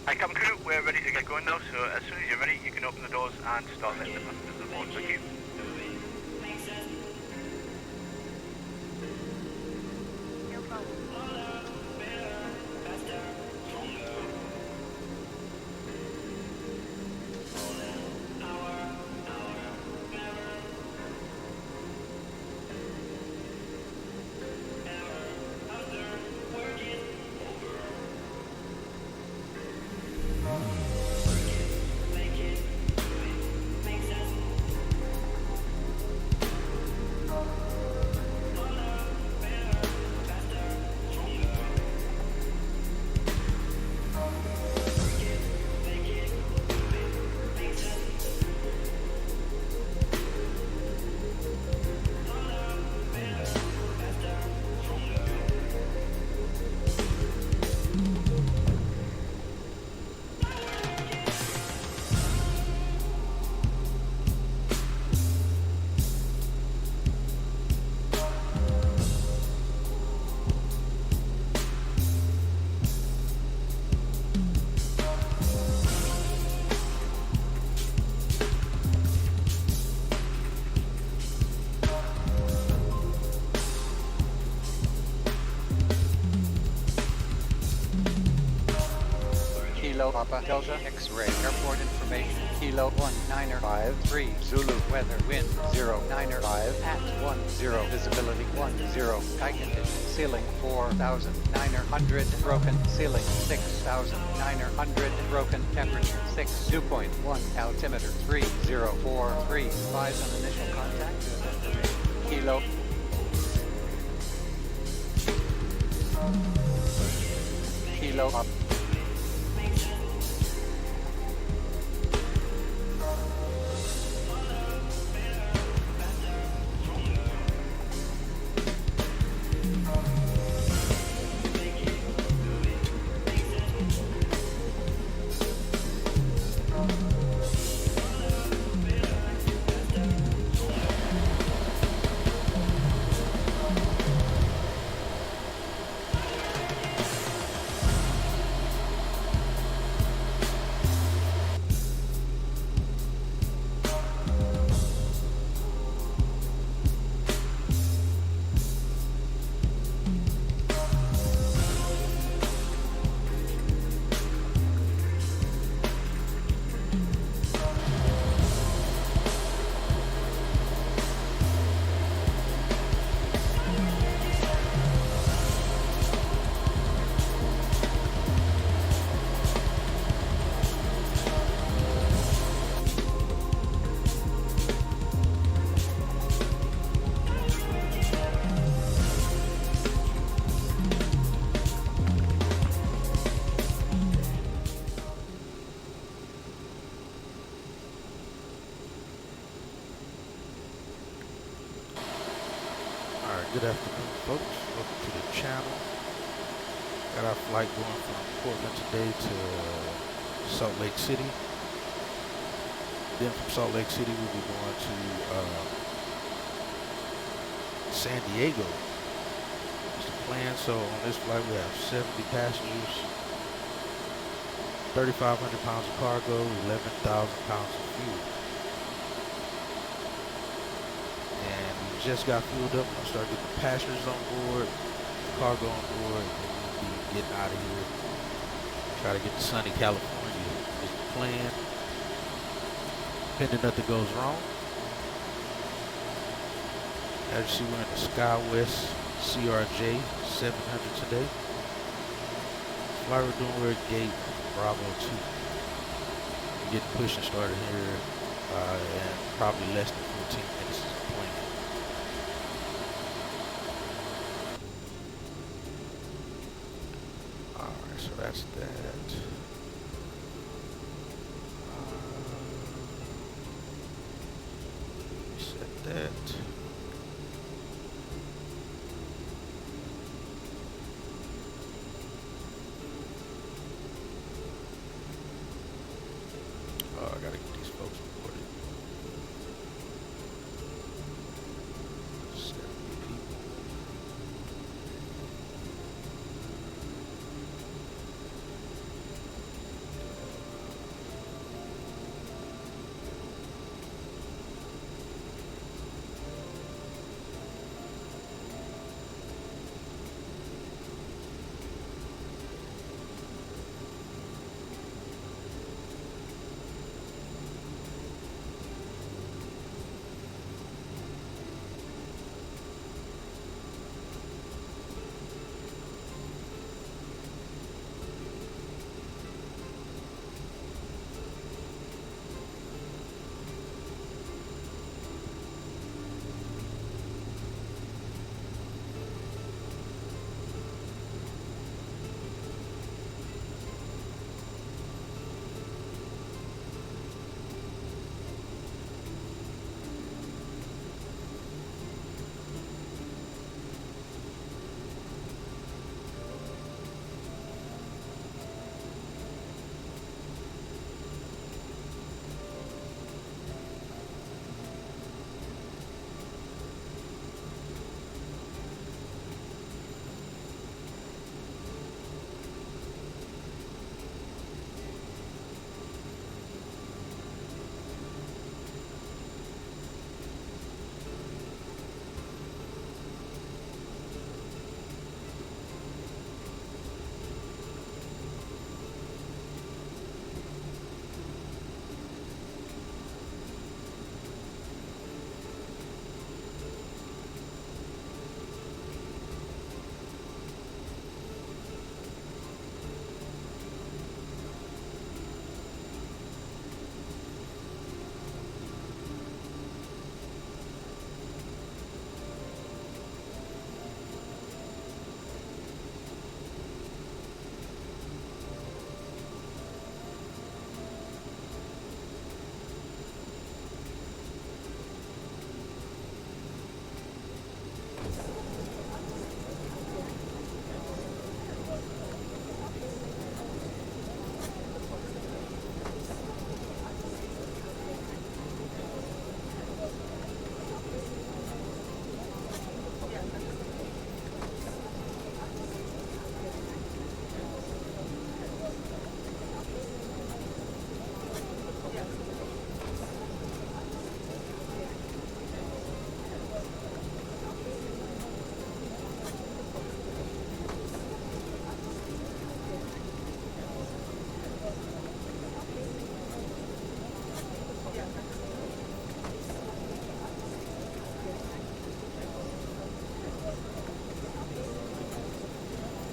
Hi, cabin crew, we're ready to get going now, so as soon as you're ready, you can open the doors and start letting the passengers aboard. Thank you. Kilo Papa Delta X-ray airport information. Kilo 1953 Zulu weather wind 0905 at 10 visibility 10 sky condition ceiling 4,900 broken ceiling 6,900 broken temperature 6 dew point 1 altimeter 3043 advise on initial contact Kilo Kilo up. Good afternoon, folks. Welcome to the channel. Got our flight going from Portland today to Salt Lake City. Then from Salt Lake City, we'll be going to San Diego. That's the plan. So on this flight, we have 70 passengers, 3,500 pounds of cargo, 11,000 pounds of fuel. Just got fueled up. I'm gonna start getting the passengers on board, cargo on board, and then we'll be getting out of here. Try to get to sunny California is the plan. Pending nothing goes wrong. As you see, we're in the SkyWest CRJ 700 today. Flight we're doing, we're at gate Bravo 2. We're getting pushing started here in probably less than 14 minutes is the plan. So that's that. Set that. Oh, I gotta get these folks recorded. 70 people.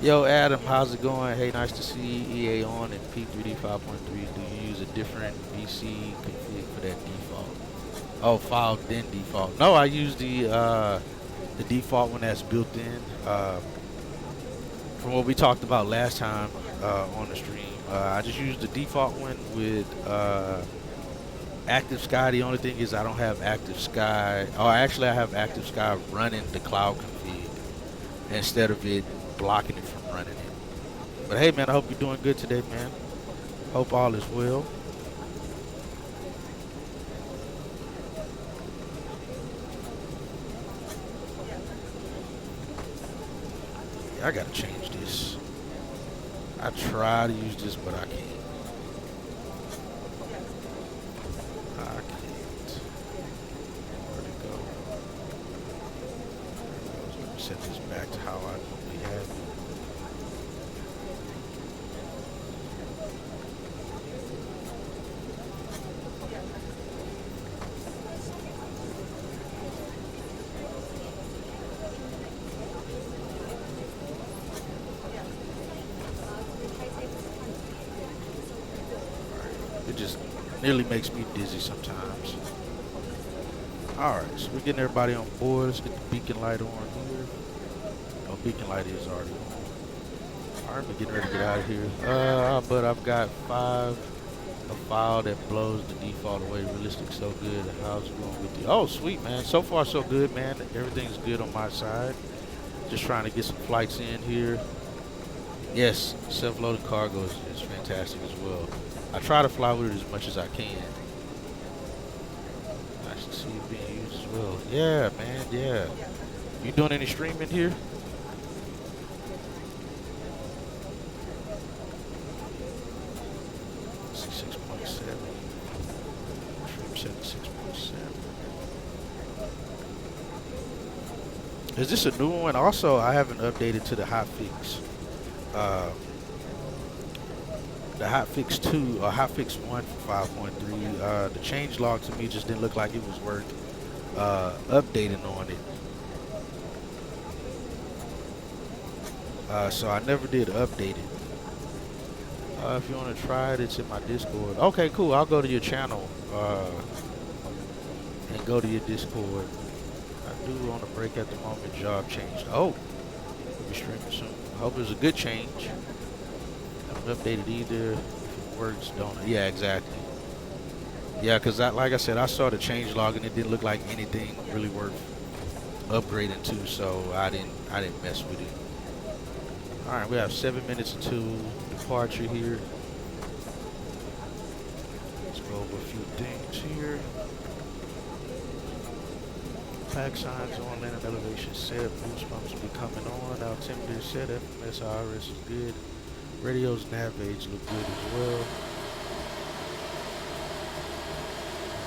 Yo, Adam, how's it going? Hey, nice to see EA on and P3D 5.3. Do you use a different VC config for that default? Oh, file then default. No, I use the default one that's built in. From what we talked about last time on the stream, I just used the default one with Active Sky. The only thing is I don't have Active Sky. Oh, actually, I have Active Sky running the cloud config instead of it blocking it from running it. But hey, man, I hope you're doing good today, man. Hope all is well. I gotta change this. I try to use this, but I can't. Where'd it go? Let me set this back to how I normally have it. It just nearly makes me dizzy sometimes. Alright, so we're getting everybody on board. Let's get the beacon light on here. Oh, beacon light is already on. Alright, we're getting ready to get out of here. But I've got a file that blows the default away. Realistic, so good. How's it going with you? Oh, sweet, man. So far, so good, man. Everything's good on my side. Just trying to get some flights in here. Yes, self-loaded cargo is fantastic as well. I try to fly with it as much as I can. Nice to see it being used as well. Yeah, man, yeah. You doing any streaming here? See 6.7. Stream 76.7. Is this a new one? Also, I haven't updated to the hotfix. The hotfix 2 or hotfix 1 for 5.3. The change log to me just didn't look like it was worth updating on it. So I never did update it. If you want to try it, it's in my Discord. Okay, cool. I'll go to your channel and go to your Discord. I do want to break at the moment. Job changed. Oh, we'll be streaming soon. I hope it's a good change. Haven't updated either. If it works, don't. Yeah, exactly. Yeah, because like I said, I saw the change log and it didn't look like anything really worth upgrading to, so I didn't mess with it. All right, we have 7 minutes until departure here. Let's go over a few things here. Pack signs on, landing elevation set, boost pumps will be coming on, altimeter set, FMS IRS is good. Radio's nav aids look good as well.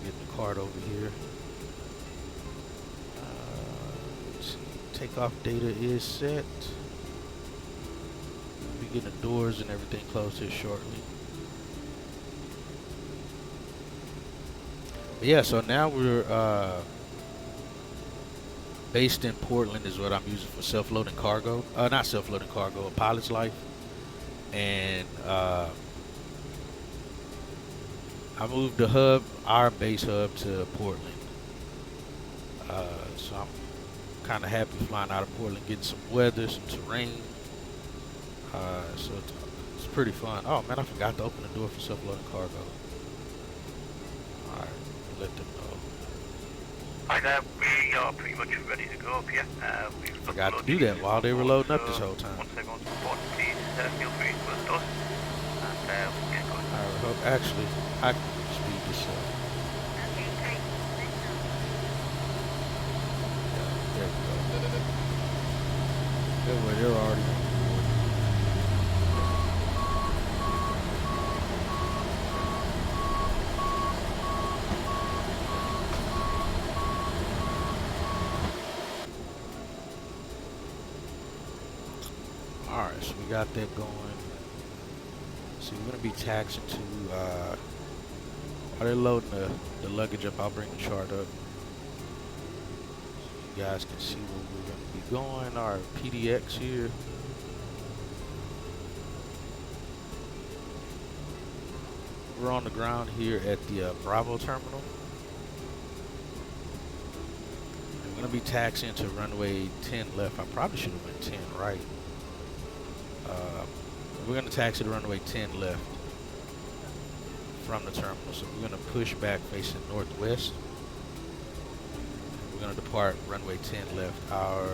Get the card over here. Let's see. Takeoff data is set. We'll be getting the doors and everything closed here shortly. But yeah, so now we're based in Portland is what I'm using for self-loading cargo. Not self-loading cargo, a pilot's life. And I moved the hub, our base hub, to Portland. So I'm kind of happy flying out of Portland, getting some weather, some terrain. So it's pretty fun. Oh man, I forgot to open the door for self-loading cargo. Alright, let them know. Hi there, we are pretty much ready to go up here. We've Forgot to do that while they were loading up this whole time. Once everyone's on board, please feel free to close the doors. And we'll get going. Alright, actually, I can speed this up. Okay, great. Yeah, there we go. Good way, they're already on board. Alright, so we got that going. So we're going to be taxiing to, are they loading the luggage up? I'll bring the chart up. So you guys can see where we're going to be going. Our PDX here. we're on the ground here at the Bravo terminal. And we're going to be taxiing to runway 10 left. I probably should have went 10 right. We're going to taxi to runway 10 left from the terminal. So we're going to push back facing northwest. We're going to depart runway 10 left. Our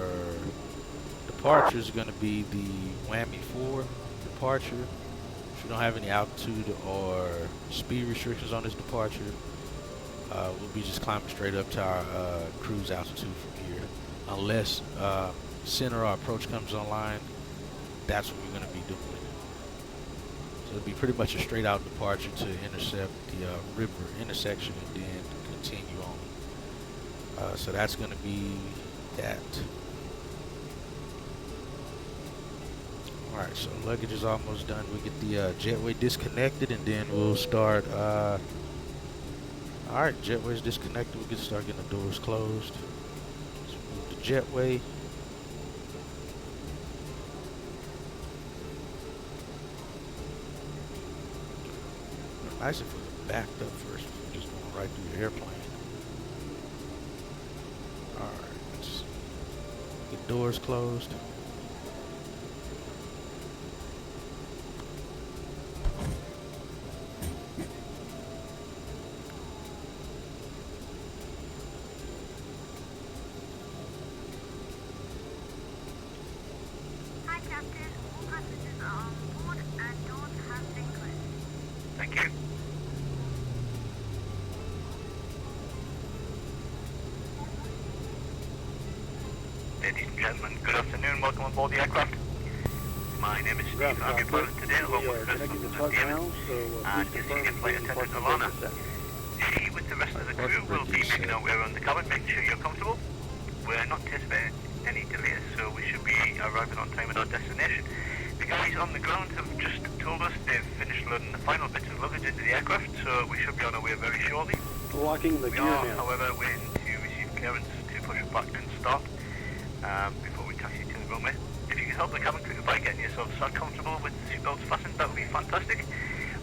departure is going to be the Whammy 4 departure. We don't have any altitude or speed restrictions on this departure. We'll be just climbing straight up to our cruise altitude from here, unless center or approach comes online. That's what we're going to be doing. So it'll be pretty much a straight out departure to intercept the river intersection and then continue on. So that's going to be that. Alright, so luggage is almost done. We get the jetway disconnected and then we'll start. Alright, jetway is disconnected. We can start getting the doors closed. Let's move the jetway. Nice if we backed up first. We're just going right through the airplane. Alright, let's get doors closed. Thank you. Ladies and gentlemen, good afternoon. Welcome on board the aircraft. My name is Steve. I'm your pilot today, along with Chris and David, and your senior flight attendant, Alana. She, with the rest of the crew, will be making our way around the cabin, making sure you're comfortable. We're not anticipating any delays, so we should be arriving on time at our destination. The guys on the ground have just told us they've finished loading the final bits of luggage into the aircraft, so we should be on our way very shortly. Locking the gear are, now. However, waiting to receive clearance to push back and start before we taxi to the runway. If you can help the cabin crew by getting yourself sat comfortable with the seatbelts fastened, that would be fantastic.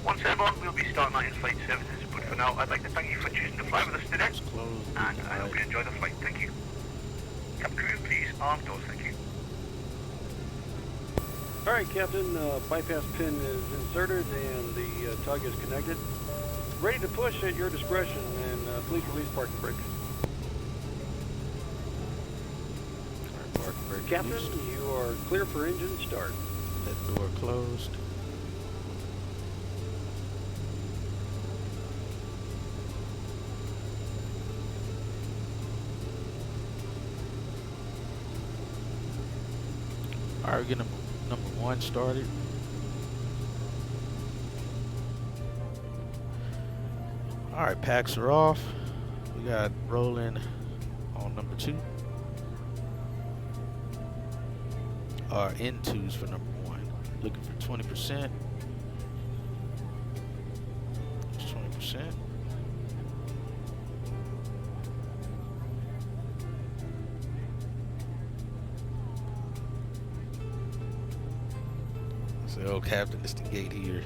Once airborne, we'll be starting our in-flight services, but for now, I'd like to thank you for choosing to fly with us today, and I hope you enjoy the flight. Thank you. Cabin crew, please arm doors. Thank you. All right, Captain, bypass pin is inserted and the tug is connected. Ready to push at your discretion, and please release parking brakes. Parking brake Captain, released. you are clear for engine start. That door closed. Alright, we're getting number 1 started. Alright, packs are off. We got rolling on number 2. Or N2s for number 1. Looking for 20%. Just 20%. Oh, Captain, it's the gate here.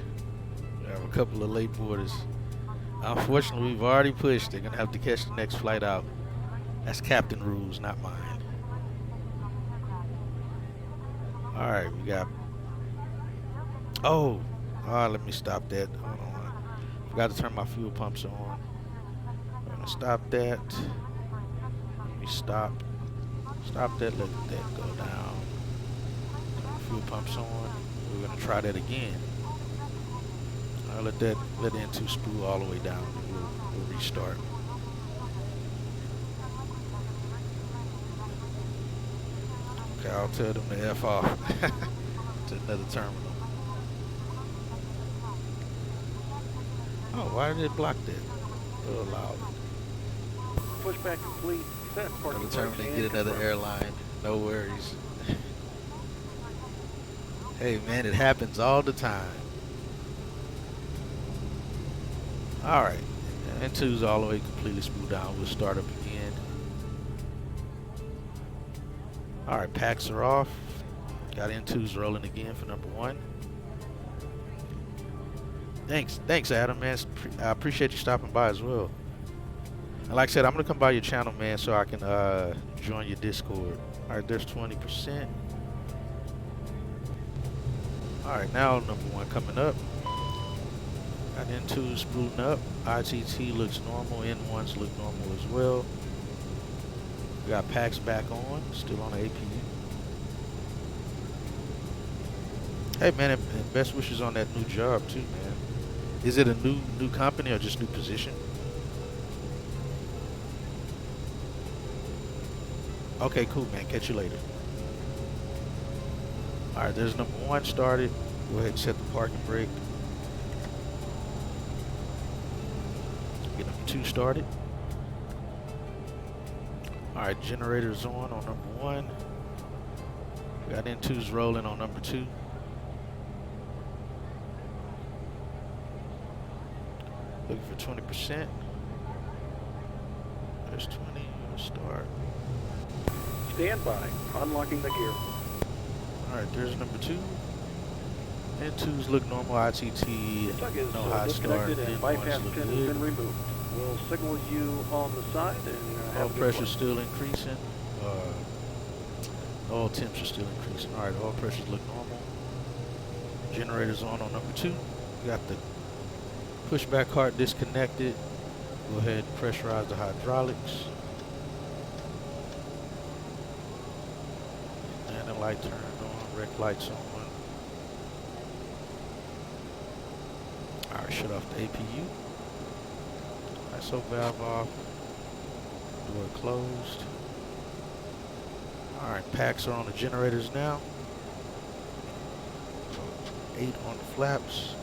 We have a couple of late boarders. Unfortunately, we've already pushed. They're gonna have to catch the next flight out. That's Captain rules, not mine. All right, we got. Oh, let me stop that. Hold on. Forgot to turn my fuel pumps on. I'm gonna stop that. Let me stop. Stop that. Let that go down. Turn the fuel pumps on. We're gonna try that again. I'll let the N2 spool all the way down and we'll restart. Okay, I'll tell them to F off to another terminal. Oh, why did it block that? A little loud. Pushback complete. Parking Another terminal, brakes get and another confirm. airline. No worries. Hey man, it happens all the time. Alright, N2's all the way completely spooled down. We'll start up again. Alright, packs are off. Got N2's rolling again for number 1. Thanks, Adam, man. I appreciate you stopping by as well. And like I said, I'm gonna come by your channel, man, so I can join your Discord. All right, there's 20%. All right, now number one coming up. Got N2 spooling up. ITT looks normal. N1s look normal as well. We got packs back on, still on the APU. Hey man, and best wishes on that new job too, man. Is it a new company or just new position? Okay, cool, man. Catch you later. All right, there's number one started. Go ahead and set the parking brake. Get number two started. All right, generator's on number one. We got N2s rolling on number two. Looking for 20%. There's 20. We'll start. Stand by. Unlocking the gear. All right, there's number two. N2s look normal. ITT, Tug is no hot start. disconnected and bypass N1s look pin has good. been removed. We'll signal you on the side and Oil have pressure still increasing. Oil temps are still increasing. All right, oil pressures look normal. Generator's on number two. We got the pushback cart disconnected. Go ahead and pressurize the hydraulics. And the light turned on, rec lights on. Alright, shut off the APU. ISO valve off. Door closed. Alright, packs are on the generators now. 8 on the flaps.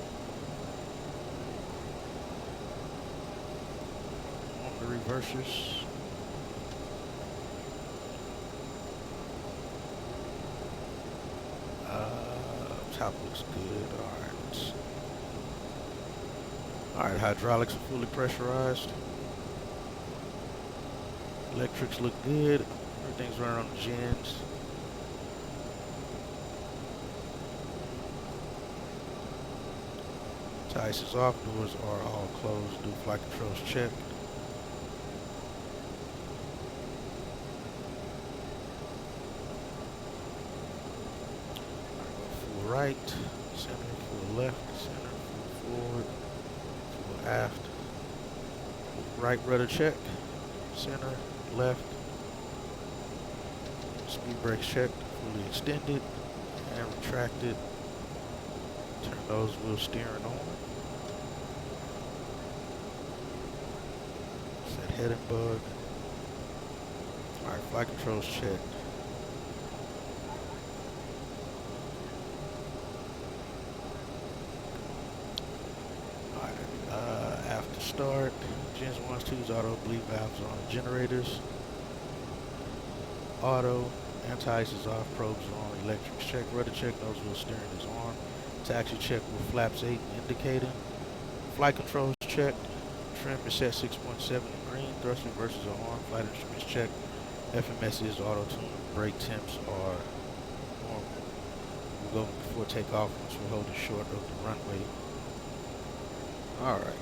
On the reversers. Top looks good. Alright. Alright, hydraulics are fully pressurized. Electrics look good. Everything's running on the gens. Ice is off. Doors are all closed. Do flight controls check. Full right, center, full left, center, full forward, full aft. Full right rudder check. Center, left. Speed brakes checked, fully extended and retracted. Turn those wheel steering on. Set head and bug. Alright, flight controls checked. Alright, after start, gens 1s, 2s, auto, bleed valves on, generators. Auto, anti-ice is off, probes on, electrics check, rudder check, nose wheel steering is on. Taxi check with flaps 8 indicating. Flight controls checked. Trim is set 6.7 in green. Thrust reversers are on. Flight instruments checked. FMS is auto-tuned. Brake temps are normal. We'll go before takeoff once we're holding short of the runway. Alright.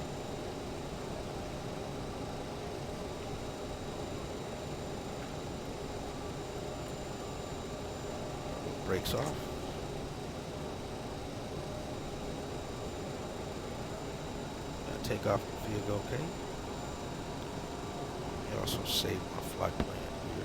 Brakes off. Take off the vehicle, okay? I also save my flight plan here.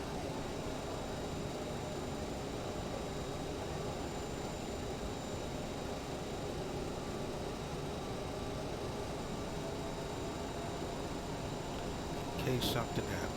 In case something happens.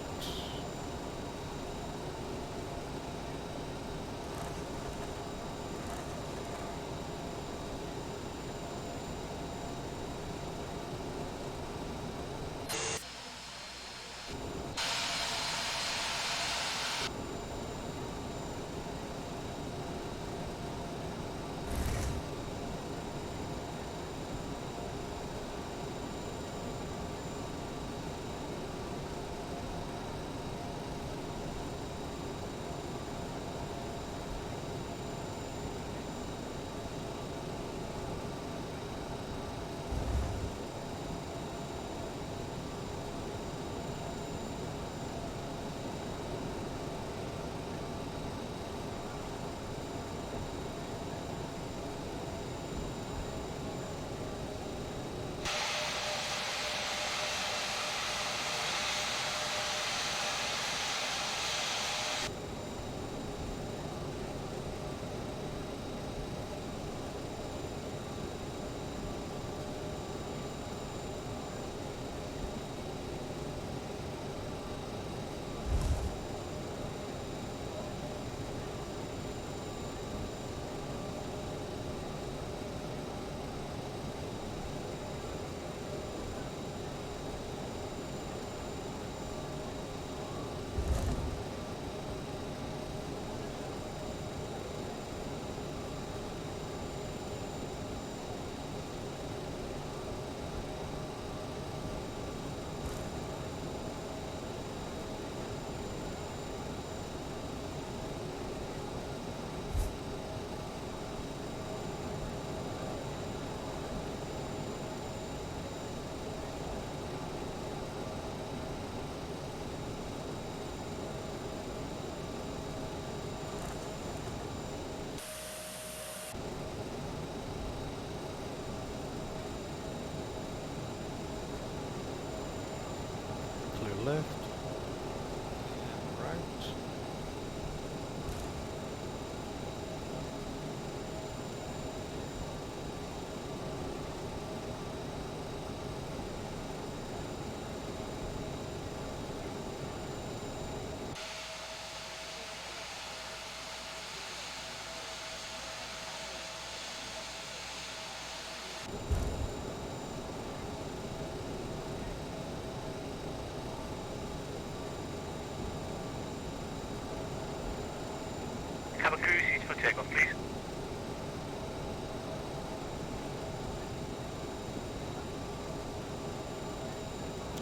takeoff, please.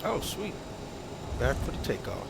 Oh, sweet. Back for the takeoff.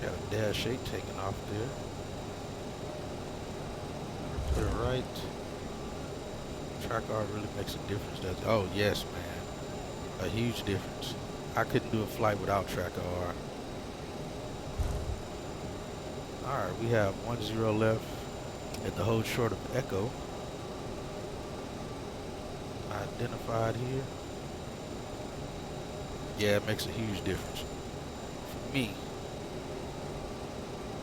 Got a dash 8 taking off there. To the right. Track R really makes a difference, doesn't it? Oh, yes, man. A huge difference. I couldn't do a flight without track R. Alright, we have 1-0 left at the hold short of Echo. Identified here. Yeah, it makes a huge difference. For me.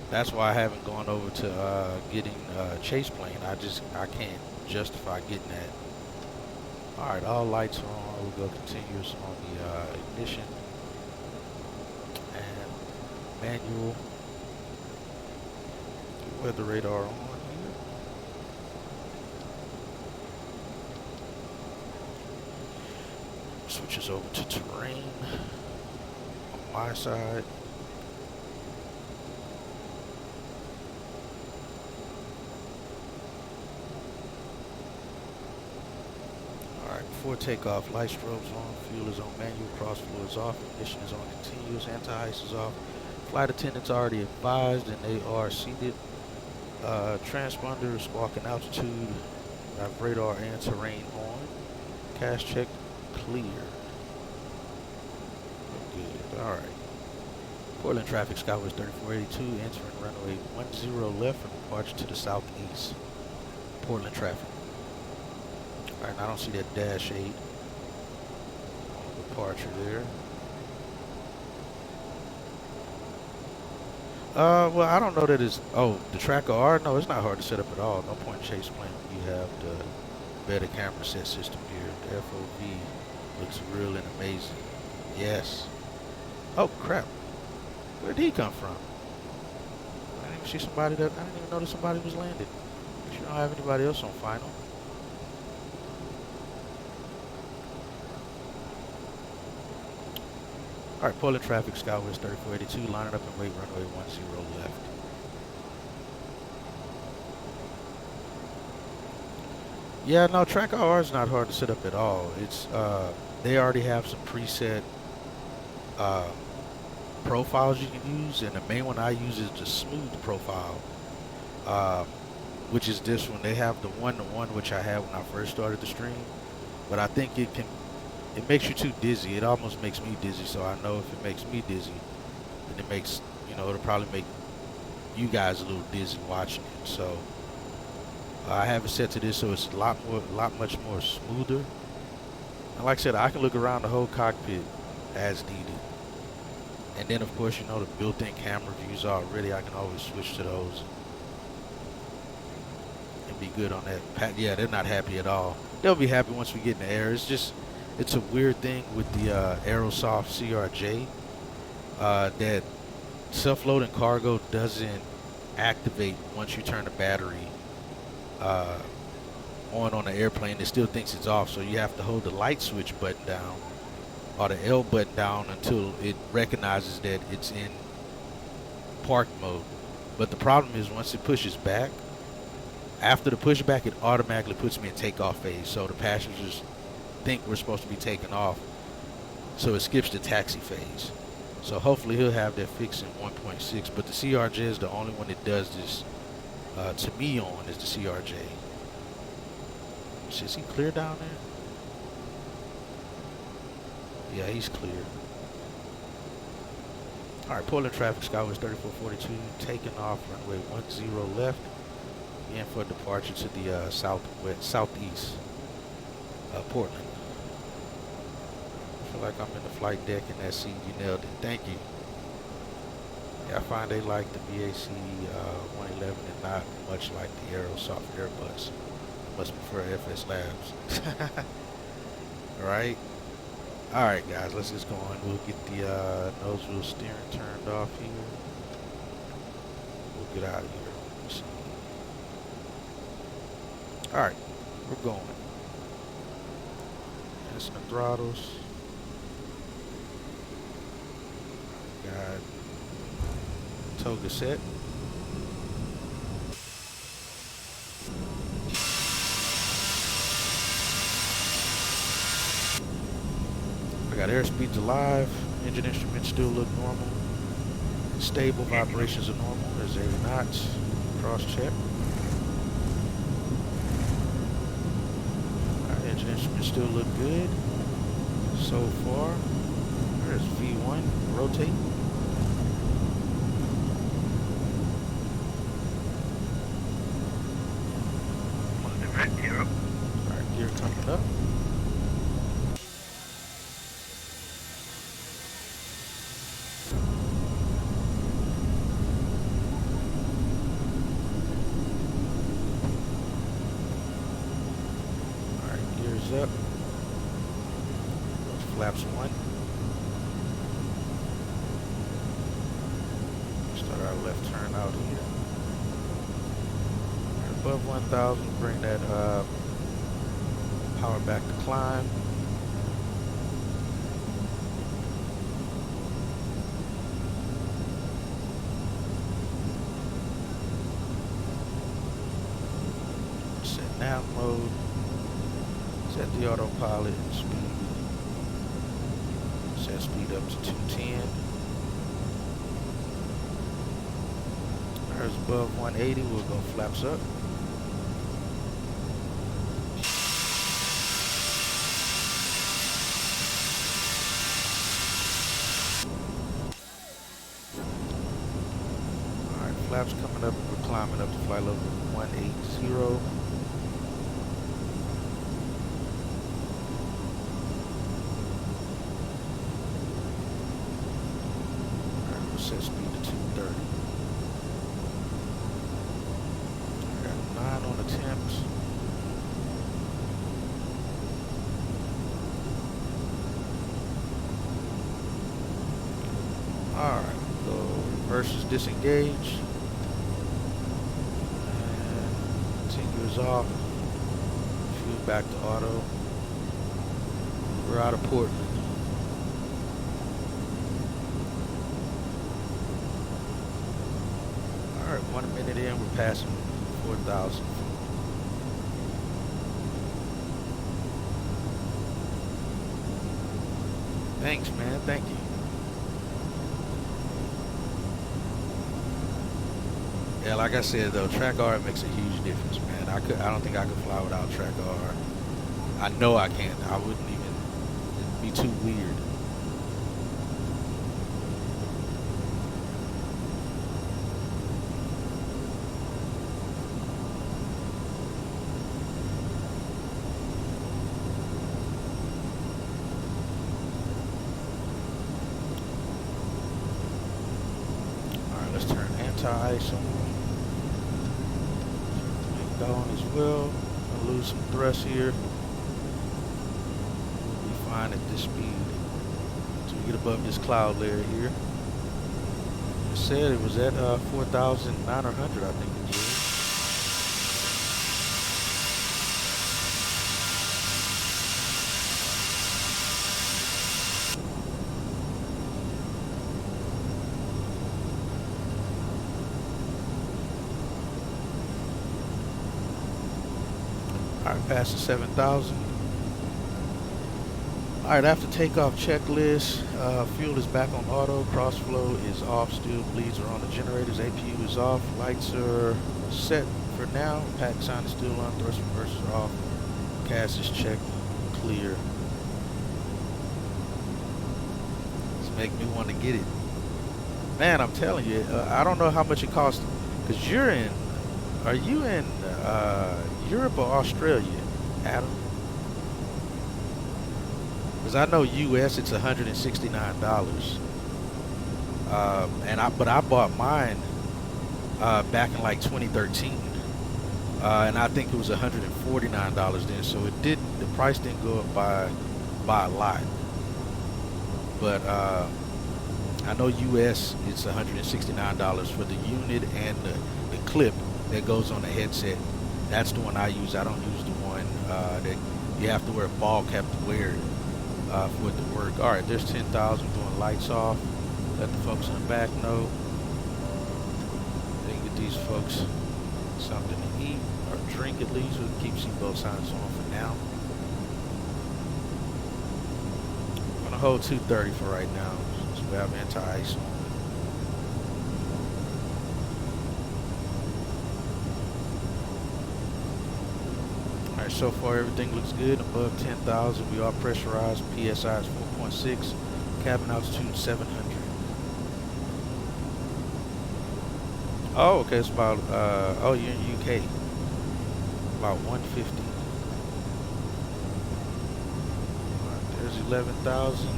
That's why I haven't gone over to getting chase plane. I can't justify getting that. Alright, all lights are on. We'll go continuous on the ignition and manual. Weather radar on here. Switches over to terrain on my side. Before takeoff, light strobes on, fuel is on manual, cross flow is off, ignition is on continuous, anti-ice is off. Flight attendants already advised and they are seated. Transponder, squawk and altitude, have radar and terrain on. Cash check clear. Good, alright. Portland traffic, Skywest 3482, entering runway 10 left from departure to the southeast. Portland traffic. Alright, I don't see that dash 8 on departure there. Well, I don't know that it's, oh, the tracker R, no, it's not hard to set up at all. No point in chase plane when you have the better camera set system here. The FOV looks real and amazing. Yes. Oh, crap. Where did he come from? I didn't even see somebody I didn't even notice somebody was landed. You don't have anybody else on final. Alright, Portland traffic, Skywest 3482, lining up and wait, runway 10 left. Yeah, no, tracker R is not hard to set up at all. It's they already have some preset profiles you can use, and the main one I use is the smooth profile, which is this one. They have the 1-to-1, which I had when I first started the stream, but I think it makes you too dizzy. It almost makes me dizzy, so I know if it makes me dizzy, then it makes, it'll probably make you guys a little dizzy watching it. So I have it set to this so it's much more smoother. And like I said, I can look around the whole cockpit as needed. And then of course, the built-in camera views already, I can always switch to those and be good on that. Yeah, they're not happy at all. They'll be happy once we get in the air. It's a weird thing with the Aerosoft CRJ that self-loading cargo doesn't activate once you turn the battery on the airplane. It still thinks it's off, so you have to hold the light switch button down or the L button down until it recognizes that it's in park mode. But the problem is once it pushes back, after the pushback, it automatically puts me in takeoff phase, so the passengers think we're supposed to be taking off, so it skips the taxi phase. So hopefully he'll have that fixed in 1.6, but the CRJ is the only one that does this to me on, is the CRJ. Is he clear down there? Yeah, he's clear. Alright, Portland traffic, Skywest 3442, taking off, runway 10 left, in for departure to the southeast, Portland. I feel like I'm in the flight deck in that seat. You nailed it. Thank you. Yeah, I find they like the BAC 111 and not much like the Aerosoft Airbus. Must prefer FS Labs. Alright. Alright guys, let's just go on. We'll get the nose wheel steering turned off here. We'll get out of here. Let's see. Alright, we're going. That's the throttles. Got toga set. I got airspeeds alive. Engine instruments still look normal. Stable vibrations are normal. There's 80 knots. Cross check. Our engine instruments still look good so far. There's V1. Rotate. Gear up. Alright, gear coming up. Alright, gears up. Flaps 1. Start our left turn out here. Above 1,000, bring that power back to climb. Set nav mode. Set the autopilot and speed. Set speed up to 210. There's above 180, we'll go flaps up. Flaps coming up, we're climbing up to flight level 180. Alright, we'll set speed to 230. I got 9 on the temps. Alright, go versus disengage. Off, fuel back to auto. We're out of Portland. Alright, 1 minute in, we're passing 4,000. Thanks, man, thank you. Yeah, like I said though, track R makes a huge difference, man. I don't think I could fly without track R. I know I can't. I wouldn't even. It'd be too weird. All right, let's turn anti-ice on. Down as well. I'll lose some thrust here. We'll be fine at this speed. So we get above this cloud layer here. It said it was at 4,900, I think it is. Alright, past the 7,000. Alright, after takeoff checklist, fuel is back on auto, cross flow is off, still bleeds are on the generators, APU is off, lights are set for now, PAC-SAN is still on, thrust reversers are off, CAS is checked, clear. This make me want to get it. Man, I'm telling you, I don't know how much it costs, because you're in, are you in Europe or Australia, Adam? Because I know US it's $169. But I bought mine back in like 2013. And I think it was $149 then, so the price didn't go up by a lot. But I know US it's $169 for the unit and the clip that goes on the headset. That's the one I use. I don't use the one that you have to wear a ball cap to wear it for it to work. All right, there's 10,000 doing lights off. Let the folks in the back know. They can get these folks something to eat or drink at least. We can keep seatbelt signs on for now. I'm gonna hold 230 for right now. So we have anti-ice on. Alright, so far everything looks good. Above 10,000, we are pressurized. PSI is 4.6. Cabin altitude 700. Oh, okay, it's about, oh, you're in UK. About 150. Alright, there's 11,000.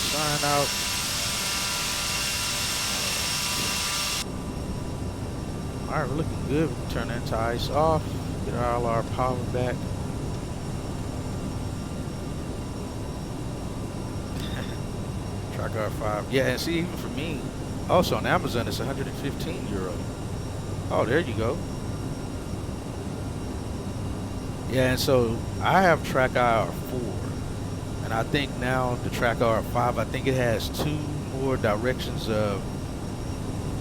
Sign out. Alright, we're looking good. We can turn anti-ice off. Get all our power back. Track R5. Yeah, and see, even for me, also on Amazon, it's 115 euro. Oh, there you go. Yeah, and so I have Track IR4. And I think now the Track R5, I think it has 2 more directions of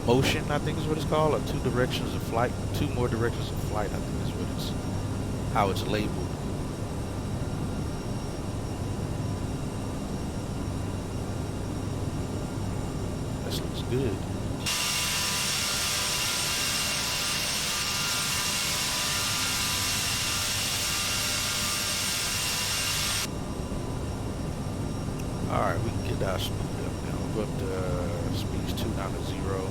motion, I think is what it's called, or 2 directions of flight. 2 more directions of flight, I think is what it's, how it's labeled. This looks good. Alright, we can get our speed up now. We'll go up to speeds 2 down to 0.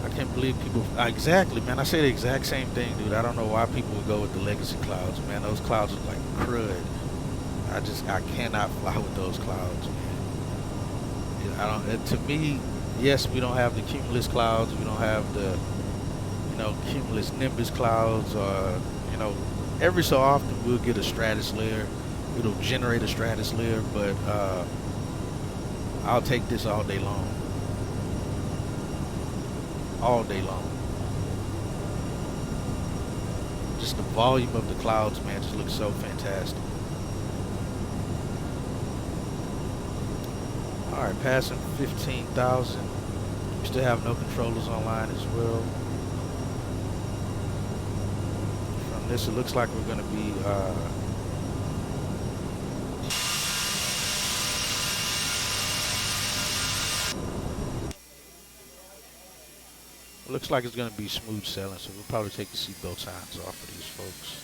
I can't believe people, exactly, man, I say the exact same thing, dude. I don't know why people would go with the legacy clouds, man. Those clouds look like crud. I cannot fly with those clouds, man. To me, yes, we don't have the cumulus clouds. We don't have the, cumulus nimbus clouds. Or, every so often we'll get a stratus layer. It'll generate a stratus layer, but I'll take this all day long. All day long. Just the volume of the clouds, man, just looks so fantastic. Alright, passing 15,000. We still have no controllers online as well. From this, it looks like we're going to be looks like it's going to be smooth sailing, so we'll probably take the seatbelt signs off for these folks.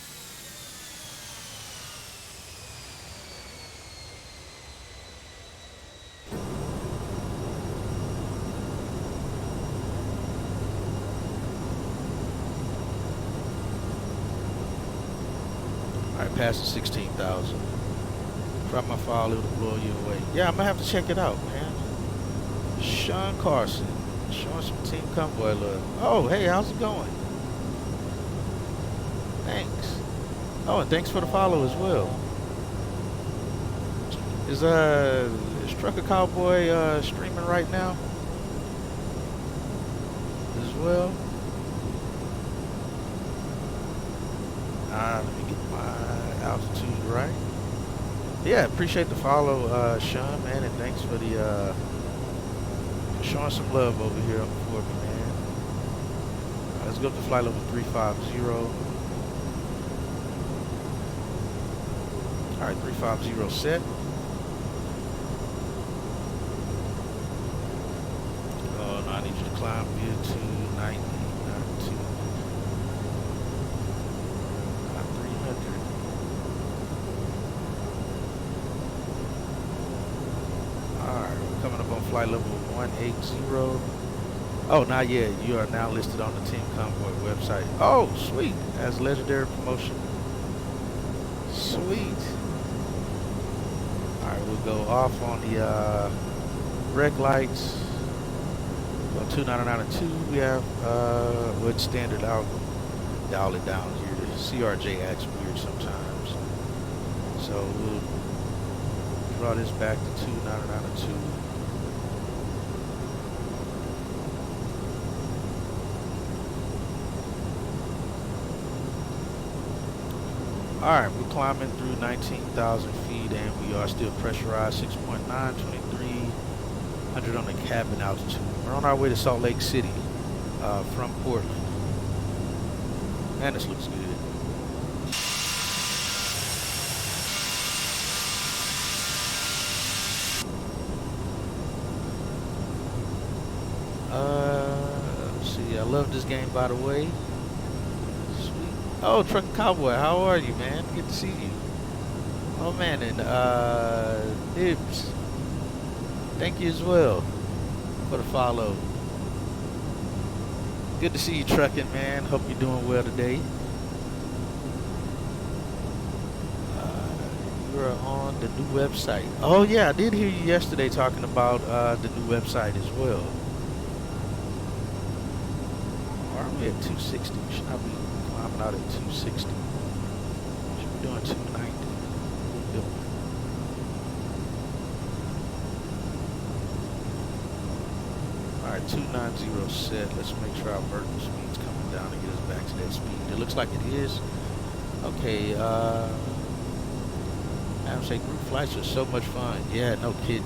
Alright, past the 16,000. Drop my file, it'll blow you away. Yeah, I'm going to have to check it out, man. Sean Carson. Showing some Team Convoy love. Oh, hey, how's it going? Thanks. Oh, and thanks for the follow as well. Is Trucker Cowboy streaming right now as well? Let me get my altitude right. Yeah, appreciate the follow, Sean, man, and thanks for the Showing some love over here for me, man. Let's go up to flight level 350. Alright, 350 set. Oh, no, I need you to climb via 290, not 300. Alright, we're coming up on flight level 180. Oh, not yet. You are now listed on the Team Convoy website. Oh, sweet. As legendary promotion. Sweet. Alright, we'll go off on the red lights. On 299 and 2, we have with standard. I'll dial it down here. The CRJ acts weird sometimes. So we'll draw this back to 299 and 2. Alright, we're climbing through 19,000 feet and we are still pressurized 6.9, 2,300 on the cabin altitude. We're on our way to Salt Lake City from Portland. Man, this looks good. Let's see, I love this game, by the way. Oh, Truck Cowboy, how are you, man? Good to see you. Oh, man, and Nibs, thank you as well for the follow. Good to see you trucking, man. Hope you're doing well today. You're on the new website. Oh, yeah, I did hear you yesterday talking about the new website as well. Are we at 260? Should I be climbing out at 260? Should be doing 290. Alright, 290 set. Let's make sure our vertical speed's coming down to get us back to that speed. It looks like it is. Okay, I would say group flights are so much fun. Yeah, no kidding.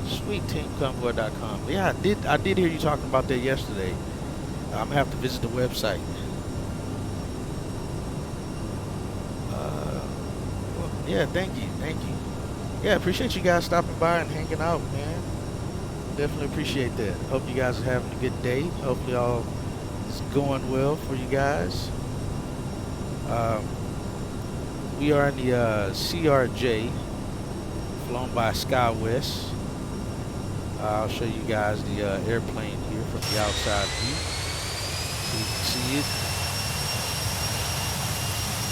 Sweet, teamconvoy.com. Yeah, I did hear you talking about that yesterday. I'm gonna have to visit the website. Well, yeah, thank you. Yeah, appreciate you guys stopping by and hanging out, man. Definitely appreciate that. Hope you guys are having a good day. Hopefully all is going well for you guys. We are in the CRJ, flown by SkyWest. I'll show you guys the airplane here from the outside view, so you can see it.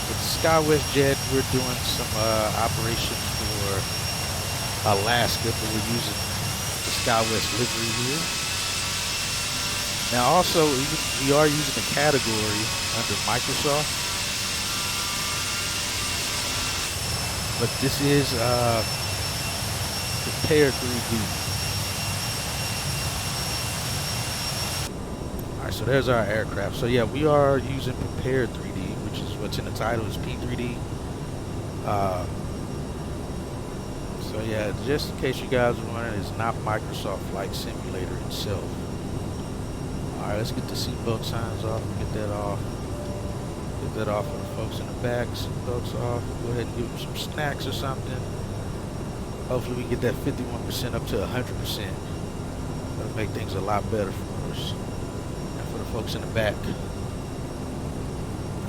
With the SkyWest jet, we're doing some operations for Alaska, but we're using the SkyWest livery here. Now also, we are using a category under Microsoft, but this is Prepared 3D. Alright, so there's our aircraft. So yeah, we are using Prepared 3D, which is what's in the title, is P3D. So yeah, just in case you guys are wondering, it's not Microsoft Flight Simulator itself. Alright, let's get the seatbelt signs off and get that off. Get that off for the folks in the back. Seatbelts off. Go ahead and give them some snacks or something. Hopefully we can get that 51% up to 100%. That'll make things a lot better for us. And for the folks in the back.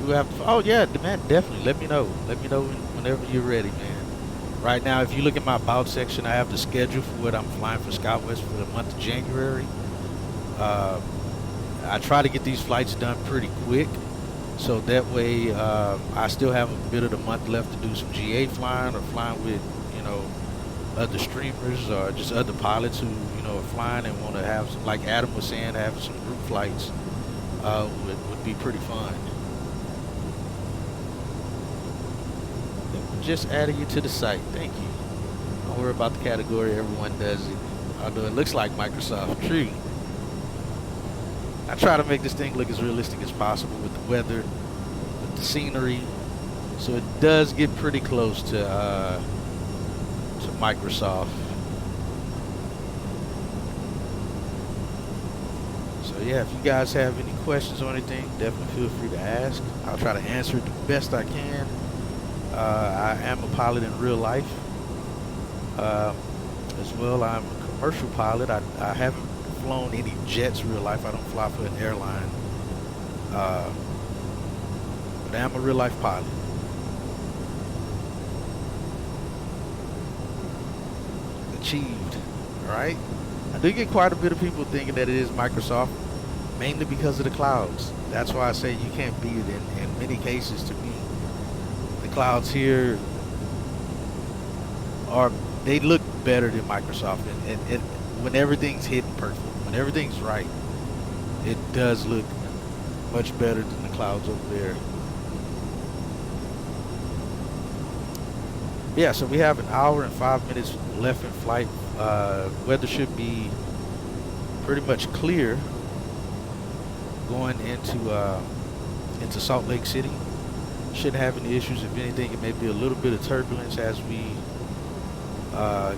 We have to, oh yeah, man, definitely. Let me know. Let me know whenever you're ready, man. Right now, if you look at my about section, I have the schedule for what I'm flying for SkyWest for the month of January. I try to get these flights done pretty quick, so that way I still have a bit of the month left to do some GA flying or flying with, you know, other streamers or just other pilots who, you know, are flying and want to have some, like Adam was saying, having some group flights would be pretty fun. Just adding you to the site. Thank you. Don't worry about the category. Everyone does it. Although it looks like Microsoft Tree. I try to make this thing look as realistic as possible with the weather, with the scenery. So it does get pretty close to Microsoft. So yeah, if you guys have any questions or anything, definitely feel free to ask. I'll try to answer it the best I can. I am a pilot in real life. As well, I'm a commercial pilot. I haven't flown any jets real life. I don't fly for an airline. But I am a real life pilot. Achieved, right? I do get quite a bit of people thinking that it is Microsoft, mainly because of the clouds. That's why I say you can't beat it in many cases. To me, the clouds here they look better than Microsoft, and when everything's hidden perfect, when everything's right, it does look much better than the clouds over there. Yeah, so we have an hour and 5 minutes left in flight. Weather should be pretty much clear going into Salt Lake City. Shouldn't have any issues. If anything, it may be a little bit of turbulence as we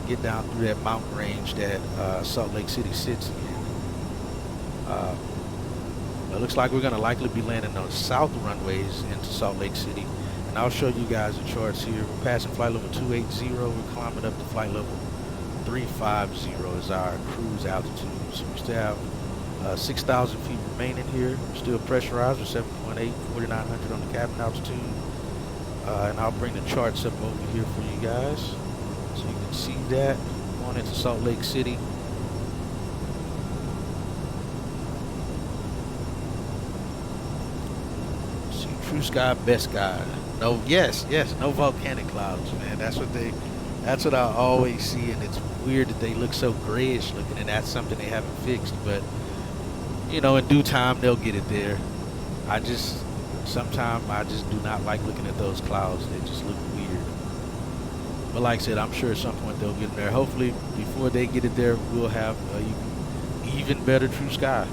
get down through that mountain range that Salt Lake City sits in. It looks like we're going to likely be landing on south runways into Salt Lake City. And I'll show you guys the charts here. We're passing flight level 280. We're climbing up to flight level 350 is our cruise altitude. So we still have 6,000 feet remaining here. Still pressurized with 7.8, 4,900 on the cabin altitude. And I'll bring the charts up over here for you guys, so you can see that. Going into Salt Lake City. See, true sky, best sky. No, yes, no volcanic clouds, man. That's what I always see, and it's weird that they look so grayish looking, and that's something they haven't fixed. But you know, in due time they'll get it there. Sometimes I just do not like looking at those clouds. They just look weird. But like I said, I'm sure at some point they'll get there. Hopefully, before they get it there, we'll have even better true sky.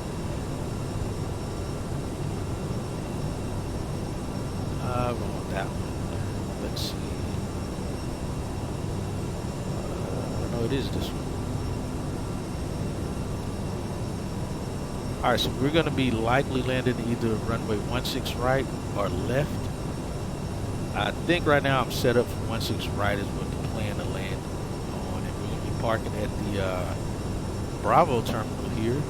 I want that one. Let's see. No, it is this one. Alright, so we're going to be likely landing either runway 16 right or left. I think right now I'm set up for 16 right is what the plan to land on. And we're going to be parking at the Bravo terminal here.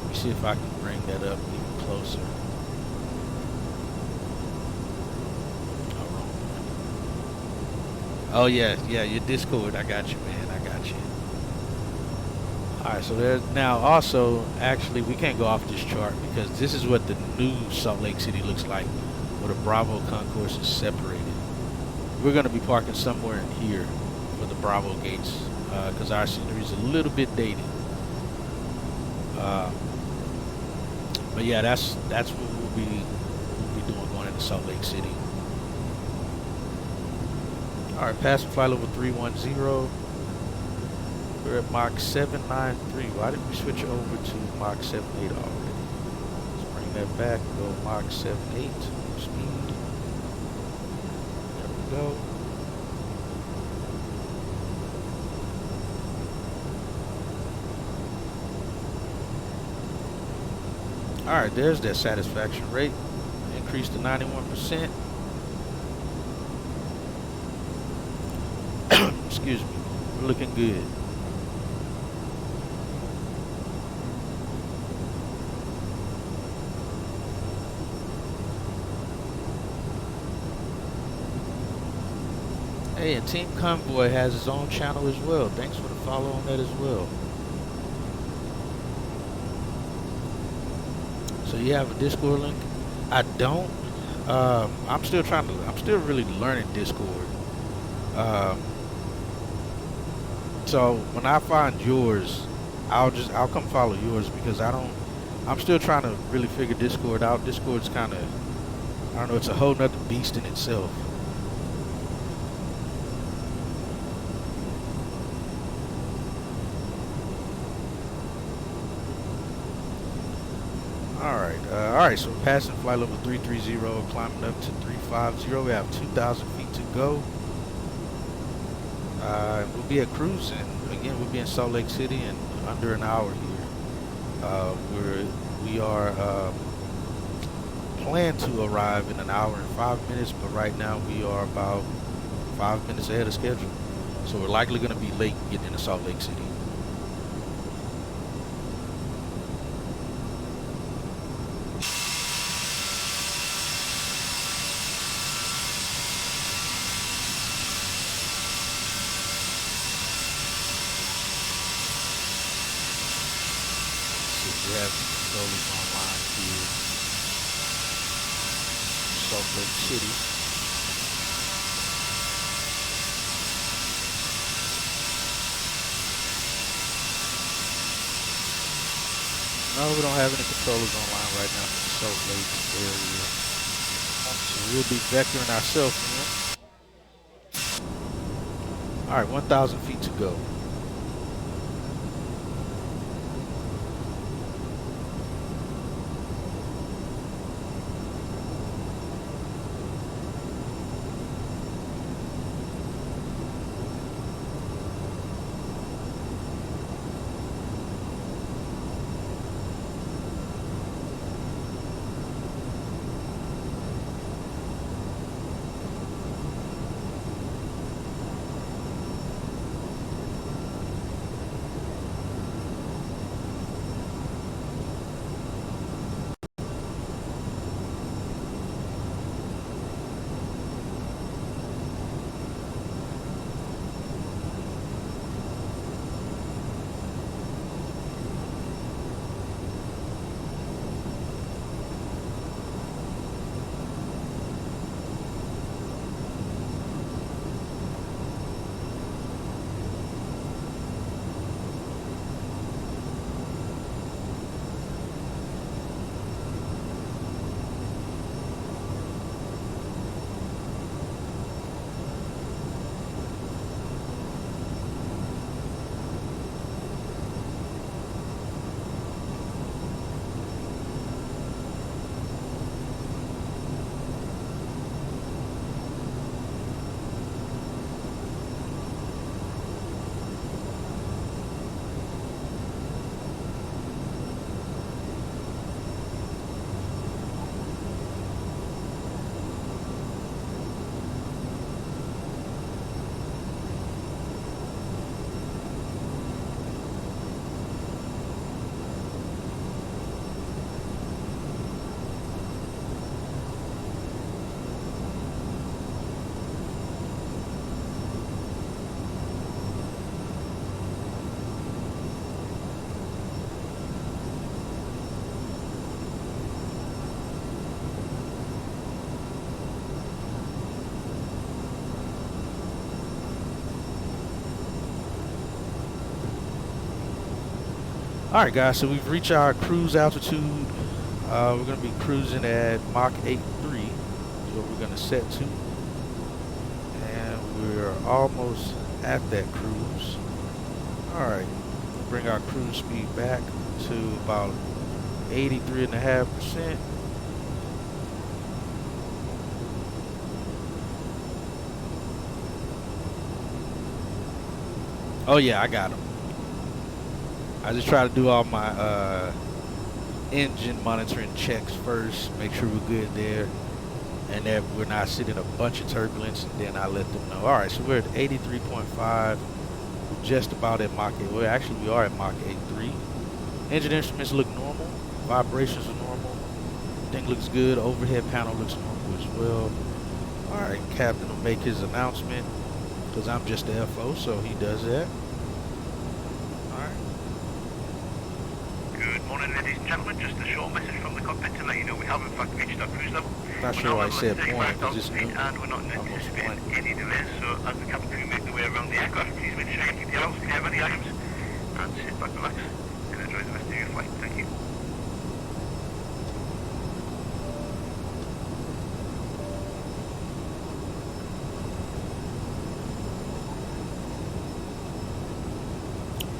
Let me see if I can bring that up even closer. Oh yeah, your Discord. I got you, man. I got you. Alright, so there's now also, actually, we can't go off this chart because this is what the new Salt Lake City looks like, where the Bravo concourse is separated. We're going to be parking somewhere in here for the Bravo gates because our scenery is a little bit dated. But yeah, that's what we'll be doing going into Salt Lake City. Alright, passing flight level 310. We're at Mach 793. Why did we switch over to Mach 78 already? Let's bring that back. Go Mach 78 speed. There we go. Alright, there's that satisfaction rate. Increased to 91%. Excuse me. We're looking good. Hey, and Team Convoy has his own channel as well. Thanks for the follow on that as well. So you have a Discord link? I don't. I'm still really learning Discord. So when I find yours, I'll come follow yours because I'm still trying to really figure Discord out. Discord's kind of, I don't know, it's a whole nother beast in itself. Alright, so we're passing flight level 330, climbing up to 350. We have 2,000 feet to go. We'll be at cruising. Again, we'll be in Salt Lake City in under an hour here. We are planned to arrive in an hour and 5 minutes, but right now we are about 5 minutes ahead of schedule. So we're likely going to be late getting into Salt Lake City. We have controllers online here, Salt Lake City. No, we don't have any controllers online right now for the Salt Lake area. So we'll be vectoring ourselves in. Alright, 1,000 feet to go. Alright guys, so we've reached our cruise altitude. We're going to be cruising at Mach 8.3 is what we're going to set to. And we're almost at that cruise. Alright, bring our cruise speed back to about 83.5%. Oh yeah, I got him. I just try to do all my engine monitoring checks first, make sure we're good there, and that we're not sitting a bunch of turbulence, and then I let them know. Alright, so we're at 83.5, we're just about at Mach 8. Well, actually we are at Mach 8.3. Engine instruments look normal, vibrations are normal, everything looks good, overhead panel looks normal as well. Alright, Captain will make his announcement, because I'm just the FO, so he does that. Good morning, ladies and gentlemen. Just a short message from the cockpit to let you know we have in fact reached our cruise level. Not sure why I said morning, because it's noon. And we're not anticipating any delays, so as the cabin crew make their way around the aircraft, please make sure you keep the alarms clear of any items and sit back, relax, and enjoy the rest of your flight. Thank you.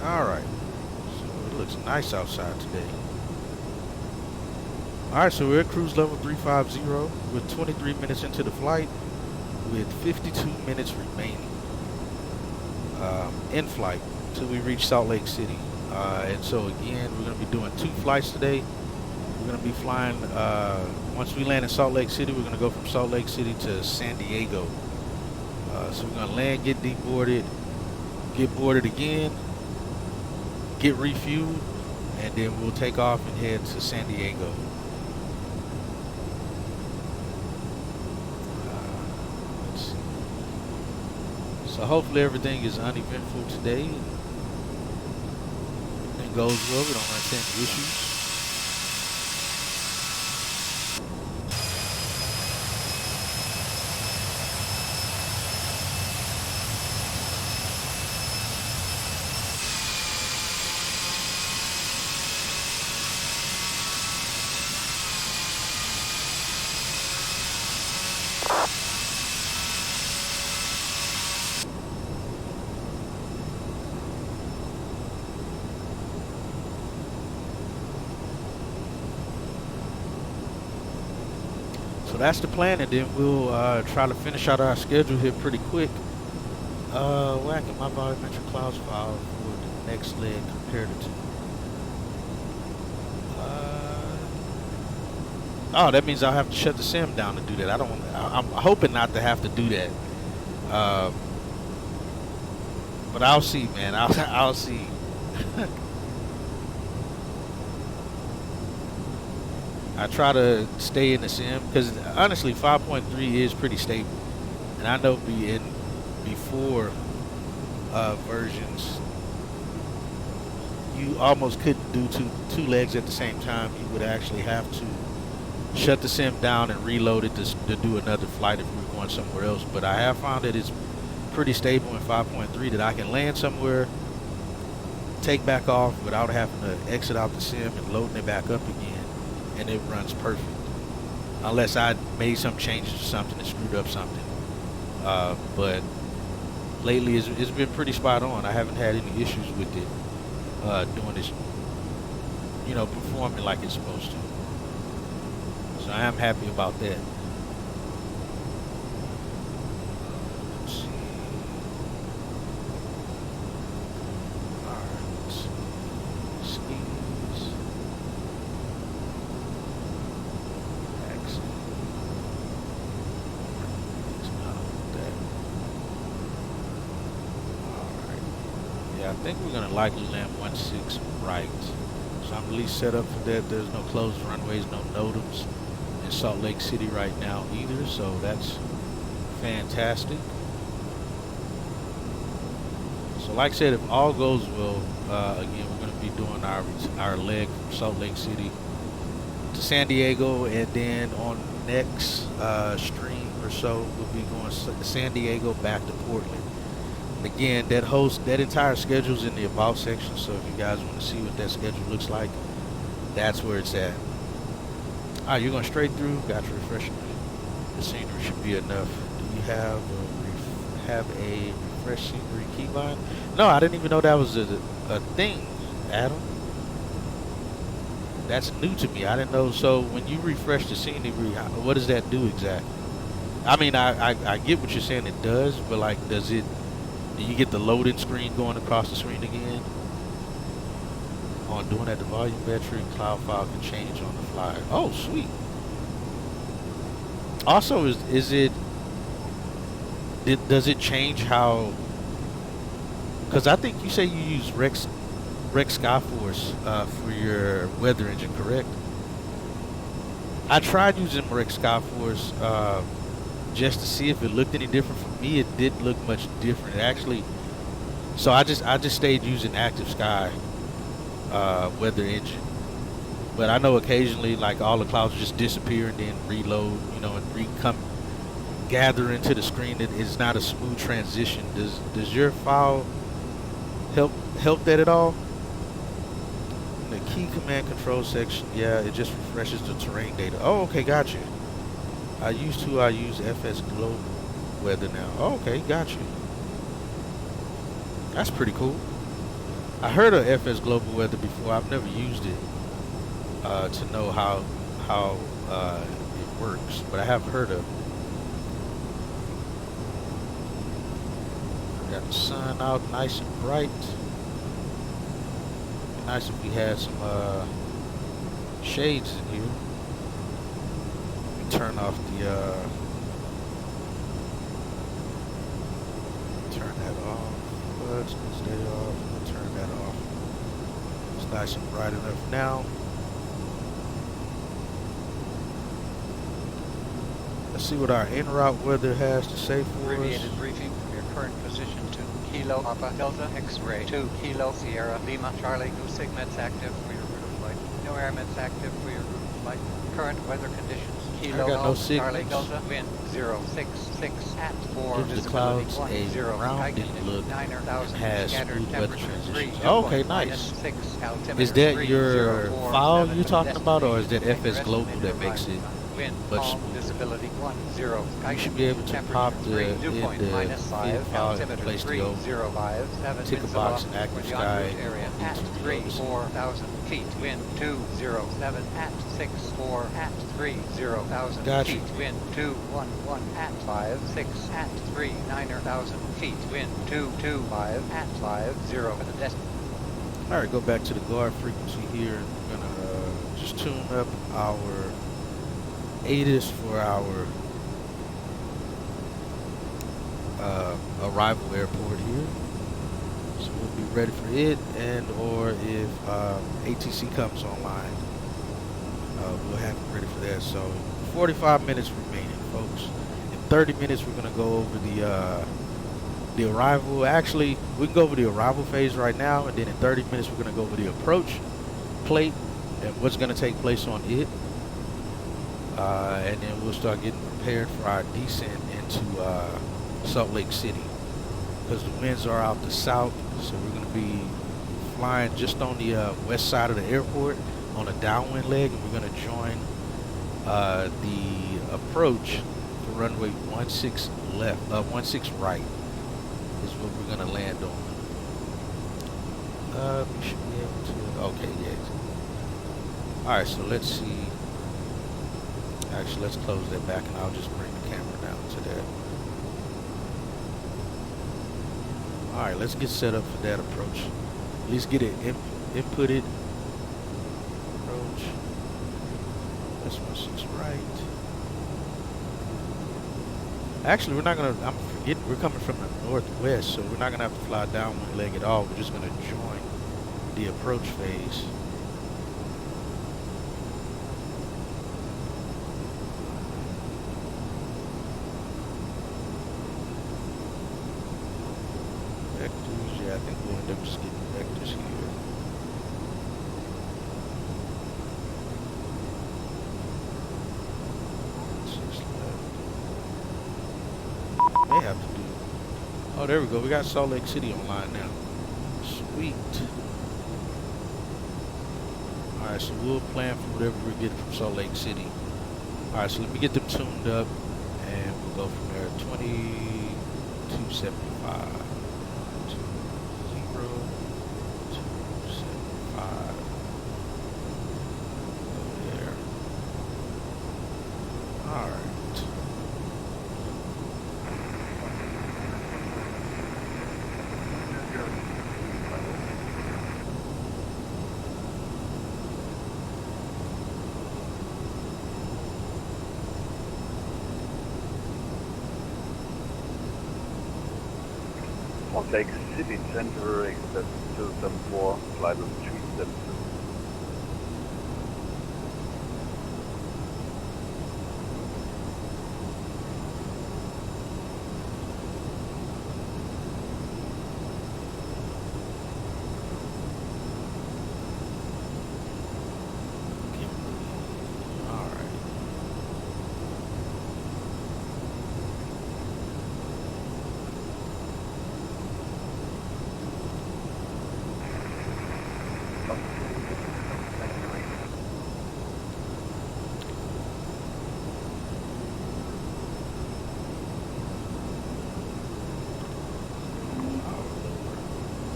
Alright, so it looks nice outside today. Alright, so we're at cruise level 350. We're 23 minutes into the flight with 52 minutes remaining in flight till we reach Salt Lake City. And so again, we're going to be doing 2 flights today. We're going to be flying, once we land in Salt Lake City, we're going to go from Salt Lake City to San Diego. So we're going to land, get deboarded, get boarded again, get refueled, and then we'll take off and head to San Diego. Let's see. So hopefully everything is uneventful today. Everything goes well. We don't run into any issues. So that's the plan, and then we'll try to finish out our schedule here pretty quick. Whacking my volumetric clouds file for the next leg compared to. Oh, that means I'll have to shut the sim down to do that. I'm hoping not to have to do that. But I'll see, man. I'll see. I try to stay in the sim because honestly 5.3 is pretty stable, and I know before versions you almost couldn't do two legs at the same time. You would actually have to shut the sim down and reload it to do another flight if we were going somewhere else. But I have found that it's pretty stable in 5.3 that I can land somewhere, take back off without having to exit out the sim and loading it back up again. And it runs perfect, unless I made some changes or something and screwed up something. But lately it's been pretty spot on. I haven't had any issues with it doing this, performing like it's supposed to. So I am happy about that. Let's see. All right, let's see. Skis. I think we're going to likely land 16 right. So I'm at least set up for that. There's no closed runways, no NOTAMs in Salt Lake City right now either. So that's fantastic. So like I said, if all goes well, again, we're going to be doing our leg from Salt Lake City to San Diego. And then on next stream or so, we'll be going to San Diego back to Portland. Again, that entire schedule's in the About section, so if you guys want to see what that schedule looks like, that's where it's at. Alright, you're going straight through. Got to refresh. The scenery should be enough. Do you have a refresh scenery keybind? No, I didn't even know that was a thing, Adam. That's new to me. I didn't know. So when you refresh the scenery, what does that do exactly? I mean, I get what you're saying it does, but like, do you get the loading screen going across the screen again? On doing that, the volumetric cloud file can change on the fly. Oh, sweet. Also, does it change how? Because I think you say you use Rex Skyforce for your weather engine, correct? I tried using Rex Skyforce just to see if it looked any different. For me, it didn't look much different. It actually, so I just stayed using Active Sky weather engine. But I know occasionally, like, all the clouds just disappear and then reload, and gather into the screen. It's not a smooth transition. Does your file help that at all? In the key command control section, yeah, it just refreshes the terrain data. Oh, okay, gotcha. I use FS Global Weather now. Oh, okay, got you. That's pretty cool. I heard of FS Global Weather before. I've never used it to know how it works, but I have heard of it. Got the sun out nice and bright. nice if we had some shades in here. Turn off the turn that off. It's gonna stay off. We'll turn that off. It's nice and bright enough now. Let's see what our en route weather has to say for us. Abbreviated briefing from your current position to Kilo Papa Delta X-ray 2 Kilo Sierra Lima Charlie. No SIGMETs active for your route of flight. No airmets active for your route of flight. Current weather conditions. Kilo got no Charlie SIGMETs. Delta wind 066 at 4 Gives the visibility clouds 1 a 0 rounded look 9,000 and has scattered smooth weather temperature 3 transitions. Oh, okay, nice. 6 altimeter Is that 3, your 0, 4, file 7, you're talking about, or is that destination, FS Global that estimated makes it arrival time. Wind, much calm, smoother? visibility 1 0 You should be able to pop the -3, in dew point the -5 vid file and altimeter place 3 the old 0 5 7 ticker winds box aloft and for active the sky en route area at into the 3 close. 4,000 feet wind 2 0 7 at 6 4 at 3 0,000 Gotcha. feet wind 2 1 1 at 5 6 at 3 9,000 feet wind 2 2 5 at 5 0 for the destination. All right, go back to the guard frequency here. We're gonna just tune up our ATIS for our arrival airport here. So we'll be ready for it, and or if ATC comes online, we'll have it ready for that. So 45 minutes remaining, folks. In 30 minutes, we're gonna go over the arrival. Actually, we can go over the arrival phase right now, and then in 30 minutes, we're gonna go over the approach plate and what's gonna take place on it. And then we'll start getting prepared for our descent into Salt Lake City, because the winds are out the south, so we're going to be flying just on the west side of the airport on a downwind leg, and we're going to join the approach for runway 16 left, 16 right is what we're going to land on. We should be able to, okay, yeah. Alright, so let's see. Actually, let's close that back, and I'll just bring the camera down to that. Alright, let's get set up for that approach. At least get it inputted. Approach. That's 16 right. Actually, we're not going to, I'm forgetting, we're coming from the northwest, so we're not going to have to fly down one leg at all. We're just going to join the approach phase. Vectors, yeah, I think we'll end up just getting vectors here. May have to do. Oh, there we go. We got Salt Lake City online now. Sweet. Alright, so we'll plan for whatever we get from Salt Lake City. Alright, so let me get them tuned up, and we'll go from there. 2275. 20275. Over there. Alright. Salt Lake City Center, except 274, flight level 372. Alright.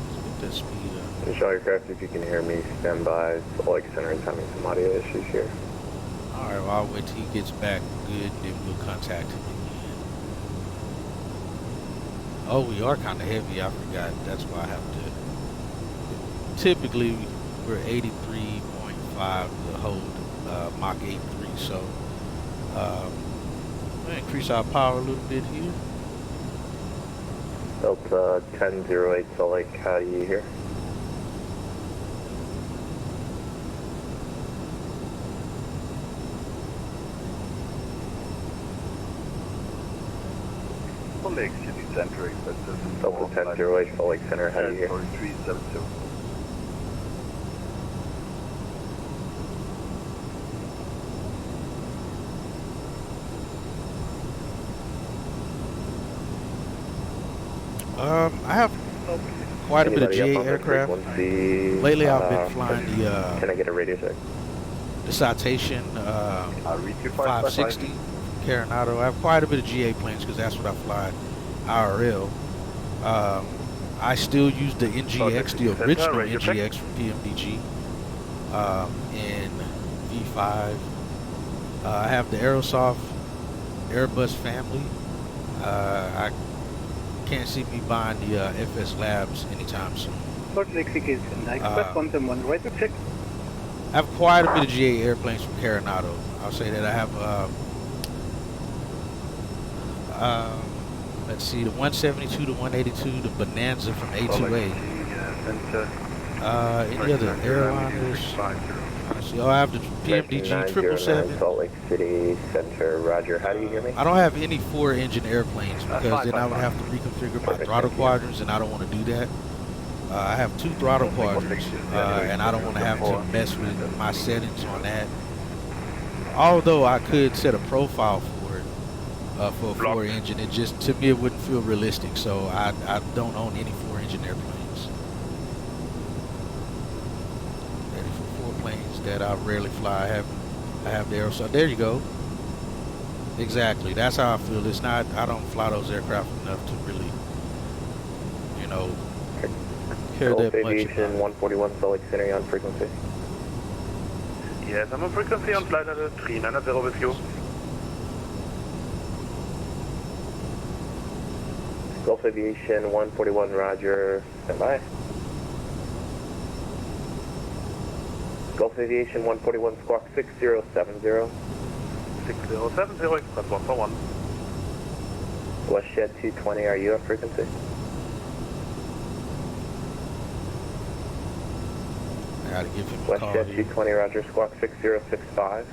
Let's get that speed up. Control aircraft, if you can hear me, stand by. Salt Lake Center is having some audio issues here. Alright, well, I'll wait till he gets back good, then we'll contact him again. Oh, we are kind of heavy, I forgot. That's why I have to. Typically, we're 83.5 to hold Mach 8.3. So we'll increase our power a little bit here. Delta 1008 Salt Lake, how do you hear? Salt Lake City Center, expenses. Delta 1008 Salt Lake Center, how do you hear? 370. I have quite a bit of GA aircraft. Lately I've been flying the can I get a radio check? The Citation REALTURB 560 Coronado. I have quite a bit of GA planes because that's what I fly IRL. I still use the NGX, the original NGX from PMDG, in V5. I have the Aerosoft Airbus family. I can't see me buying the FS Labs anytime soon. I have quite a bit of GA airplanes from Coronado. I'll say that I have, let's see, the 172, the 182, the Bonanza from A2A. Any other airliners? Honestly, I have the PMDG 777. Salt Lake City Center, Roger. How do you hear me? I don't have any 4-engine airplanes because then I would have to reconfigure my throttle quadrants, and I don't want to do that. I have 2 throttle quadrants, and I don't want to have to mess with my settings on that. Although I could set a profile for it for a 4-engine, it just, to me, it wouldn't feel realistic. So I don't own any 4-engine airplanes. Planes that I rarely fly. I have the Aerosoft. There you go. Exactly. That's how I feel. It's not, I don't fly those aircraft enough to really, you know, care that much. Aviation 141 Salt Lake Center on frequency. Yes, I'm on frequency on flight level 390 with you. Gulf Aviation 141, Roger. Stand by. Gulf Aviation 141 Squawk 6070. 6070, express 141. WestJet 220, are you on frequency? I gotta give him a call. WestJet 220, Roger, Squawk 6065.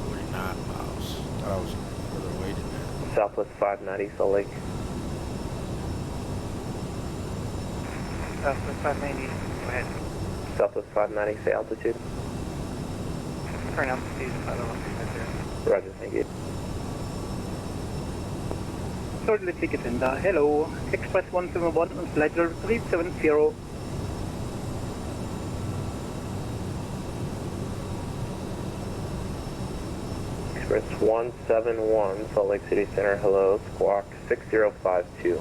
49 miles. Thought I was further away than that. Southwest 590, Salt Lake. Southwest 590, go ahead. Southwest 590, say altitude. Current altitude, 501. Roger, thank you. Shortly ticket sender, hello. Express 171 on flight level 370. Express 171, Salt Lake City Center, hello, Squawk 6052.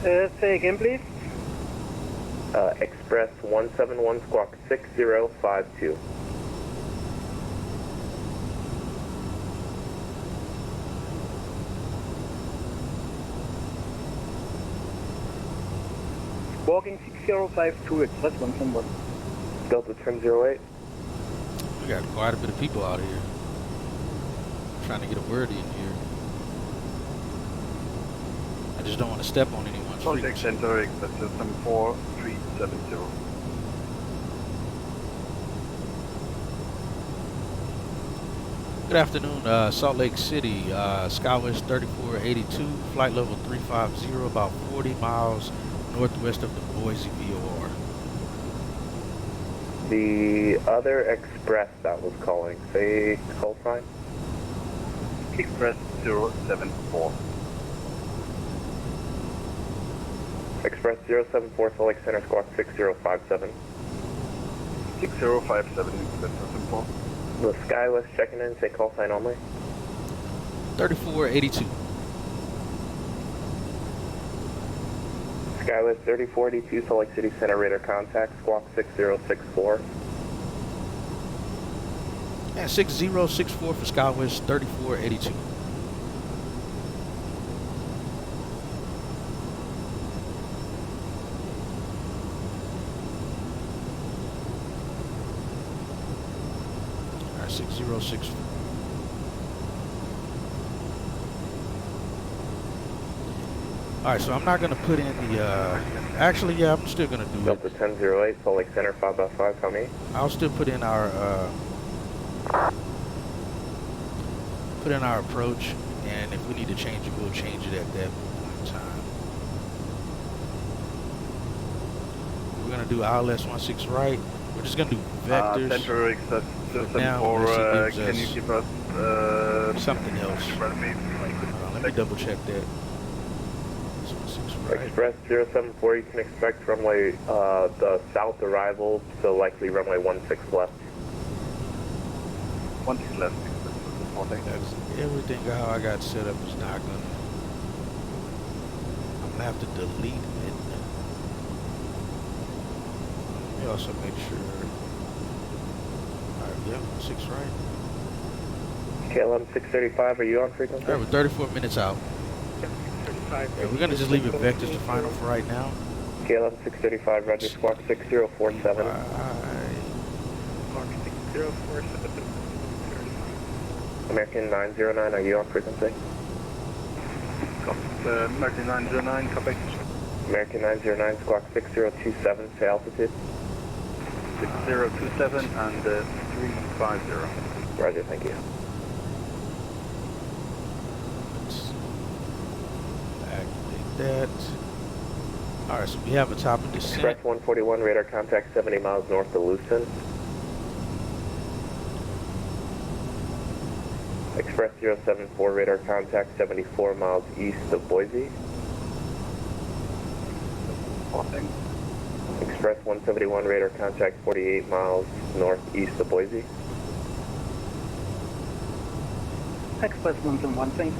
Say again, please. Express 171 Squawk 6052. Walking 6052, Express 171. Delta trim 08. We got quite a bit of people out here. I'm trying to get a word in here. I just don't want to step on anyone's Salt Lake frequency. Center, express system 4370. Good afternoon, Salt Lake City, Skywest 3482, flight level 350, about 40 miles northwest of the Boise VOR. The other express that was calling, say call sign? Express 074. Express 074 Salt Lake Center, Squawk 6057. 6057, express system 4. The Skywest checking in, say call sign only. 3482. Skywest 3482 Salt Lake City Center, radar contact, Squawk 6064. Yeah, 6064 for Skywest 3482. 6064. Alright, so I'm not going to put in the, actually, yeah, I'm still going to do it. Delta 1008, Salt Lake Center 5x5, how many? I'll still put in our approach, and if we need to change it, we'll change it at that point in time. We're going to do ILS 16 right. We're just going to do vectors. Center Access System now, 4, unless it can gives you give us something else. Let me double check that. Right. Express 074, you can expect runway, the south arrival, so likely runway 16 left. 16 left. That's everything how I got set up is not gonna. I'm gonna have to delete it. Let me also make sure. Alright, yeah, 6 right. KLM 635, are you on frequency? Alright, we're 34 minutes out. Yeah, we're gonna just leave it vectors to final for right now. KLM 635, Roger, squawk 6047. American 909, are you on frequency? American 909, copy. American 909, squawk 6027, say altitude. 6027 and 350. Roger, thank you. That. Alright, so we have a top of descent. Express 141, radar contact 70 miles north of Lewiston. Express 074, radar contact 74 miles east of Boise. Express 171, radar contact 48 miles northeast of Boise. Express 171, thanks.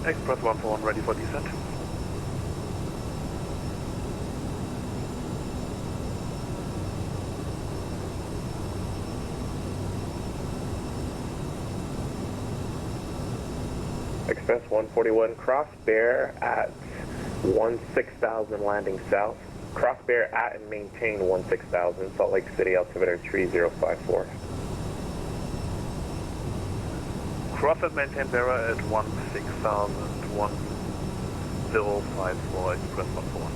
Express 141 ready for descent. Express 141, cross bear at 16,000 landing south. Cross bear at and maintain 16,000, Salt Lake City, altimeter 3054. Cross and maintain bearer at 16,000, 1054, Express 141.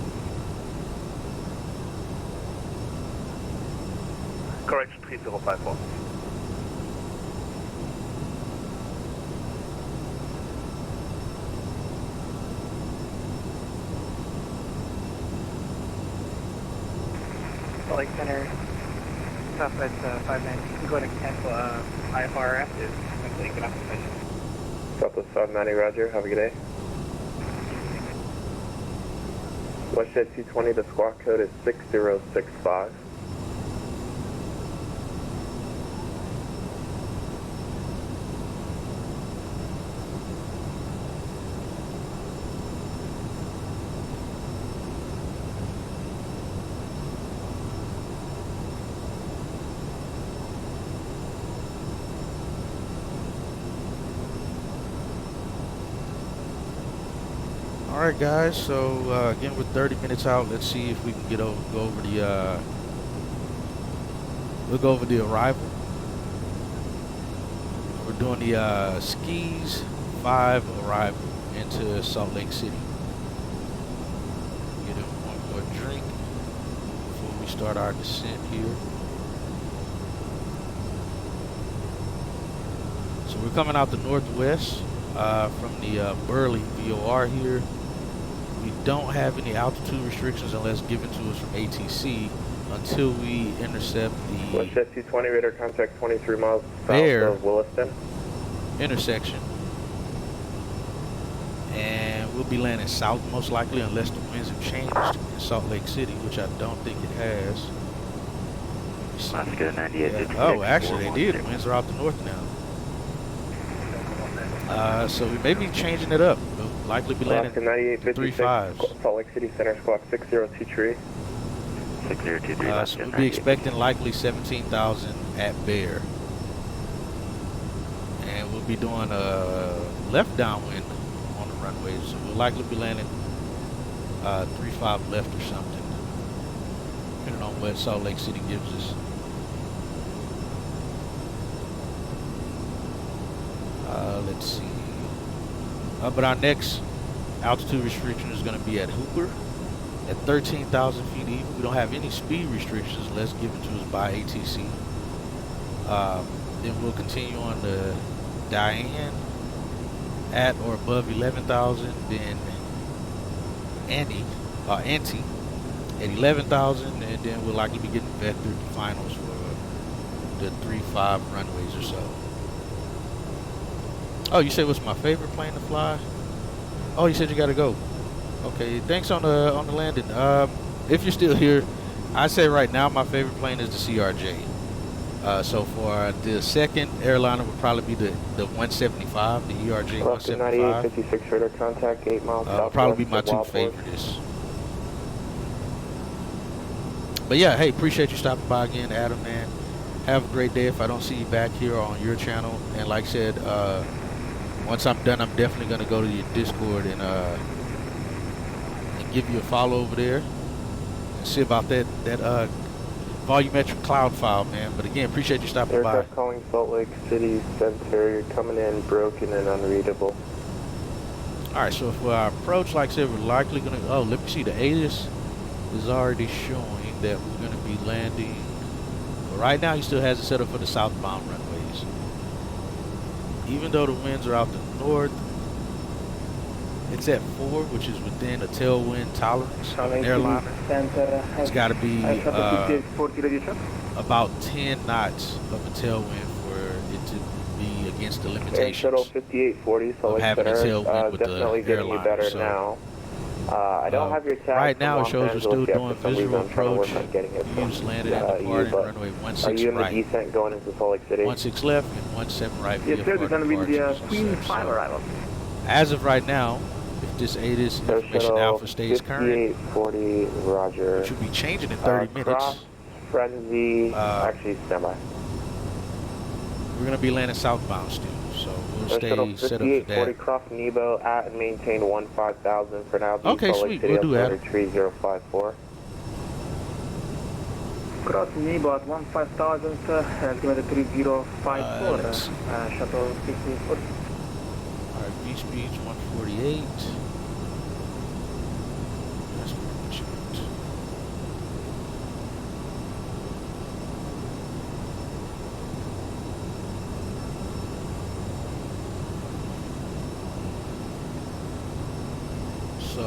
Correction 3054. Salt Lake Center, Southwest 590, go to cancel IFRF is simply get off the session. Southwest 590, Roger, have a good day. WestJet 220, the squawk code is 6065. Alright guys, so again we're 30 minutes out. Let's see if we can go over the we'll go over the arrival. We're doing the Skis 5 arrival into Salt Lake City. Get one more drink before we start our descent here. So we're coming out the northwest from the Burley VOR here. We don't have any altitude restrictions unless given to us from ATC until we intercept the WestJet 220, radar contact 23 miles Bear south of Williston intersection. And we'll be landing south most likely unless the winds have changed in Salt Lake City, which I don't think it has. Alaska 98. Yeah. Oh, actually they did. The winds are out the north now. So we may be changing it up. We'll likely be landing Alaska 9856, 3-5s. Salt Lake City Center, squawk 6023. 6023. So we'll be expecting likely 17,000 at Bear. we'll be doing a left downwind on the runways. So we'll likely be landing 3-5 left or something, depending on what Salt Lake City gives us. Let's see. But our next altitude restriction is going to be at Hooper at 13,000 feet even. We don't have any speed restrictions unless given to us by ATC. Then we'll continue on to Diane at or above 11,000. Then Ante at 11,000, and then we'll likely be getting vectored finals for the 3-5 runways or so. Oh, you said what's my favorite plane to fly? Oh, you said you gotta go. Okay, thanks on the landing. If you're still here, I say right now my favorite plane is the CRJ. So for the second airliner would probably be the 175, the ERJ 175. 5856 radar contact, 8 miles south. Probably be my two favorites. But yeah, hey, appreciate you stopping by again, Adam, man. Have a great day if I don't see you back here on your channel. And like I said, once I'm done, I'm definitely going to go to your Discord and give you a follow over there and see about that volumetric cloud file, man. But again, appreciate you stopping by. Aircraft calling Salt Lake City Center. You're coming in broken and unreadable. All right, so if we approach, like I said, we're likely going to... Oh, let me see. The ATIS is already showing that we're going to be landing... But right now, he still has it set up for the southbound runways. Even though the winds are out the north, it's at 4, which is within a tailwind tolerance of an airliner. It's got to be about 10 knots of a tailwind for it to be against the limitations Shuttle 5840, so of having a tailwind with definitely the getting you better airliner. So, now. I don't have your tag. right now, it shows we're still doing visual approach. You just landed at the departing runway 16 Are you in the right. descent going into Salt Lake City? 16 left and 17 right. Yes, sir, it's going to be the Queen 5 arrival. As of right now, if this ATIS information alpha stays current, 5840, Roger. it should be changing in 30 minutes. Cross Frenzy, actually standby. We're going to be landing southbound still, so we'll stay set up for that. Cross Nebo at and maintain 15,000 for now. Okay, sweet, we'll do that. 3054. Cross Nebo at 15,000, altimeter 3054, shuttle 5840. Alright, V speed's 148. That's what we shoot. So,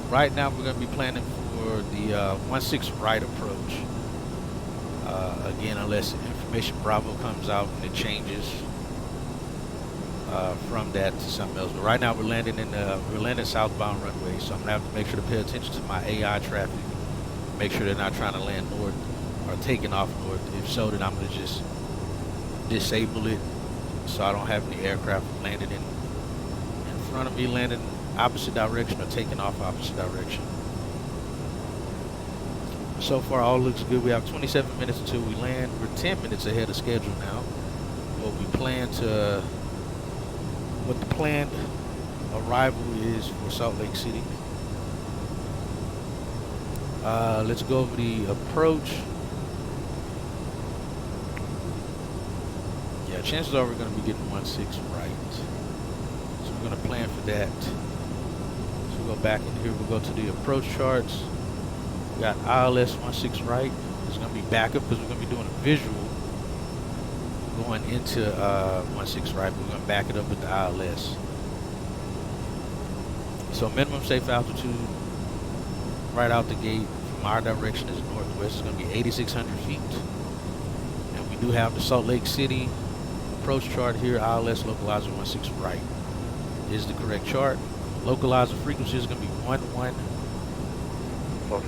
right now we're going to be planning for the 16 right approach. Again, unless information Bravo comes out and it changes from that to something else. But right now we're landing southbound runway, so I'm gonna have to make sure to pay attention to my AI traffic. Make sure they're not trying to land north or taking off north. If so, then I'm gonna just disable it so I don't have any aircraft landing in front of me, landing opposite direction or taking off opposite direction. So far, all looks good. We have 27 minutes until we land. We're 10 minutes ahead of schedule now. What the planned arrival is for Salt Lake City. Let's go over the approach. Yeah, chances are we're going to be getting 16 right. So we're going to plan for that. So we'll go back in here. We'll go to the approach charts. We got ILS 16 right. It's going to be backup because we're going to be doing a visual going into 16 right. We're going to back it up with the ILS. So minimum safe altitude right out the gate from our direction is northwest. It's going to be 8,600 feet. And we do have the Salt Lake City approach chart here. ILS localizer 16 right is the correct chart. Localizer frequency is going to be 1.9. Final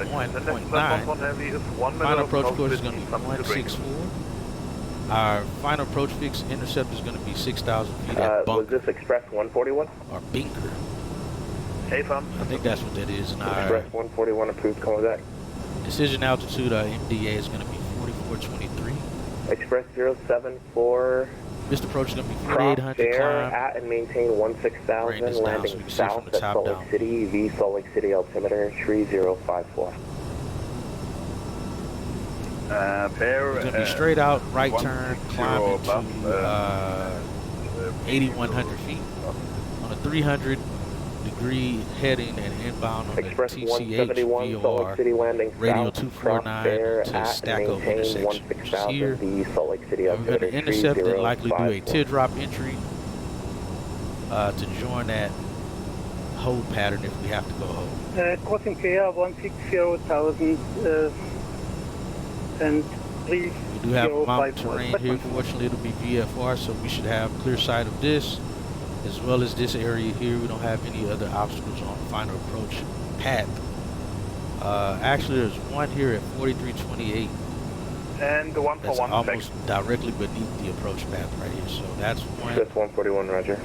approach course is going to be 164. Our final approach fix intercept is going to be 6,000 feet at bunker. Was this Express 141? Or binker. Hey, Tom. I think that's what that is. And Express 141 approved, call back. Decision altitude, MDA is going to be 4423. Express 074. Missed approach is going to be Cross 4,800 Bear climb. at and maintain Bring 16,000, this down so landing we can see south from the at top Salt down. Lake City, V Salt Lake City altimeter 3054. Bear. It's going to be straight out, right turn, 160 climbing above, to 8,100 feet on a 300-degree heading and inbound on the Express TCH 171, Salt Lake VOR City landing radio south, 249 Cross Bear to at Stack and Oak maintain intersection, which is 16,000, here. V Salt Lake City And we're going altimeter to intercept and likely do a 3054. teardrop entry to join that hold pattern if we have to go hold. Crossing KR 160,000 and 3. We do have mountain terrain here. Fortunately, it'll be VFR, so we should have clear sight of this, as well as this area here. We don't have any other obstacles on final approach path. Actually, there's one here at 4328. And the one for That's 1 almost sec. directly beneath the approach path right here. So that's one Express 141, roger.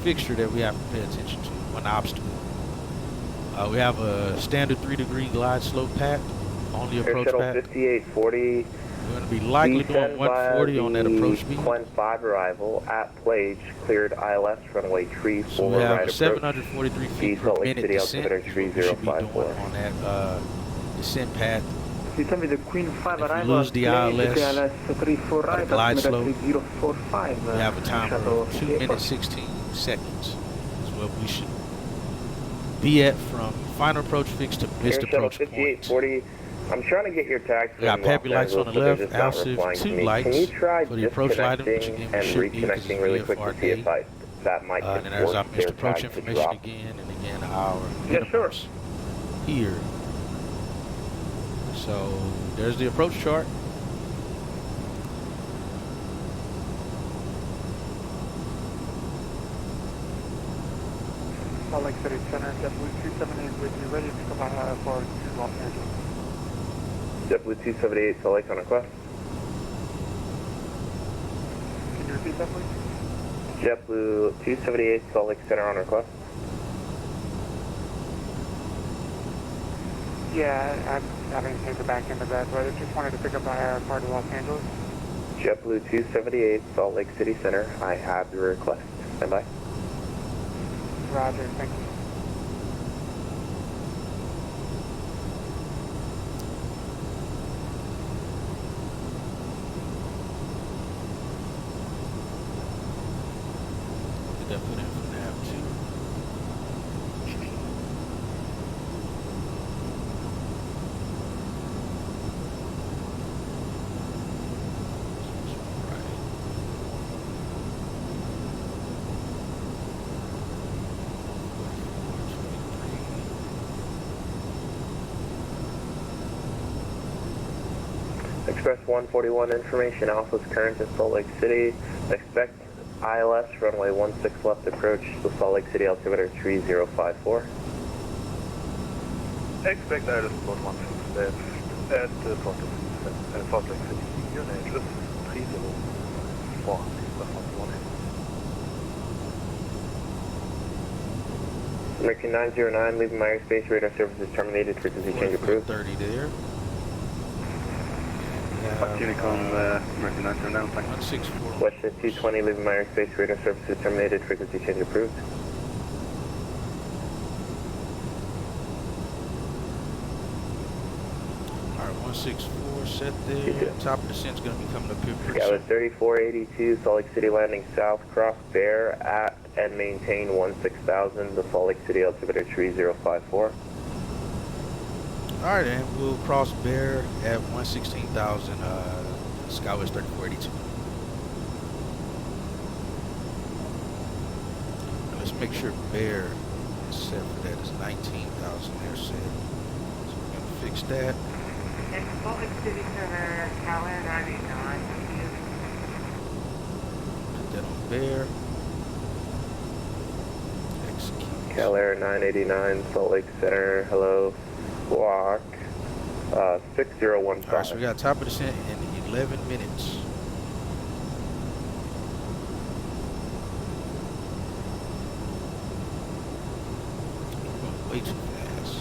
fixture that we have to pay attention to, one obstacle. We have a standard 3-degree glide slope path on the Air approach Shuttle path. 5840. We're going to be likely doing 140 on that approach speed. Quen 5 arrival at Plage, cleared ILS runway tree So 4 we have right approach. 743 feet per Salt Lake minute City descent. altimeter is what we should be doing 3054. on that descent path. You tell me the Queen 5 If we arrival. lose the ILS, 34 the right, glide slope, 3045. we have a timer Shuttle of 2 airport. minutes 16 seconds. Is what we should be at from final approach fix to missed Air Shuttle approach point. 5840. I'm trying to get your tags. We got from Los PAPI lights on the Angeles, left, but they're just ALSIV not replying to 2 me. lights Can you try for the approach lighting, which again we and should need because reconnecting really quick to see if that might and then there's our force missed their approach tags to information drop. again, and again our Yeah, sure. minimums here. So there's the approach chart. Salt Lake City Center, JetBlue 278 with you, ready to come out for Los Angeles. JetBlue 278, Salt Lake on request. Can you repeat that, please? JetBlue 278, Salt Lake Center on request. Yeah, I'm having to take it back into that, but I just wanted to pick up a part of Los Angeles. JetBlue 278, Salt Lake City Center. I have your request. Stand by. Roger, thank you. Did that put in for nav 2? Express 141 information. Alpha's current in Salt Lake City. Expect ILS runway 16 left approach to Salt Lake City altimeter 3054. Expect ILS about 16 left at Salt Lake City. Unit address 304. American 909, leaving my airspace. Radar services terminated. Frequency change approved. 30 there. Unicom, American 909, thank you. 164. Western 220, leaving my airspace. Radar services terminated. Frequency change approved. Alright, 164 set there. Top of the descent's going to be coming up here pretty Skyler soon. 3482, Salt Lake City landing south. Cross Bear at and maintain 16,000. The Salt Lake City altimeter 3054. Alright, and we'll cross Bear at 116,000, Skywest 3482. Now let's make sure Bear is set for that. It's 19,000 there set. So we're going to fix that. Salt Lake City Center, Calais 99. Put that on Bear. Execute. Cal Air 989, Salt Lake Center. Hello. Block 6015. Alright, so we got top of descent in 11 minutes. We're going way too fast.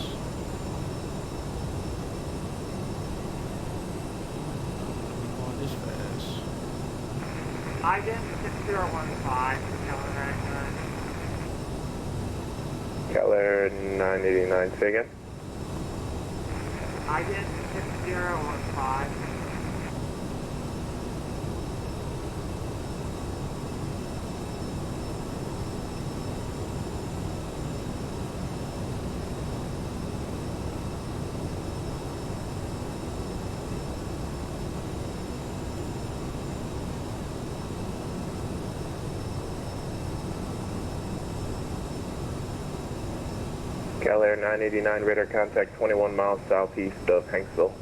IDEN 6015, Keller 989, say again. IDEN 6015. Keller 989, radar contact 21 miles southeast of Hanksville.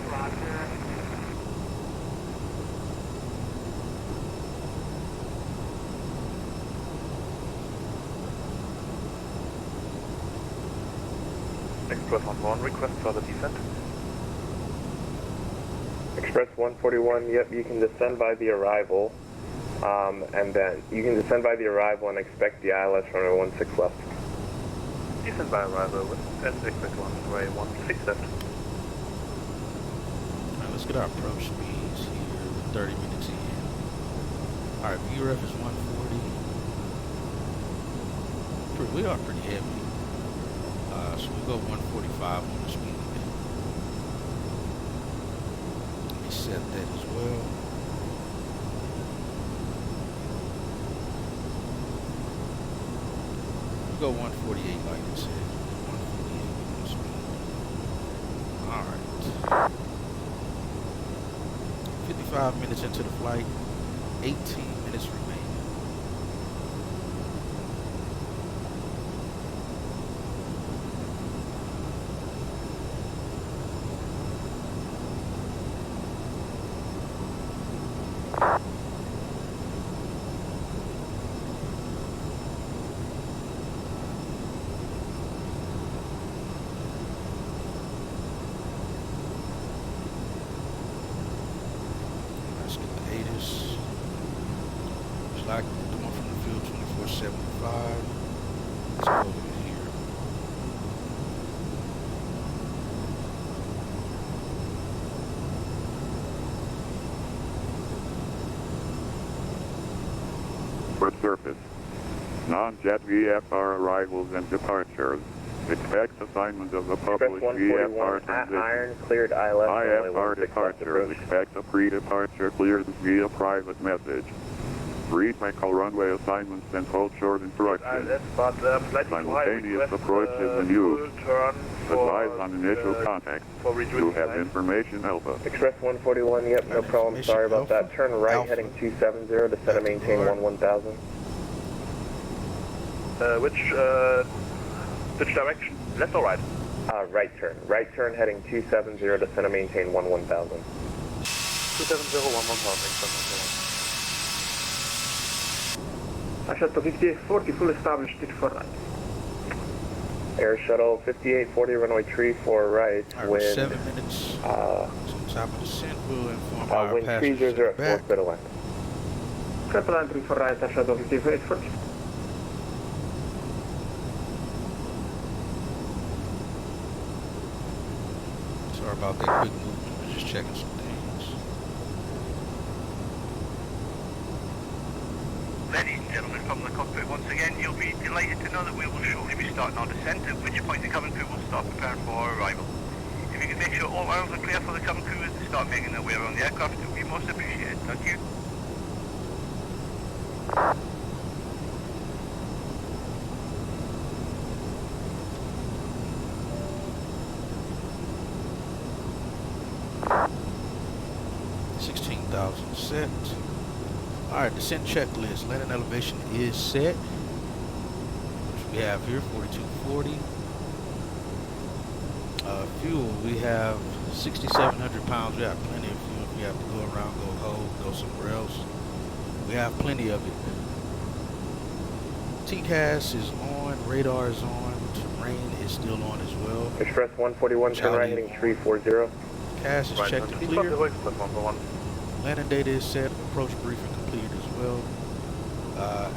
Roger. Express 11, request for the descent. Express 141, yep, you can descend by the arrival. And then you can descend by the arrival and expect the ILS runway 16 left. Descent by arrival and expect runway 16 left. Alright, let's get our approach speeds here with 30 minutes in. Alright, VRF is 140. We are pretty heavy. So we go 145 on the speed. Let me set that as well. Go 148 like it said. 148 speed. Alright. 55 minutes into the flight. 18 minutes remaining. Like the one from the field 2475. Let's go over here. Web surface. Non-jet VFR arrivals and departures. Expect assignment of the published VFR transition. Iron cleared ILS. IFR departures. Expect a pre-departure clearance via private message. Read Michael runway assignments and hold short instructions. Simultaneous approach is in use. Advise on initial contact. You have information alpha. Express 141, yep, no problem. Sorry about that. Turn right heading 270, descend and maintain 1000. Which direction? Left or right? Right turn. Right turn heading 270, descend and maintain 1000. 270, 11,000. Shuttle 5840, full established, for right. Air Shuttle 5840, runway 34 right. Alright, 7 minutes. Top of descent, we'll inform our wind passengers 30 at back. 4th middle line. Triple entry for right, Shuttle 5840. Sorry about that quick movement, we're just checking some things. Ladies and gentlemen from the cockpit, once again, you'll be delighted to know that we will shortly be starting our descent, at which point the cabin crew will start preparing for our arrival. If you can make sure all aisles are clear for the cabin crew as they start making their way around the aircraft, it will be most appreciated. Thank you. Set. Alright, descent checklist. Landing elevation is set. Which we have here, 4240. Fuel, we have 6,700 pounds. We have plenty of fuel. If we have to go around, go hold, go somewhere else, we have plenty of it. TCAS is on, radar is on, terrain is still on as well. Express 141, turn right heading 340. CAS is checked and clear. Landing data is set, approach briefing completed as well.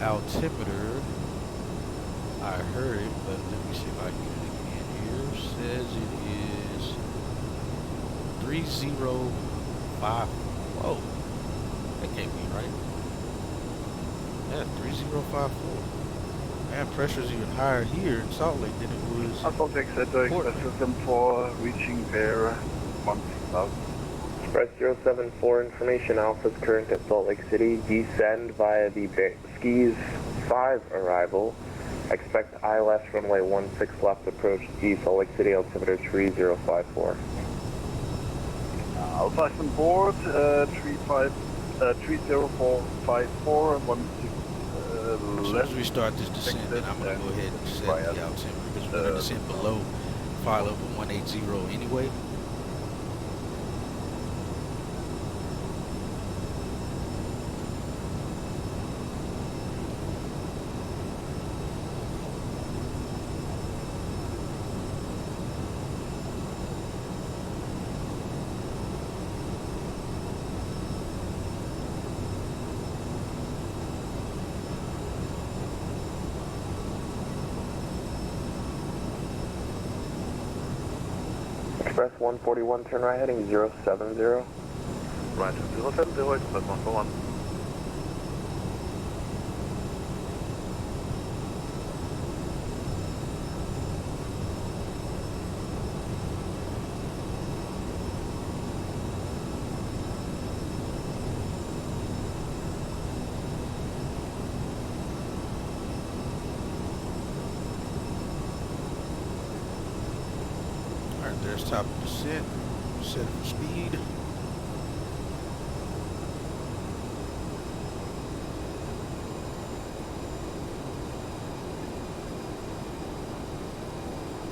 Altimeter, I heard it, but let me see if I can get it again here. Says it is 3054. Oh, that can't be right. Yeah, 3054. Man, pressure's even higher here in Salt Lake than it was. Assault Exeter Express System 4 reaching bear 1000. Express 074 information Alpha's current at Salt Lake City. Descend via the Skis 5 arrival. Expect ILS runway 16 left approach G Salt Lake City altimeter 3054. Alpha is on board 30454 16 As soon as we start this descent, then I'm going to go ahead and set the altimeter because we're going to descend below file level 180 anyway. Express 141, turn right heading 070. Right, 070, Express 141. Alright, there's top of descent. Set for speed.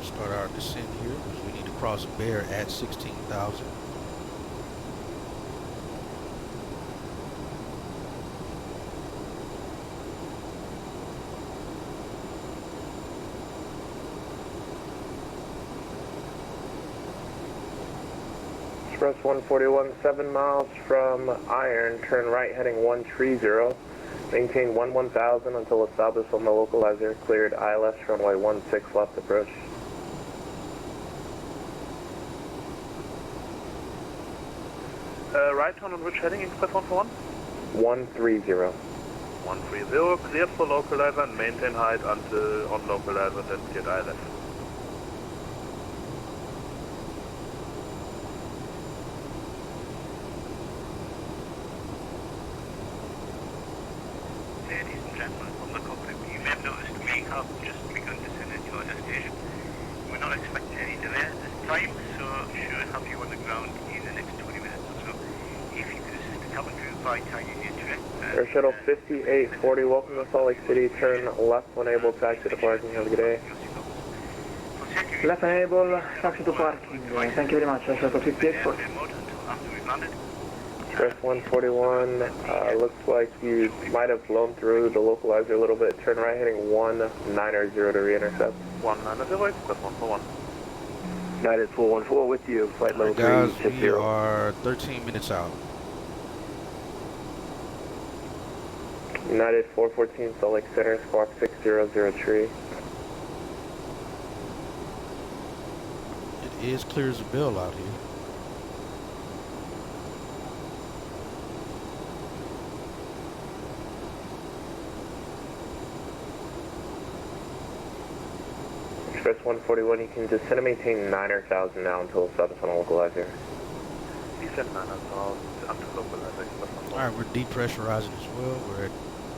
Start our descent here because we need to cross Bear at 16,000. Express 141, 7 miles from Iron, turn right heading 130. Maintain 1000 until established on the localizer. Cleared ILS runway 16 left approach. Right turn on which heading, Express 141? 130. 130, cleared for localizer and maintain height until on localizer, then cleared ILS. Ladies and gentlemen, from the cockpit, you may have noticed we have just begun descending to our destination. We're not expecting any delay at this time, so should have you on the ground in the next 20 minutes or so. If you could assist the cabin crew by tagging the entry. Air Shuttle 5840, welcome to Salt Lake City. Turn left when able, taxi to parking. Have a good day. Left enable, taxi to parking. Thank you very much. Air Shuttle 5840. Express 141, looks like you might have blown through the localizer a little bit. Turn right heading 190 to re-intercept. 190, Express 141. United 414 with you, flight level Guys, 360. we are 13 minutes out. United 414, Salt Lake Center, squawk 6003. It is clear as a bell out here. Express 141, you can descend and maintain 9,000 now until established on a localizer. Descend 9,000 until localizer, Express 141. Alright, we're depressurizing as well. We're at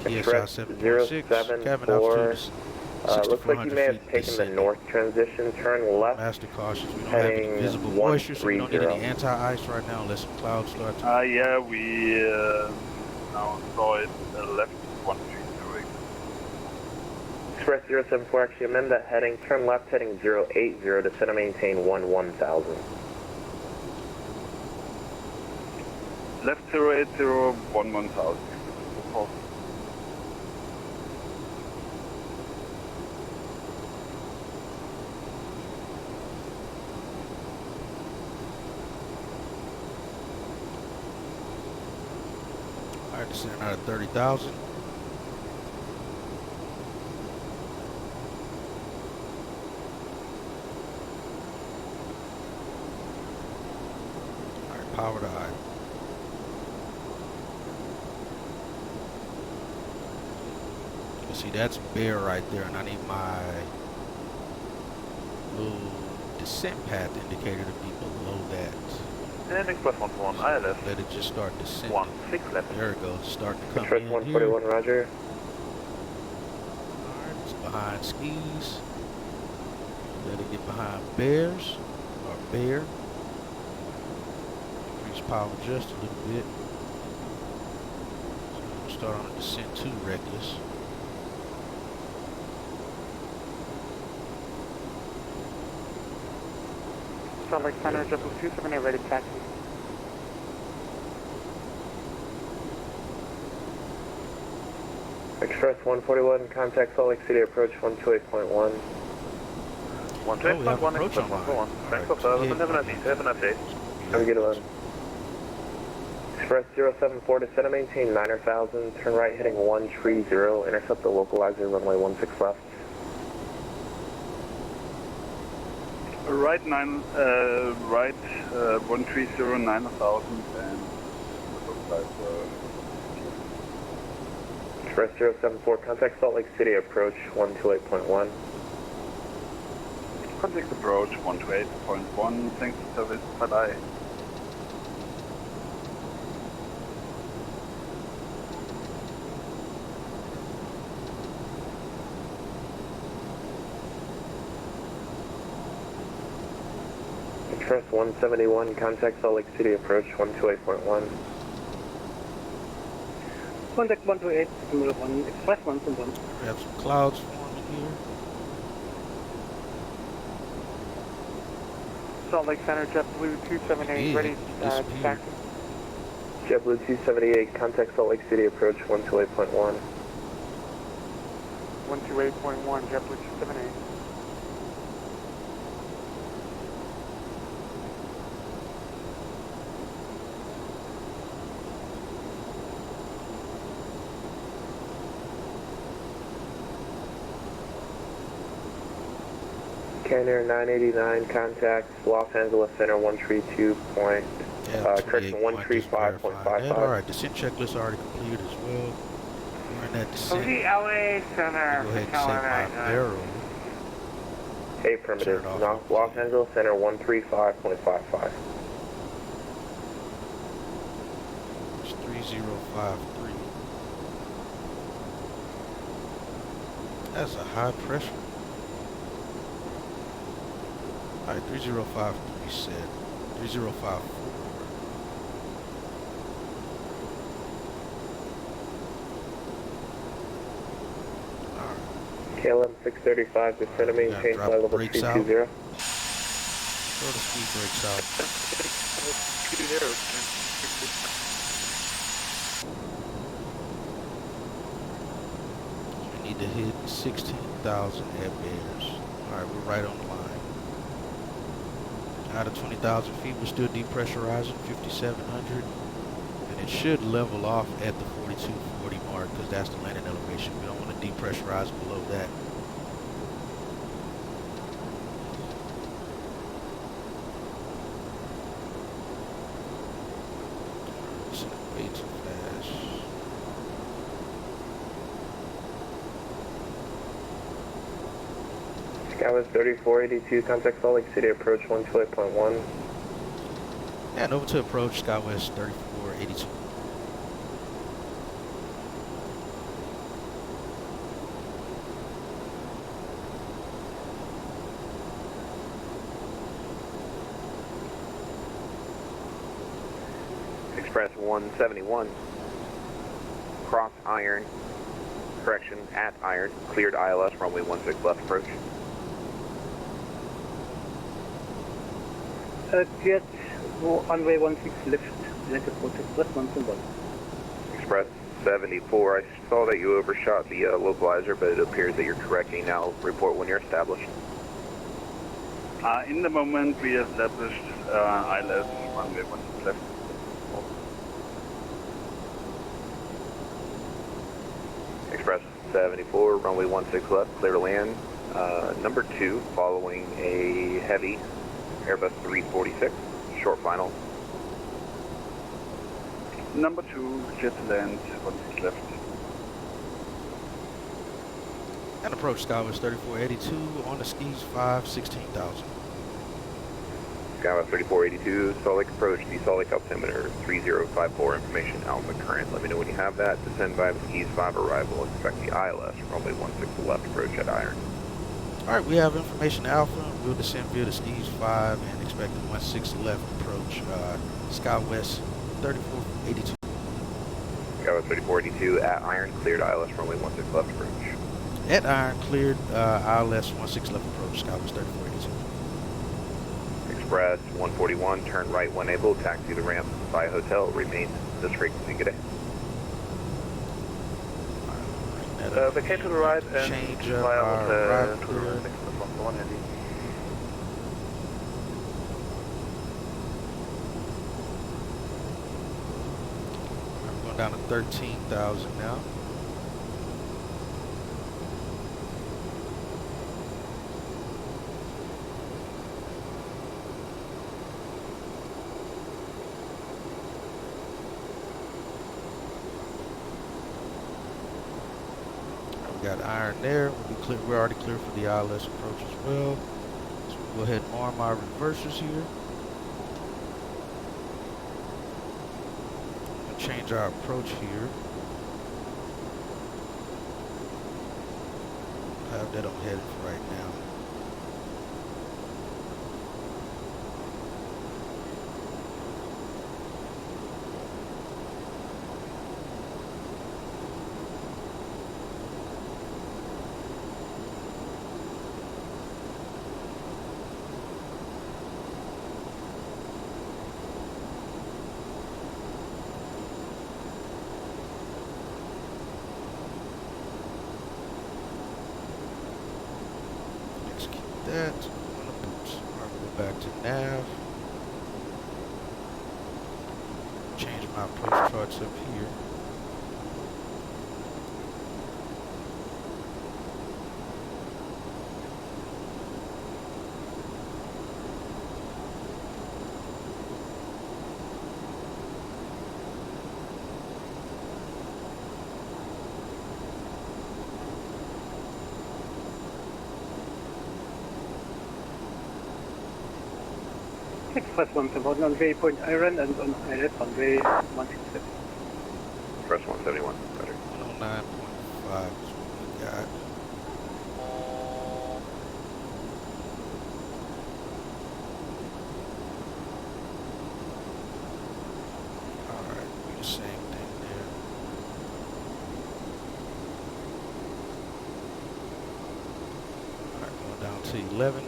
PSI Express 7.6. Cabin altitude is looks like you may have taken the north transition, turn left. Master cautious. We don't have any visible moisture, so we don't need any anti-ice right now unless some clouds start to... Yeah, we now saw it left 130. Express 074, actually amend that heading, turn left heading 080, descend and maintain 1000. Left 080, 1000. Alright, descending out of 30,000. Alright, power to high. See, that's bare right there, and I need my little descent path indicator to be below that. And Express 141 ILS. Let it just start descending. 16 left. There it goes, starting to come Express in 141, here. roger. Alright, it's behind skis. Let it get behind bears, or bear. Increase power just a little bit. So we'll start on a descent to reckless. Salt Lake Center, JetBlue 278, ready to taxi. Express 141, contact Salt Lake City, approach 128.1. 128.1, Express 141. Thanks for service and have a nice day. Have a good one. Express 074, descend and maintain 9,000, turn right heading 130, intercept the localizer, runway 16 left. Right 130, 9,000 and Express 074, contact Salt Lake City, approach 128.1. Contact approach 128.1, thanks for service, bye-bye. Express 171, contact Salt Lake City, approach 128.1. Contact 128, 1, Express 171. We have some clouds forming here. Salt Lake Center, JetBlue 278, ready to taxi. JetBlue 278, contact Salt Lake City, approach 128.1. 128.1, JetBlue 278. Canary 989, contact Los Angeles Center 132 point, correction 135.55. Alright, descent checklist already completed as well. We're in that descent. The LA Center, Go ahead and set my barrel. Affirmative. Los Angeles Center 135.55. It's 3053. That's a high pressure. Alright, 3053 set. 3054. KLM 635, descend and maintain flight level 320. Throw the speed brakes out. We need to hit 16,000 at bears. Alright, we're right on the line. Out of 20,000 feet, we're still depressurizing 5,700. And it should level off at the 4240 mark because that's the landing elevation. We don't want to depressurize below that. It's way too fast. Skywest 3482, contact Salt Lake City, approach 128.1. And over to approach Skywest 3482. Express 171, cross iron, correction, at iron, cleared ILS, runway 16 left approach. Jet, runway 16 left, left approach, Express 171. Express 74, I saw that you overshot the localizer, but it appears that you're correcting now. Report when you're established. In the moment we established ILS, runway 16 left. Express 74, runway 16 left, clear to land. Number 2, following a heavy Airbus 346, short final. Number 2, jet to land, 16 left. And approach Skywest 3482 on the skis 5, 16,000. Skywest 3482, Salt Lake approach, the Salt Lake altimeter 3054, information Alpha current. Let me know when you have that. Descend by the skis 5 arrival. Expect the ILS from runway 16 left approach at Iron. Alright, we have information Alpha. We'll descend via the skis 5 and expect the 16 left approach Skywest 3482. Skywest 3482 at Iron, cleared ILS runway 16 left approach. At Iron, cleared ILS 16 left approach Skywest 3482. Express 141, turn right when able, taxi the ramp by hotel, remain this frequency. Good day. Vacate to the right and change fly up out our to the right next to the front one heavy. I'm going down to 13,000 now. Got Iron there. We're already clear for the ILS approach as well. So we'll go ahead and arm our reversers here. And change our approach here. Have that on headed for right now. That on the boots. Alright, we'll go back to nav. Change my approach charts up here. Express 171 on waypoint Iron and on ILS on way 167. Express 171, roger. 109.5 is what we got. Alright, do the same thing there. Alright, going down to 11.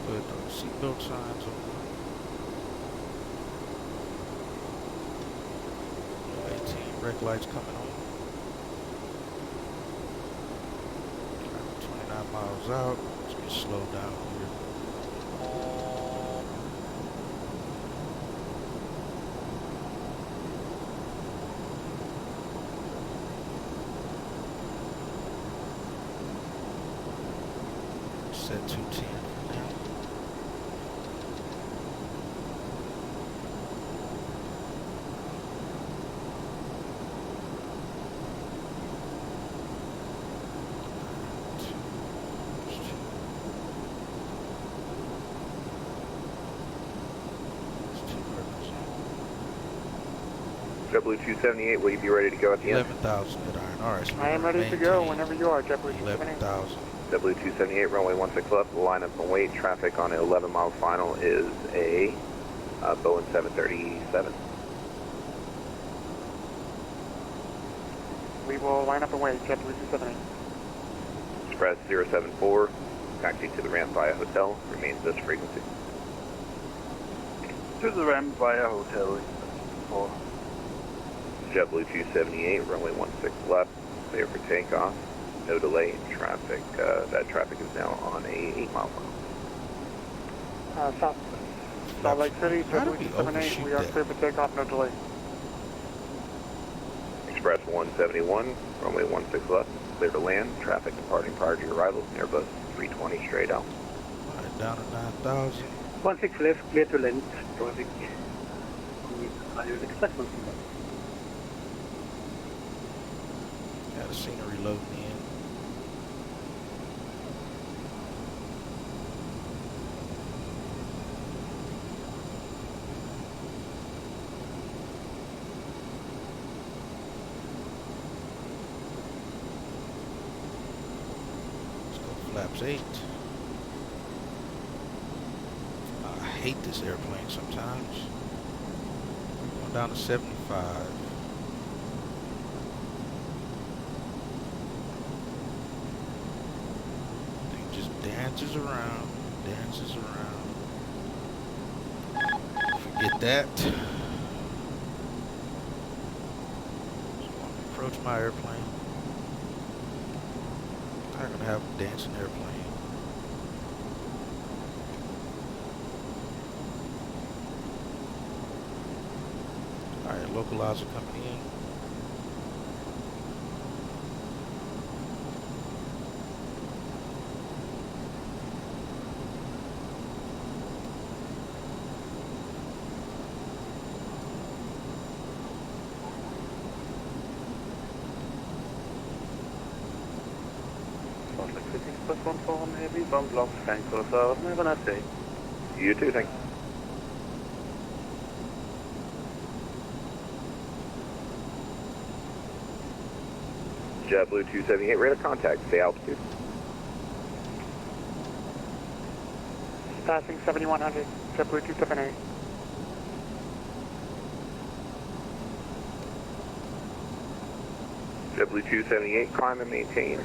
Put those seatbelt signs on. 18 brake lights coming on. 29 miles out. Let's get slowed down here. Set 210 for now. JetBlue 278, will you be ready to go at the end? 11,000 at Iron. Alright, so I am ready to go whenever you are, JetBlue 11,000. JetBlue 278, runway 16 left, line up and wait. Traffic on an 11-mile final is a Boeing 737. We will line up and wait. JetBlue 278. Express 074, taxi to the ramp via hotel, remains this frequency. To the ramp via hotel. Or JetBlue 278, runway 16 left, clear for takeoff. No delay in traffic. That traffic is now on a 8-mile run. South Salt Lake City, How do JetBlue we 278. We are overshoot clear for takeoff, no delay. Express 171, runway 16 left, clear to land. Traffic departing prior to your arrival, Airbus 320 straight out. Alright, down to 9,000. 16 left, clear to land. Traffic. Express 16 left. Got the scenery loading in. Let's go flaps 8. I hate this airplane sometimes. Going down to 75. Dances around, dances around. Forget that. Just want to approach my airplane. I'm not gonna have a dancing airplane. Alright, localizer coming in. Express 14 heavy, bomb blocks, thanks for the service. Have a nice day. You too, thanks. JetBlue 278, radar contact, stay altitude. Passing 7100, JetBlue 278. JetBlue 278, climb and maintain.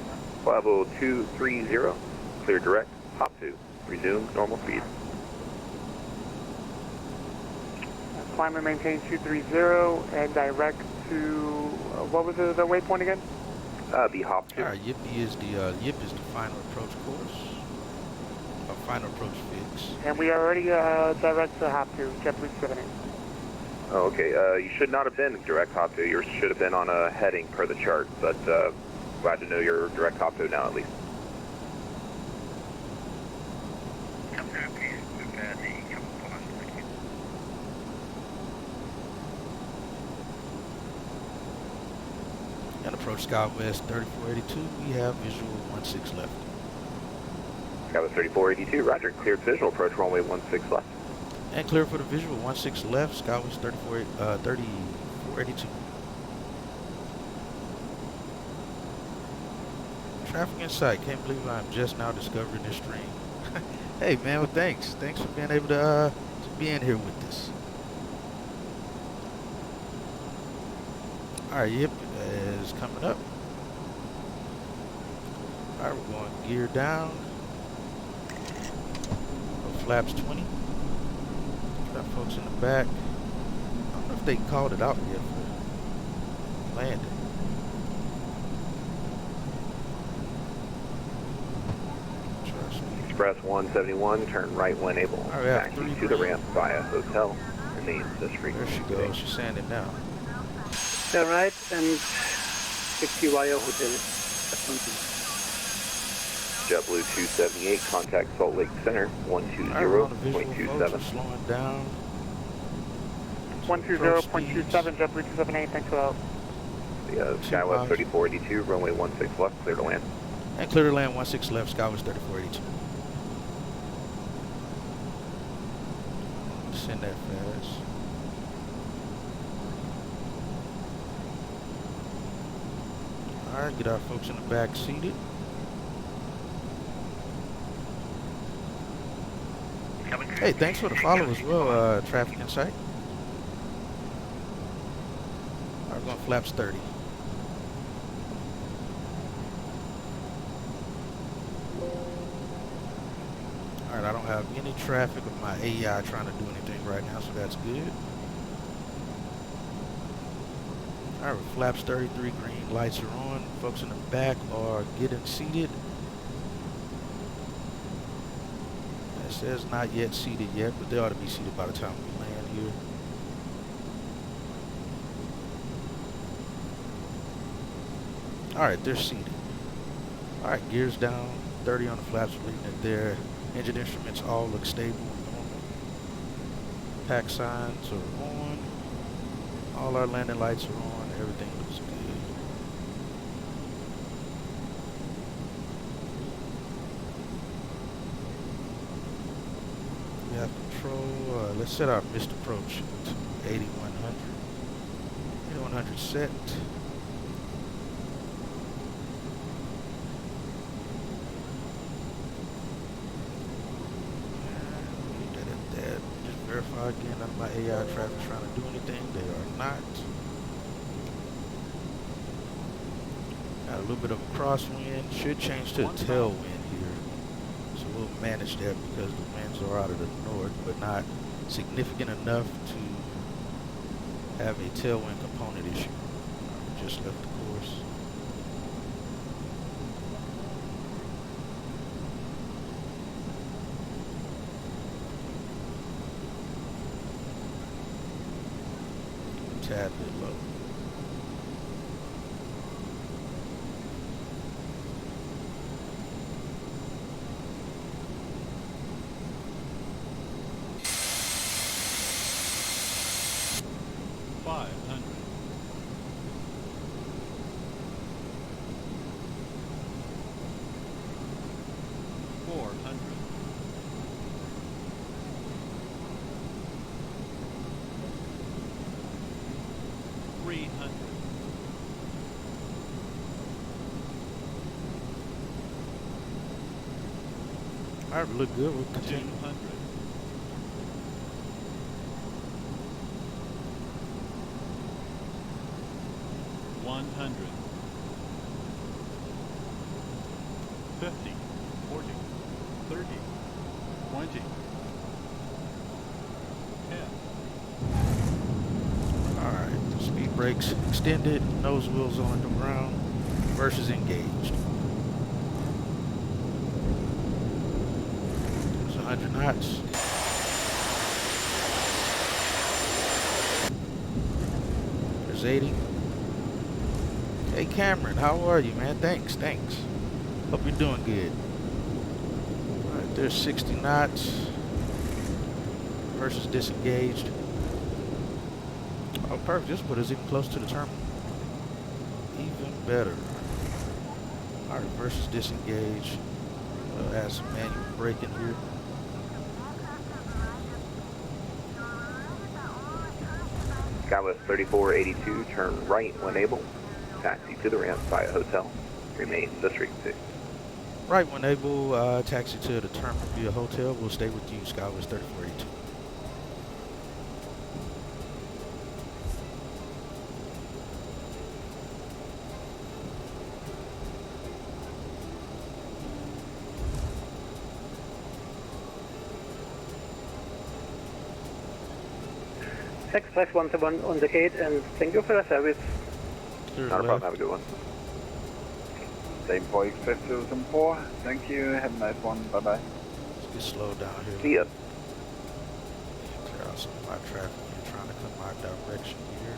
Level 230, clear direct, hop 2, resume normal speed. Climb and maintain 230 and direct to, what was the waypoint again? Be hop 2. Alright, YIP is the final approach course. Final approach fix. And we are already direct to hop 2, JetBlue 278. Oh, okay, you should not have been direct hop 2, you should have been on a heading per the chart, but glad to know you're direct hop 2 now at least. Come through, please prepare the cabin for us. Thank you. And approach SkyWest 3482. We have visual 16 left. SkyWest 3482, roger, cleared visual, approach runway 16 left. And clear for the visual 16 left, SkyWest 3482. Traffic in sight. Can't believe I'm just now discovering this stream. Hey man, well thanks. Thanks for being able to be in here with us. Alright, YIP is coming up. Alright, we're going gear down. Go flaps 20. Got folks in the back. I don't know if they called it out yet for landing. Express 171, turn right when able. All right, taxi to the ramp via hotel. Remains this frequency. There she goes. She's sanding down. All right, and taxi via hotel. JetBlue 278, contact Salt Lake Center, 120.27. Slowing down. 120.27, JetBlue 278, thanks for that. Skywest 3482, runway 16 left, clear to land. And clear to land 16 left, Skywest 3482. Send that fast. Alright, get our folks in the back seated. Hey, thanks for the follow as well, Traffic Insight. Alright, we're going flaps 30. Alright, I don't have any traffic of my AI trying to do anything right now, so that's good. Alright, flaps 33 green, lights are on. Folks in the back are getting seated. It says not yet seated yet, but they ought to be seated by the time we land here. Alright, they're seated. Alright, gears down, 30 on the flaps, leaving it there. Engine instruments all look stable and normal. Pack signs are on. All our landing lights are on. Everything looks good. We have control. Let's set our missed approach to 8100. 8100 set. Verify again, none of my AI traffic trying to do anything. They are not. Got a little bit of a crosswind. Should change to a tailwind here. So we'll manage that because the winds are out of the north, but not significant enough to have a tailwind component issue. We just left the course. Tad bit low. All right, we look good. We'll continue. 200. 100. 50. 40. 30. 20. 10. All right, speed brakes extended, nose wheels on the ground, versus engaged. 100 knots. There's 80. Hey Cameron, how are you, man? Thanks. Hope you're doing good. Alright, there's 60 knots. Versus disengaged. Oh, perfect. This put us even close to the terminal. Even better. Alright, versus disengaged. Add some manual braking here. Skywest 3482, turn right when able. Taxi to the ramp via hotel. Remain District 6. Right when able, taxi to the terminal via hotel. We'll stay with you, Skywest 3482. X51 on the gate, and thank you for the service. Not a problem, have a good one. Same for X5004. Thank you, have a nice one, bye bye. Let's get slowed down here. See ya. Clear out some of my traffic here, trying to come my direction here.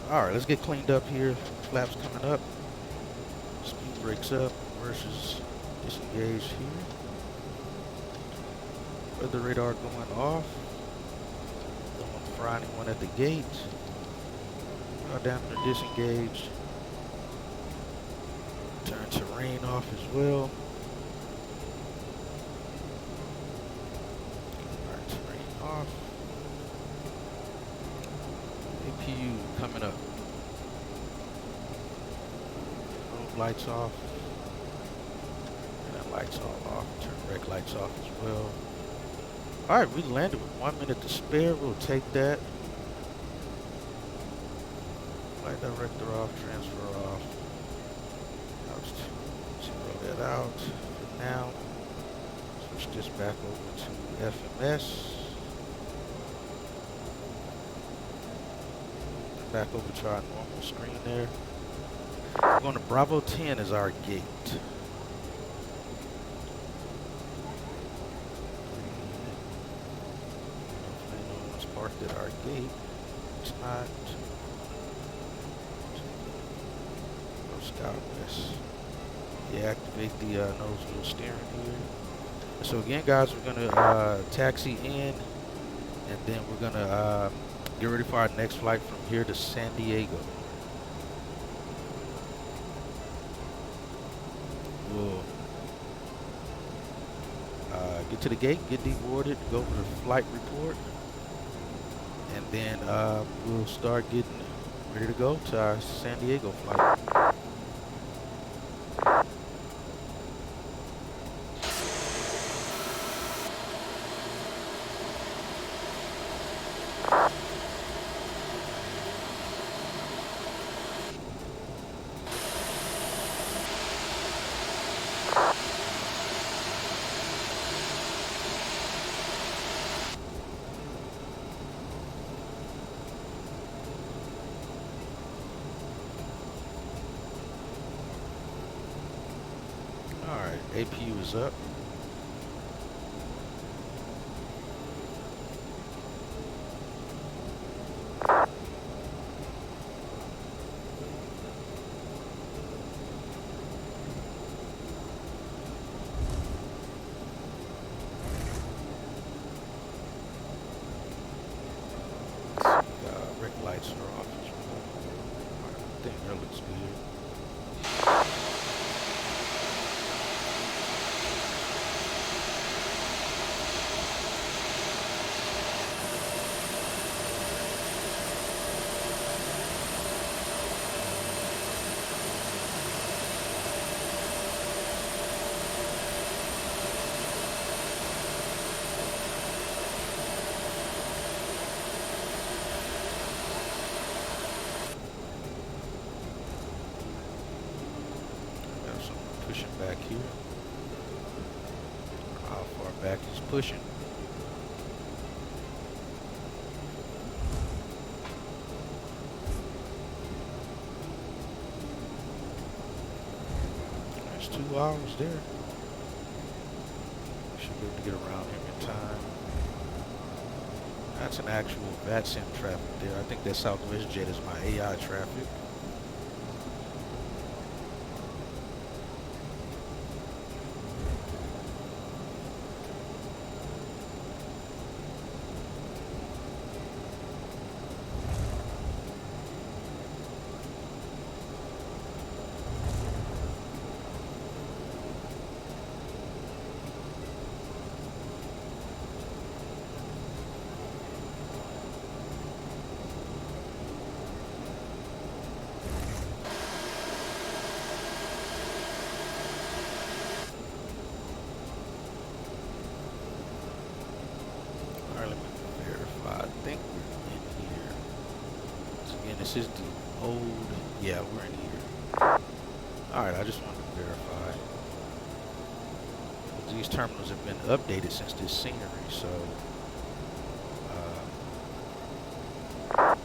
Alright, let's get cleaned up here. Flaps coming up. Speed brakes up versus disengaged here. Weather radar going off. Don't want to fry anyone at the gate. Down to disengaged. Turn terrain off as well. Alright, terrain off. APU coming up. Road lights off. And that lights all off. Turn brake lights off as well. Alright, we landed with 1 minute to spare. We'll take that. Light director off, transfer off. Zero that out. now. Switch this back over to FMS. Back over to our normal screen there. We're going to Bravo 10 as our gate. Hopefully no one's parked at our gate. It's not. Go Skywest. Yeah, activate the nose wheel steering here. So again, guys, we're going to taxi in, and then we're going to get ready for our next flight from here to San Diego. We'll get to the gate, get deboarded, go over the flight report, and then we'll start getting ready to go to our San Diego flight. Alright, APU is up. Brake lights are off as well. I think that looks good. Pushing back here. How far back is pushing? There's 2 hours there. Should be able to get around him in time. That's an actual VATSIM traffic there. I think that Southwest Jet is my AI traffic. This is the old, yeah, we're in here. Alright, I just wanted to verify. These terminals have been updated since this scenery, so I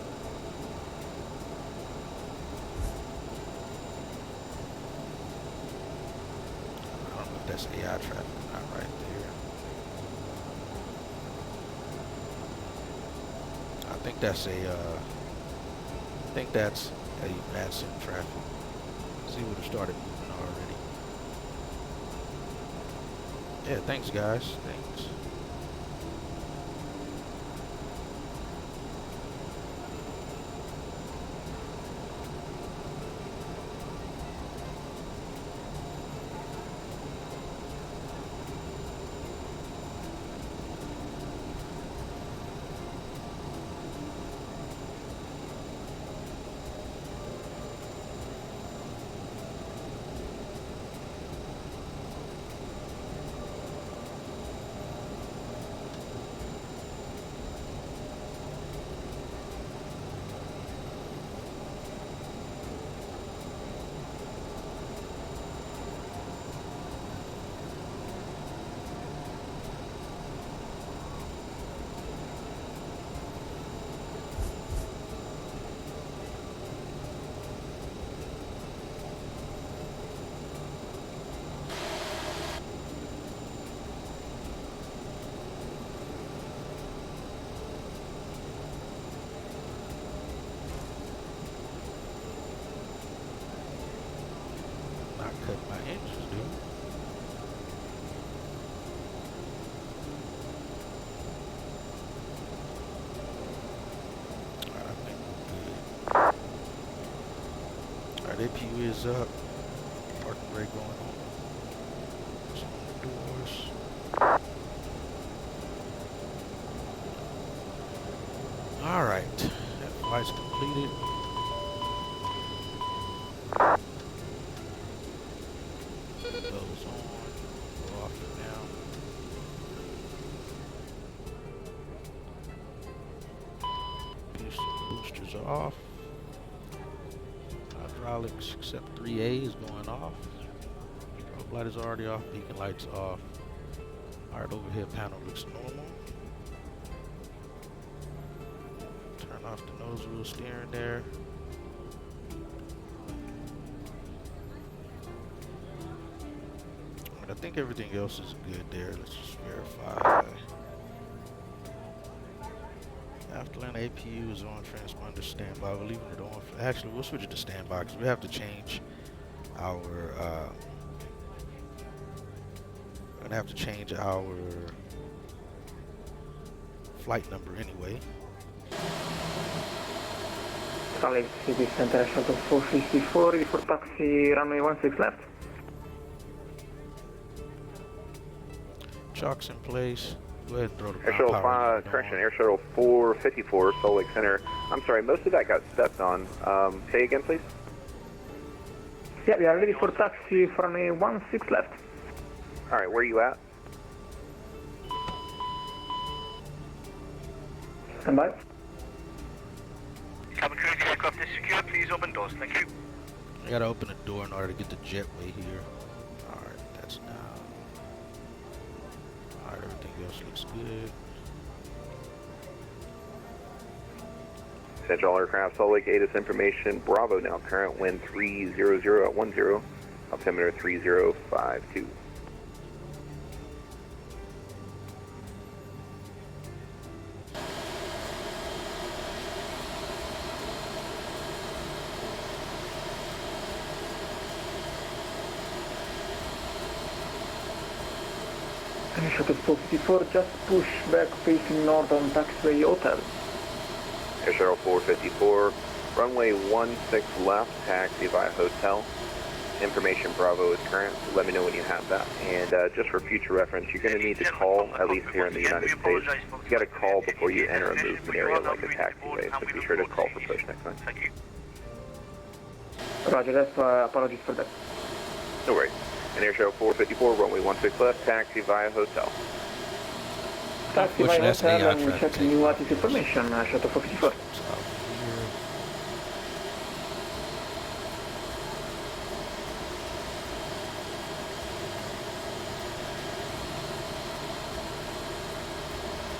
don't know if that's AI traffic or not right there. I think that's a VATSIM traffic. See, would have started moving already. Yeah, thanks guys. Thanks. cut my engines, dude. Alright, I think we're good. Alright, APU is up. Parking brake going on. Some doors. Alright, that flight's completed. Goes on. Go off for now. Boosters are off. Hydraulics except 3A is going off. Strobe light is already off. Beacon lights off. Alright, overhead panel looks normal. Turn off the nose wheel steering there. I think everything else is good there. Let's just verify. Afterland APU is on, transponder standby. We're leaving it on. Actually, we'll switch it to standby because we have to change our. We're gonna have to change our flight number anyway. Salt Lake City Center, shuttle 454, ready for taxi, runway 16 left. Chalk's in place. Go ahead and throw the Air Shuttle 5, correction, Air Shuttle 454, Salt Lake Center. I'm sorry, most of that got stepped on. Say again, please? Yeah, we are ready for taxi for runway 16 left. Alright, where are you at? Stand by. Cabin crew, the aircraft is secure. Please open doors. Thank you. I gotta open the door in order to get the jetway here. Alright, that's now. Alright, everything else looks good. Central aircraft, Salt Lake 8 is information. Bravo now, current wind 300 at 10, altimeter 3052. Shuttle 454, just push back facing north on taxiway hotel. Air Shuttle 454, runway 16 left, taxi via hotel. Information Bravo is current. Let me know when you have that. And just for future reference, you're going to need to call, at least here in the United States, you got to call before you enter a movement area like a taxiway, so be sure to call for push next time. Thank you. Roger that, apologies for that. No worries. And Air Shuttle 454, runway 16 left, taxi via hotel. Taxi via hotel and check new attitude information, Shuttle 454.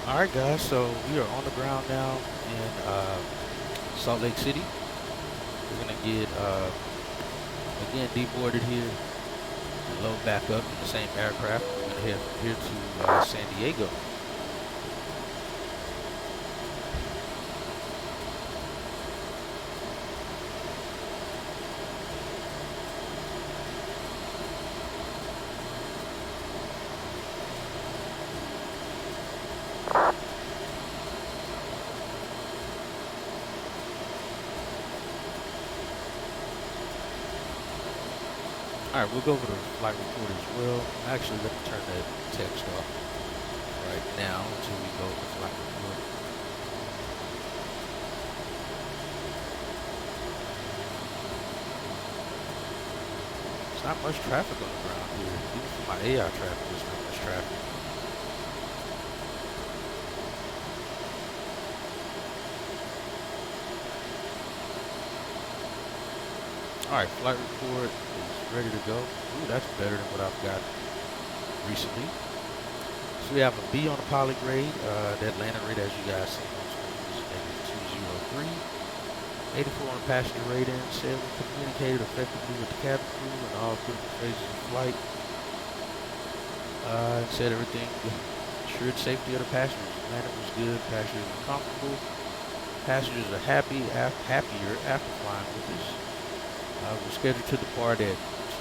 Alright guys, so we are on the ground now in Salt Lake City. We're gonna get again deboarded here and load back up in the same aircraft. We're gonna head from here to San Diego. Alright, we'll go over the flight report as well. Actually, let me turn that text off right now until we go over the flight report. There's not much traffic on the ground here. Even for my AI traffic, there's not much traffic. Alright, flight report is ready to go. Ooh, that's better than what I've got recently. So we have a B on the pilot grade. That landing rate, as you guys see on screen, is -203. 84 on the passenger rating. Said we communicated effectively with the cabin crew and all critical phases of flight. Said everything ensured safety of the passengers. The landing was good. Passengers were comfortable. Passengers are happier after flying with us. We're scheduled to depart at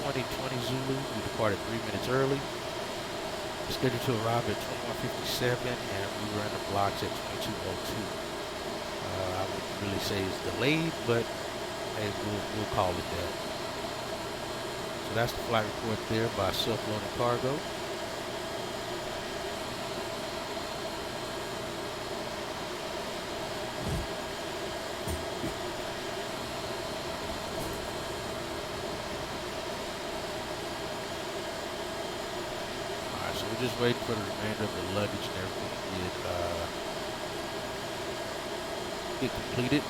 2020 Zulu. We departed 3 minutes early. Scheduled to arrive at 21:57, and we were in the blocks at 22:02. I wouldn't really say it's delayed, but hey, we'll call it that. So that's the flight report there by self-loading cargo. Alright, so we're just waiting for the remainder of the luggage and everything to get completed.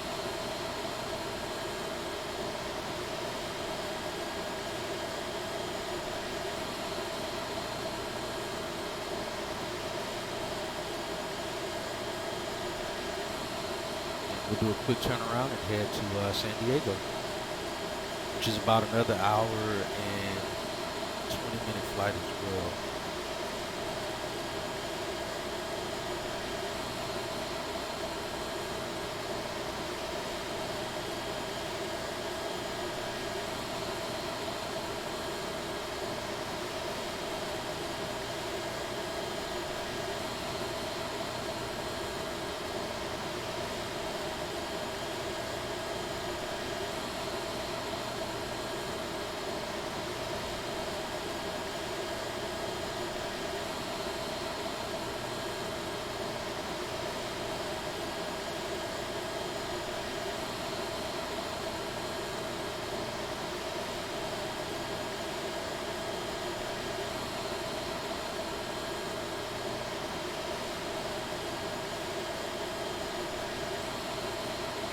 We'll do a quick turnaround and head to San Diego, which is about another hour and 20-minute flight as well.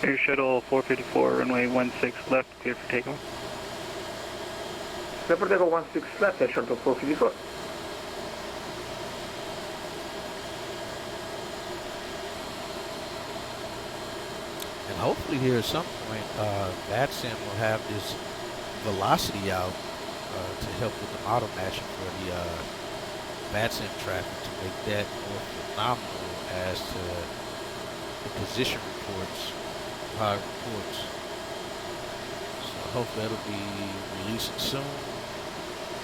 Air Shuttle 454, runway 16 left, clear for takeoff. Clear for takeoff 16 left, Air Shuttle 454. And hopefully here at some point, VATSIM will have this velocity out to help with the model matching for the VATSIM traffic to make that more phenomenal as to the position reports, high reports. So hopefully that'll be releasing soon.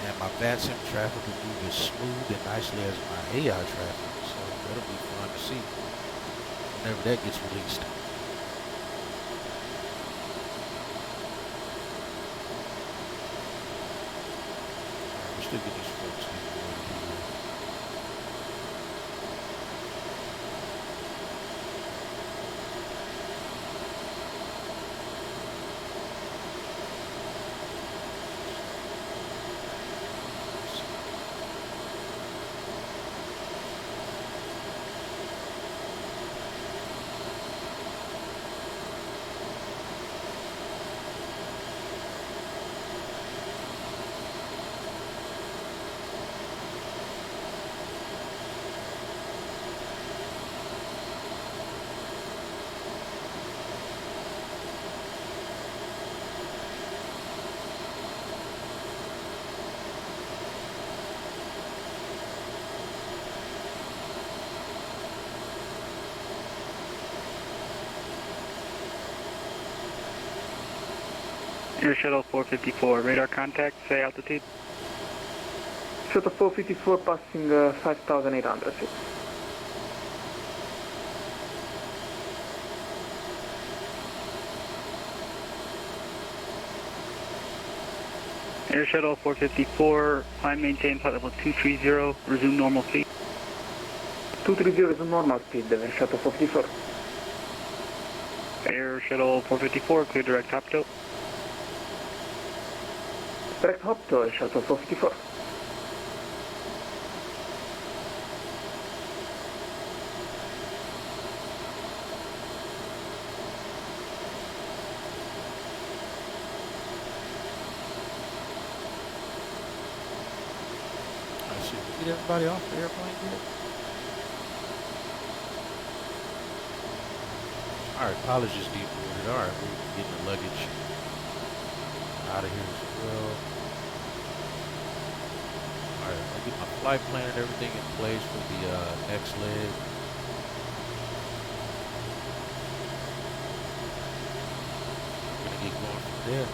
And my VATSIM traffic will move as smooth and nicely as my AI traffic. So that'll be fun to see whenever that gets released. Still get these folks here. Air Shuttle 454, radar contact, say altitude. Shuttle 454 passing 5,800 feet. Air Shuttle 454, climb maintain flight level 230, resume normal speed. 230 is normal speed, Air Shuttle 454. Air Shuttle 454, clear direct top tilt. Direct hop to Air Shuttle 454. Alright, so we get everybody off the airplane yet? Alright, pilot's just deboarded. Alright, we're getting the luggage out of here as well. Alright, I'll get my flight plan and everything in place for the next leg. We're gonna get going from there.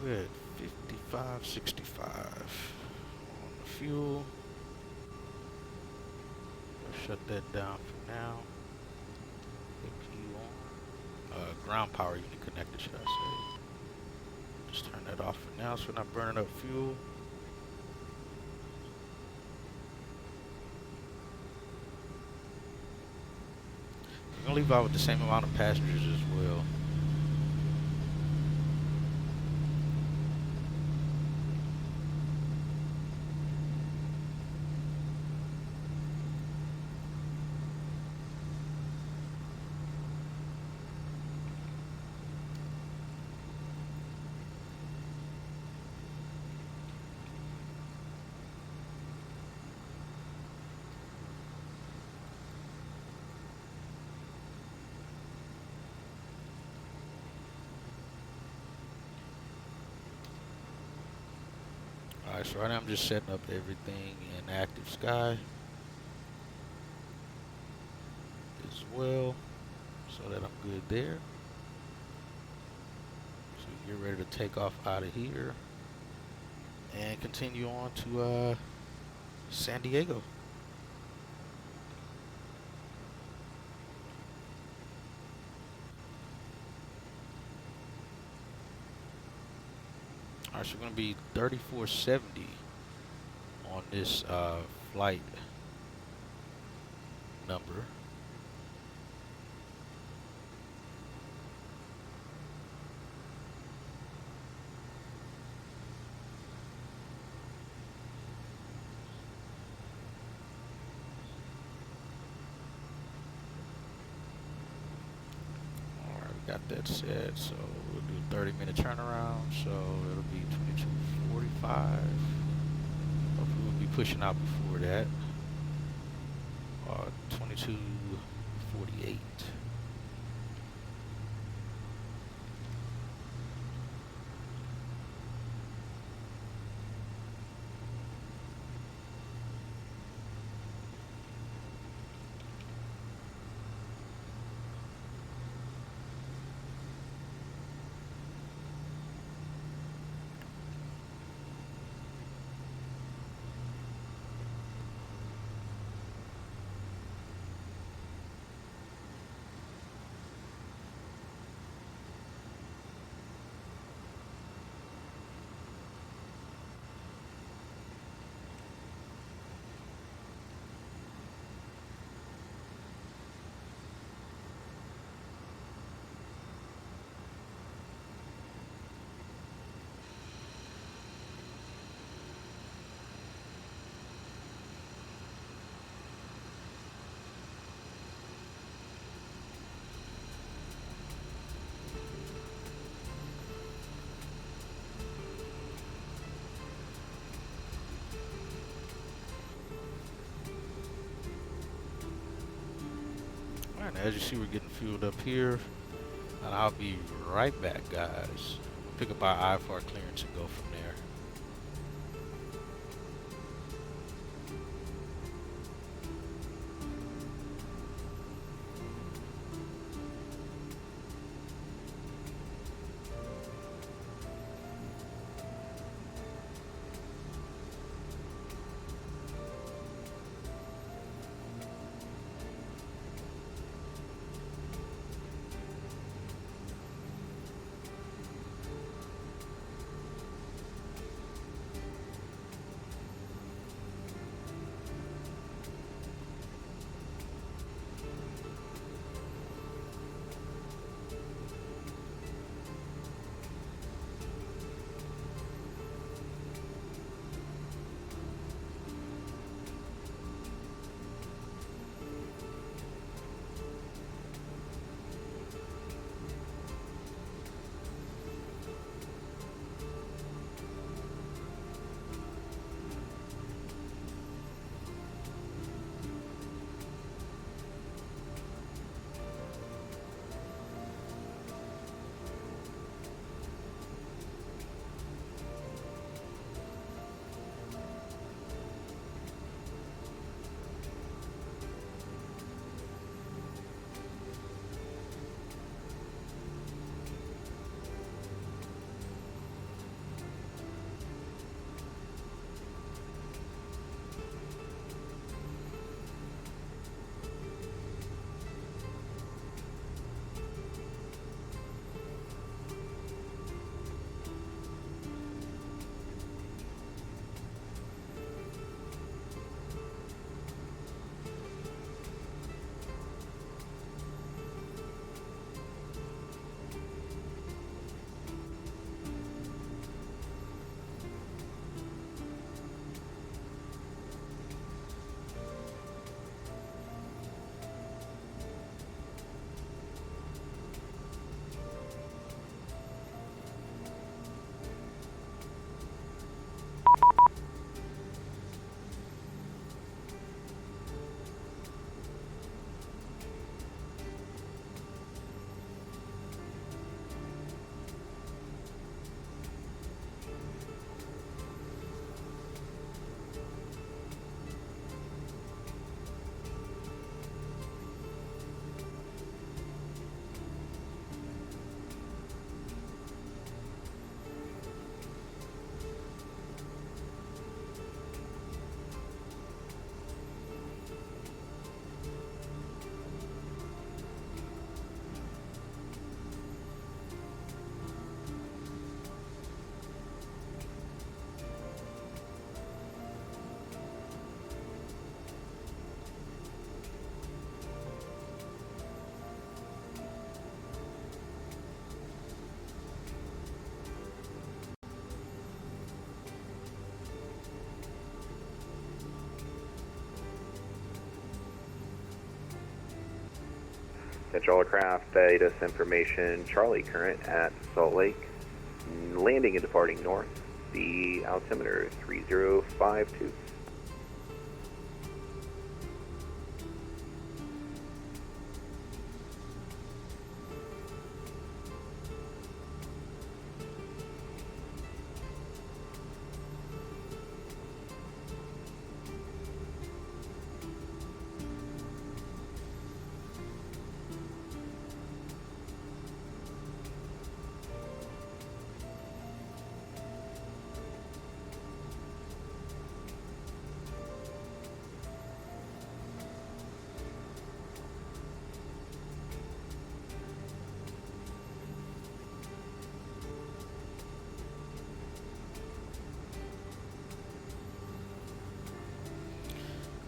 We're at 55.65 on the fuel. I'll shut that down for now. APU on. Ground power unit connected, should I say. Just turn that off for now so we're not burning up fuel. We're gonna leave out with the same amount of passengers as well. Alright, so right now I'm just setting up everything in active sky as well, so that I'm good there. So we get ready to take off out of here and continue on to San Diego. Alright, so we're going to be 3470 on this flight number. Alright, we got that set, so we'll do a 30-minute turnaround, so it'll be 22:45. Hopefully we'll be pushing out before that. 22:48. Alright, as you see, we're getting fueled up here, and I'll be right back, guys. Pick up our IFR clearance and go from there. Central aircraft, status information, Charlie current at Salt Lake, landing and departing north, the altimeter 3052.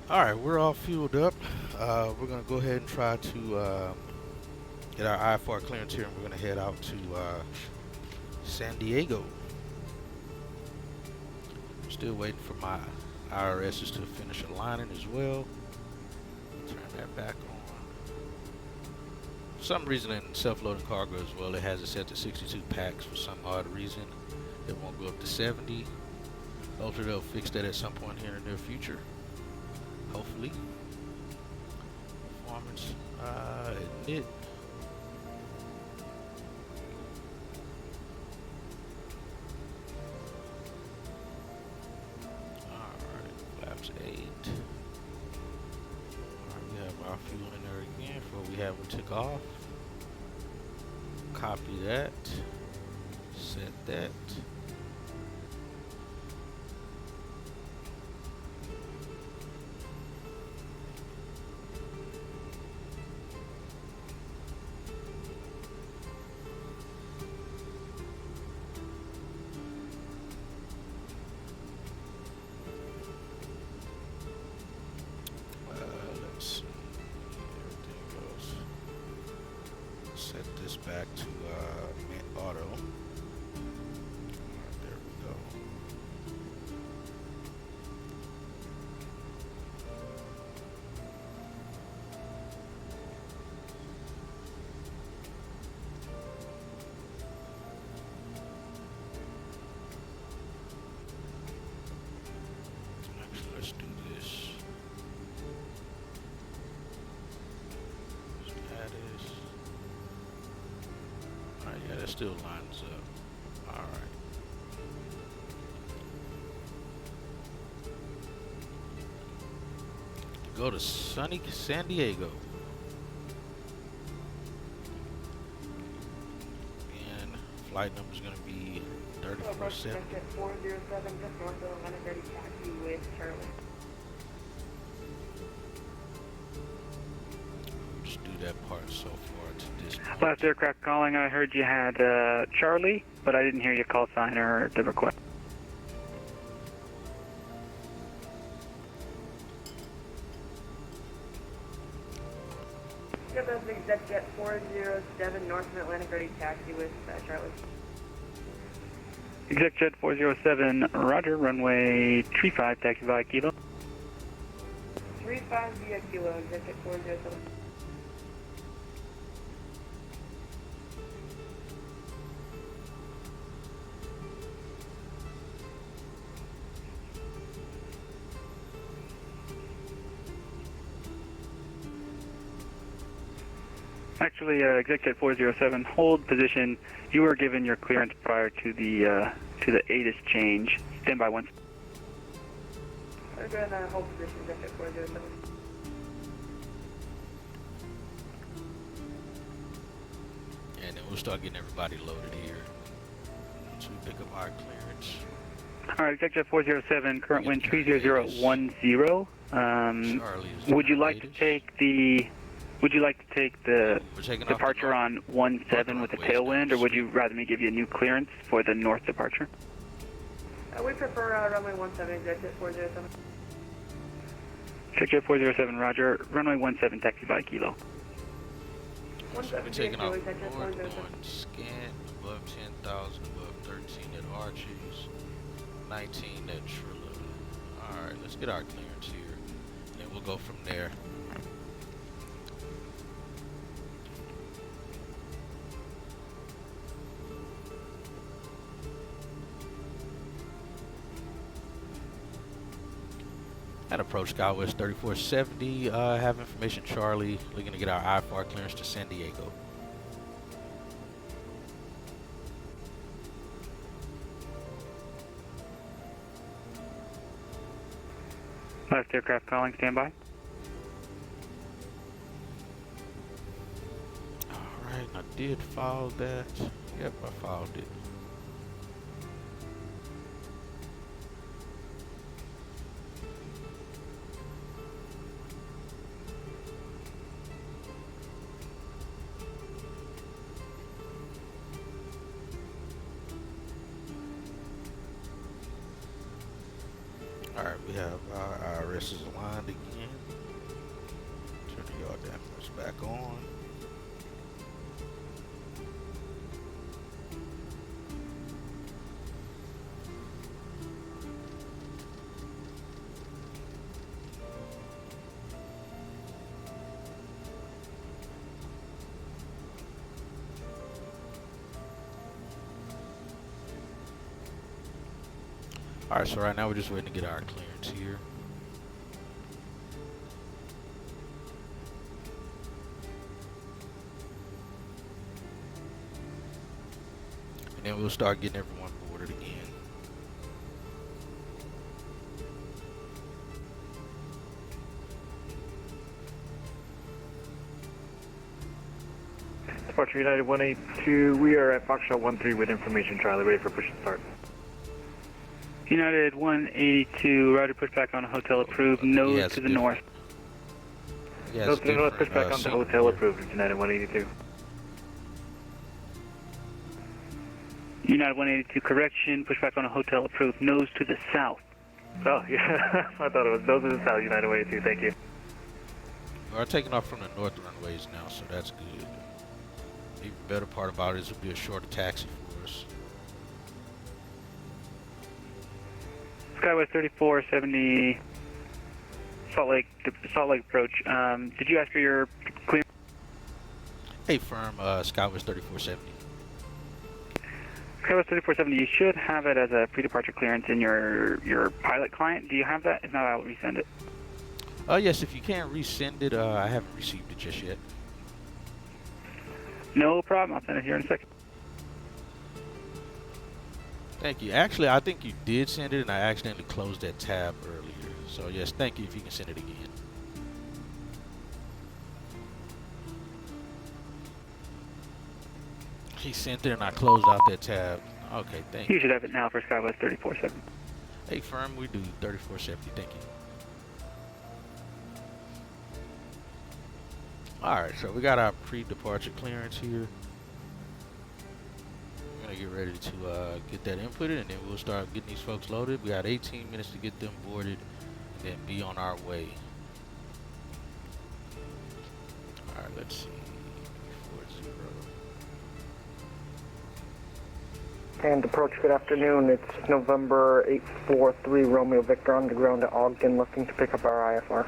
Alright, we're all fueled up. We're going to go ahead and try to get our IFR clearance here, and we're going to head out to San Diego. Still waiting for my IRSs to finish aligning as well. Turn that back on. For some reason in self-loading cargo as well, it has it set to 62 packs for some odd reason. It won't go up to 70. Hopefully they'll fix that at some point here in the near future. Hopefully. Performance, admit. Alright, flaps 8. Alright, we have our fuel in there again for what we have with takeoff. Copy that. Set that. Set this back to auto. Right, there we go. Actually, let's do this. Status. Yeah, that still lines up. Alright. Go to sunny San Diego. And flight number is going to be 3470. 407, just north of Atlanta, ready taxi with Charlie. Just do that part so far to this point. Last aircraft calling, I heard you had Charlie, but I didn't hear your call sign or the request. Yep, that's ExecJet 407, north of Atlanta, ready taxi with Charlie. ExecJet 407, roger, runway 35, taxi by Kilo. 35 via Kilo, ExecJet 407. Actually, ExecJet 407, hold position. You were given your clearance prior to the ATIS change. Stand by once. We're going to hold position, ExecJet 407. And then we'll start getting everybody loaded here. Once we pick up our clearance. Alright, ExecJet 407, current wind 30010. Would you like to take the departure on 17 with the tailwind, or would you rather me give you a new clearance for the north departure? We prefer runway 17, ExecJet 407. ExecJet 407, roger. Runway 17, taxi by Kilo. We're taking off north, going scan, above 10,000, above 13 at Arches, 19 at Trilla. Alright, let's get our clearance here, and then we'll go from there. And approach SkyWest 3470. Have information Charlie. Looking to get our IFR clearance to San Diego. Last aircraft calling, standby. Alright, I did file that. Yep, I filed it. Alright, we have our IRS is aligned again. Turn the yard dampers back on. Alright, so right now we're just waiting to get our clearance here. And then we'll start getting everyone boarded again. Departure United 182, we are at Foxtrot 13 with information Charlie, ready for push and start. United 182, router pushback on a hotel approved, nose to the north. Nose to the north, pushback on the hotel approved, United 182. United 182, correction, pushback on a hotel approved, nose to the south. Oh, yeah, I thought it was nose to the south, United 182, thank you. We are taking off from the north runways now, so that's good. The better part about it is it'll be a shorter taxi for us. SkyWest 3470, Salt Lake approach. Did you ask for your clearance? Hey, firm, SkyWest 3470. SkyWest 3470, you should have it as a pre-departure clearance in your pilot client. Do you have that? If not, I'll resend it. Yes, if you can resend it, I haven't received it just yet. No problem, I'll send it here in a second. Thank you. Actually, I think you did send it, and I accidentally closed that tab earlier. So, yes, thank you if you can send it again. He sent it, and I closed out that tab. Okay, thank you. You should have it now for SkyWest 3470. Hey, firm, we do 3470. Thank you. Alright, so we got our pre-departure clearance here. Get ready to get that inputted, and then we'll start getting these folks loaded. We got 18 minutes to get them boarded and then be on our way. Alright, let's see. 40. And approach, good afternoon. It's November 843 Romeo Victor on the ground at Ogden, looking to pick up our IFR.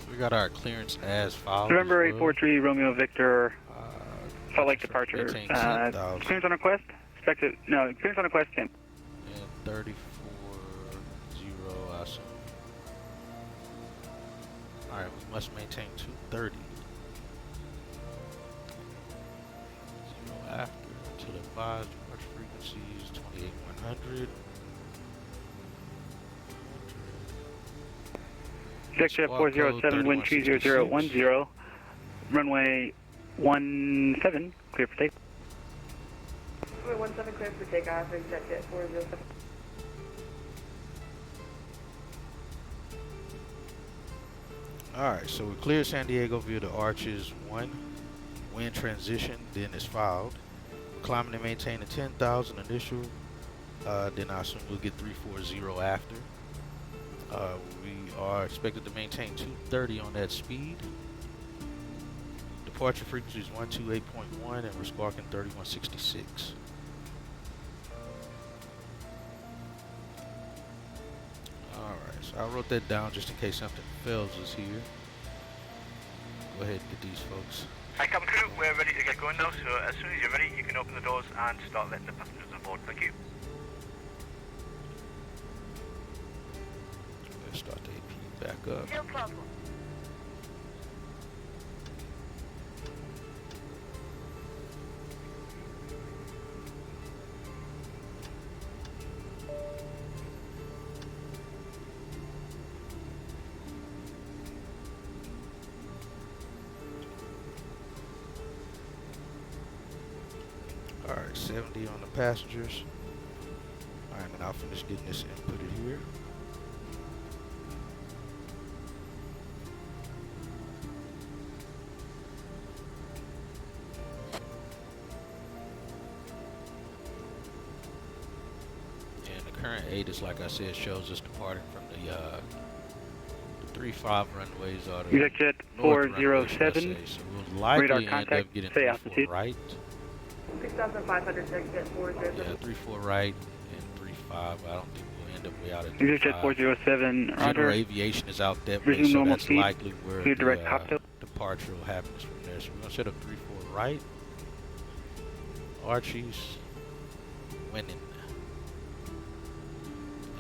We got our clearance as filed. November 843 Romeo Victor, Salt Lake departure. Clearance on request? Expected. No, clearance on request, Tim. And 34-0, I assume. Alright, we must maintain 230. 0 after, until advised, departure frequencies 28100. Victor 407, wind 30010, runway 17, clear for takeoff. Runway 17, clear for takeoff, executive 407. Alright, so we cleared San Diego via the Arches 1. Wind transition, then is filed. We're climbing and maintaining 10,000 initial. Then I assume we'll get 340 after. We are expected to maintain 230 on that speed. Departure frequency is 128.1 and we're squawking 3166. Alright, so I wrote that down just in case something fails us here. Go ahead and get these folks Hi, cabin crew, we're ready to get going now, so as soon as you're ready, you can open the doors and start letting the passengers on board. Thank you. Let's start the AP back up. No problem. Alright, 70 on the passengers. Alright, and I'll finish getting this inputted here. And the current 8 is, like I said, shows us departing from the 3-5 runways are the Exit north 407. runways, so we'll likely Radar end contact, up getting say 3-4 altitude. right. 6,500 exit 407. Yeah, 3-4 right and 3-5. I don't think we'll end up way out at Exit 3-5. 407. General Roger. aviation is out that way, Resume so normal that's speed. likely where Clear the direct cocktail. departure will happen from there. So we're gonna set up 3-4 right. Archie's winning.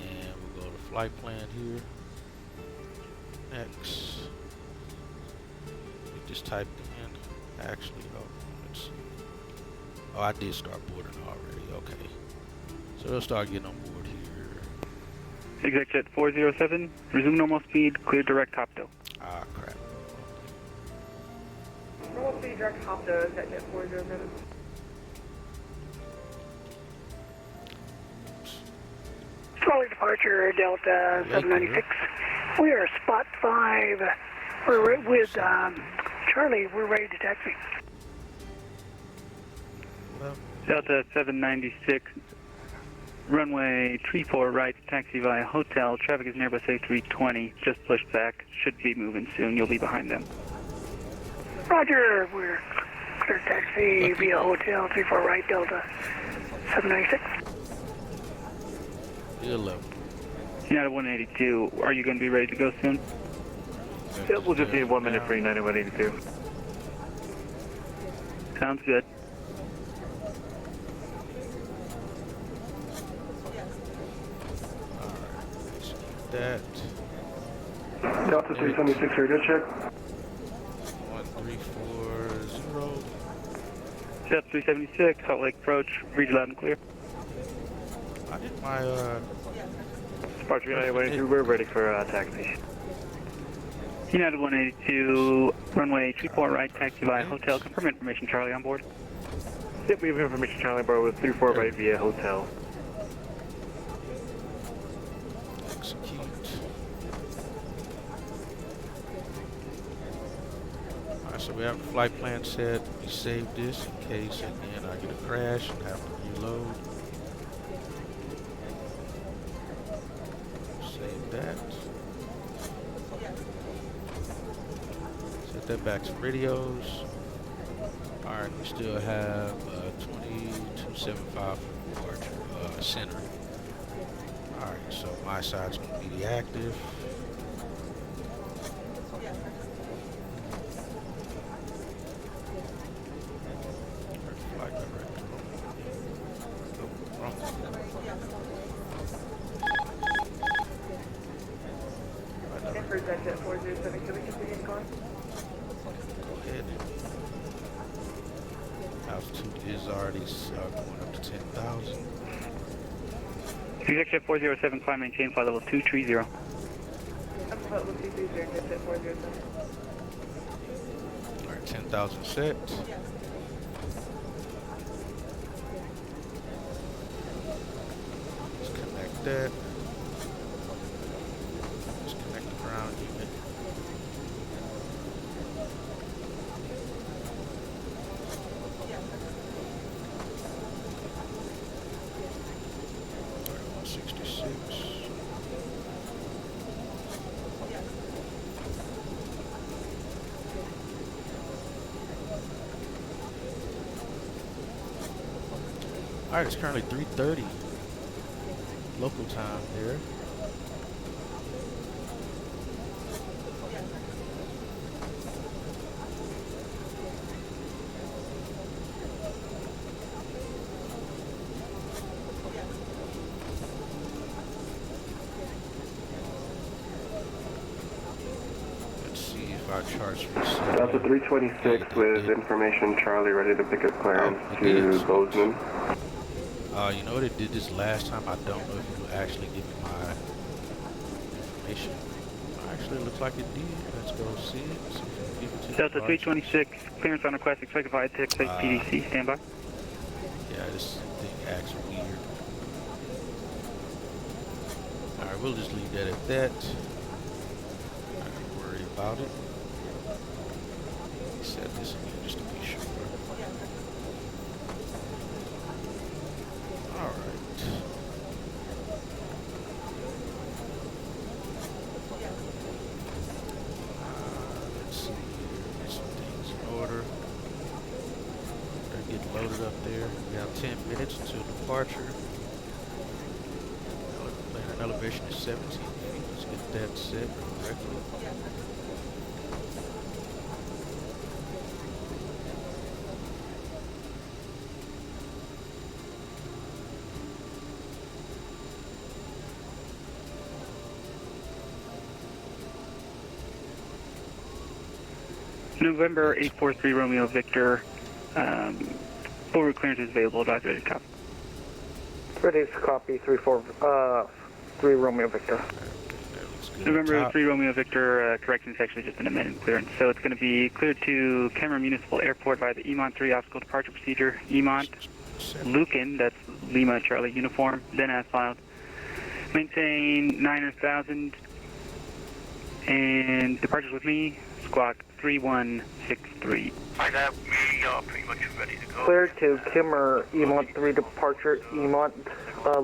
And we'll go to flight plan here. Next. We just typed in. Actually, oh, let's see. Oh, I did start boarding already. Okay. So they'll start getting on board here. Exit 407. Resume normal speed. Clear direct cocktail. Ah, crap. Normal speed direct hop to exit 407. Slowly departure Delta 796. We are spot 5. We're with Charlie. We're ready to taxi. Delta 796. Runway 34 right, taxi via hotel. Traffic is nearby, say 320. Just pushed back. Should be moving soon. You'll be behind them. Roger. We're clear taxi via hotel 34 right Delta 796. Hello. United 182. Are you going to be ready to go soon? Yeah, we'll just need 1 minute for United 182. Sounds good. That. Delta 376, radio check. 1340. Delta 376, Salt Lake approach. Read loud and clear. I did my Departure United 182, we're ready for taxi. United 182, runway 34 right, taxi via hotel. Confirm information, Charlie, on board. Yep, we have information, Charlie, bar with 34 right via hotel. execute. Alright, so we have the flight plan set. We save this in case again I get a crash and have to reload. Save that. Set that back to radios. Alright, we still have 2275 for departure, center. Alright, so my side's going to be the active. Flight director. Oh, wrong. Emperor's exit 407, can we continue to go on? Go ahead. Altitude is already going up to 10,000. Executive 407, climb maintain, flight level 230. I'm about level 230, exit 407. Alright, 10,000 set. Let's connect that. Let's connect the ground unit. Alright, 166. Alright, it's currently 3:30 local time there. our charts reset. Delta 326 with information Charlie ready to pick up clearance to Bozeman. You know what, it did this last time. I don't know if it will actually give me my information. Actually, it looks like it did. Let's go see it. See if it give it to Delta 326, clearance on request, expected via Texas PDC, standby. Yeah, this thing acts weird. Alright, we'll just leave that at that. Not gonna worry about it. Set this again just to be sure. Alright. Let's see here. Get some things in order. Better get loaded up there. We have 10 minutes until departure. Plane elevation is 17 feet. Let's get that set correctly. November 843 Romeo Victor, full route clearance is available, advise ready to copy. Ready to copy, 3 Romeo Victor. November 3 Romeo Victor, correction is actually just an amended clearance. So it's going to be cleared to Cameron Municipal Airport via the Emont 3 obstacle departure procedure. Emont, Lucan, that's Lima Charlie uniform, then as filed. Maintain 9,000 and departures with me, squawk 3163. Hi there, we are pretty much ready to go. Cleared to Kimmer, Emont 3 departure, Emont,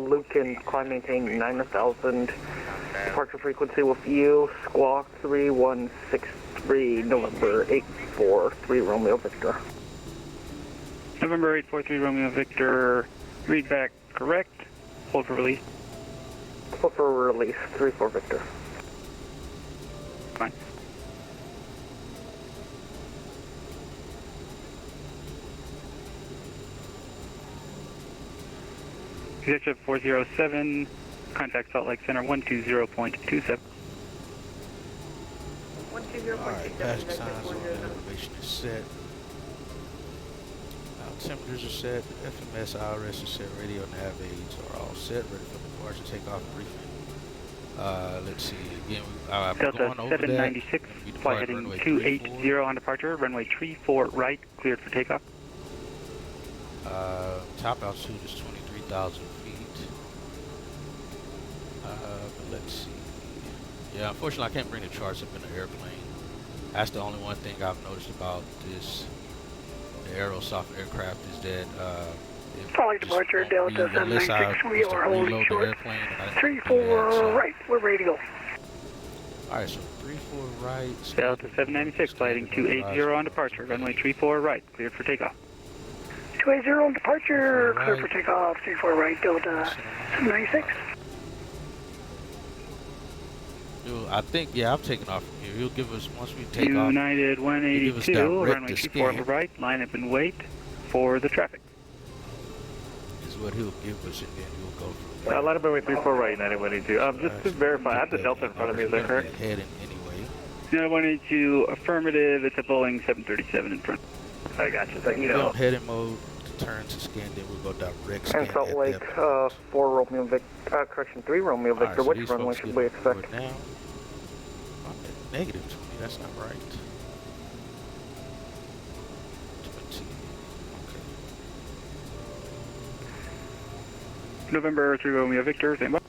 Lucan, climb maintain 9,000. Departure frequency with you, squawk 3163, November 843 Romeo Victor. November 843 Romeo Victor, read back correct, hold for release. Hold for release, 34 Victor. Fine. Executive 407, contact Salt Lake Center 120.27. Alright, passing signs on the elevation is set. Temperatures are set, FMS, IRS is set, radio nav aids are all set, ready for departure, takeoff briefing. Let's see, again, Delta going over 796, flight heading 280 on departure, runway 34 right, cleared for takeoff. Top altitude is 23,000 feet. But let's see. Yeah, unfortunately I can't bring the charts up in the airplane. That's the only one thing I've noticed about this Aerosoft aircraft is that Following departure, Delta 796, we are holding short. 34 right, we're ready to go. Alright, so 34 right. Delta 796, flighting 280 on departure, runway 34 right, cleared for takeoff. 280 on departure, clear for takeoff, 34 right, Delta 796. I think, yeah, I'm taking off from here. He'll give us, once we take off, United 182, runway 34 right, line up and wait for the traffic. Is what he'll give us, and then we'll go from there. Line up and wait 34 right, United 182. Just to verify, I have the Delta in front of me, is that correct? Heading anyway. United 182, affirmative, it's a Boeing 737 in front. I got you, thank you. We'll go heading mode to turn to scan, then we'll go direct scan. And Salt Lake, 4 Romeo Victor, correction, 3 Romeo Victor, so which runway should we expect? Now. I'm at -20, that's not right. 20, okay. November 3 Romeo Victor, standby.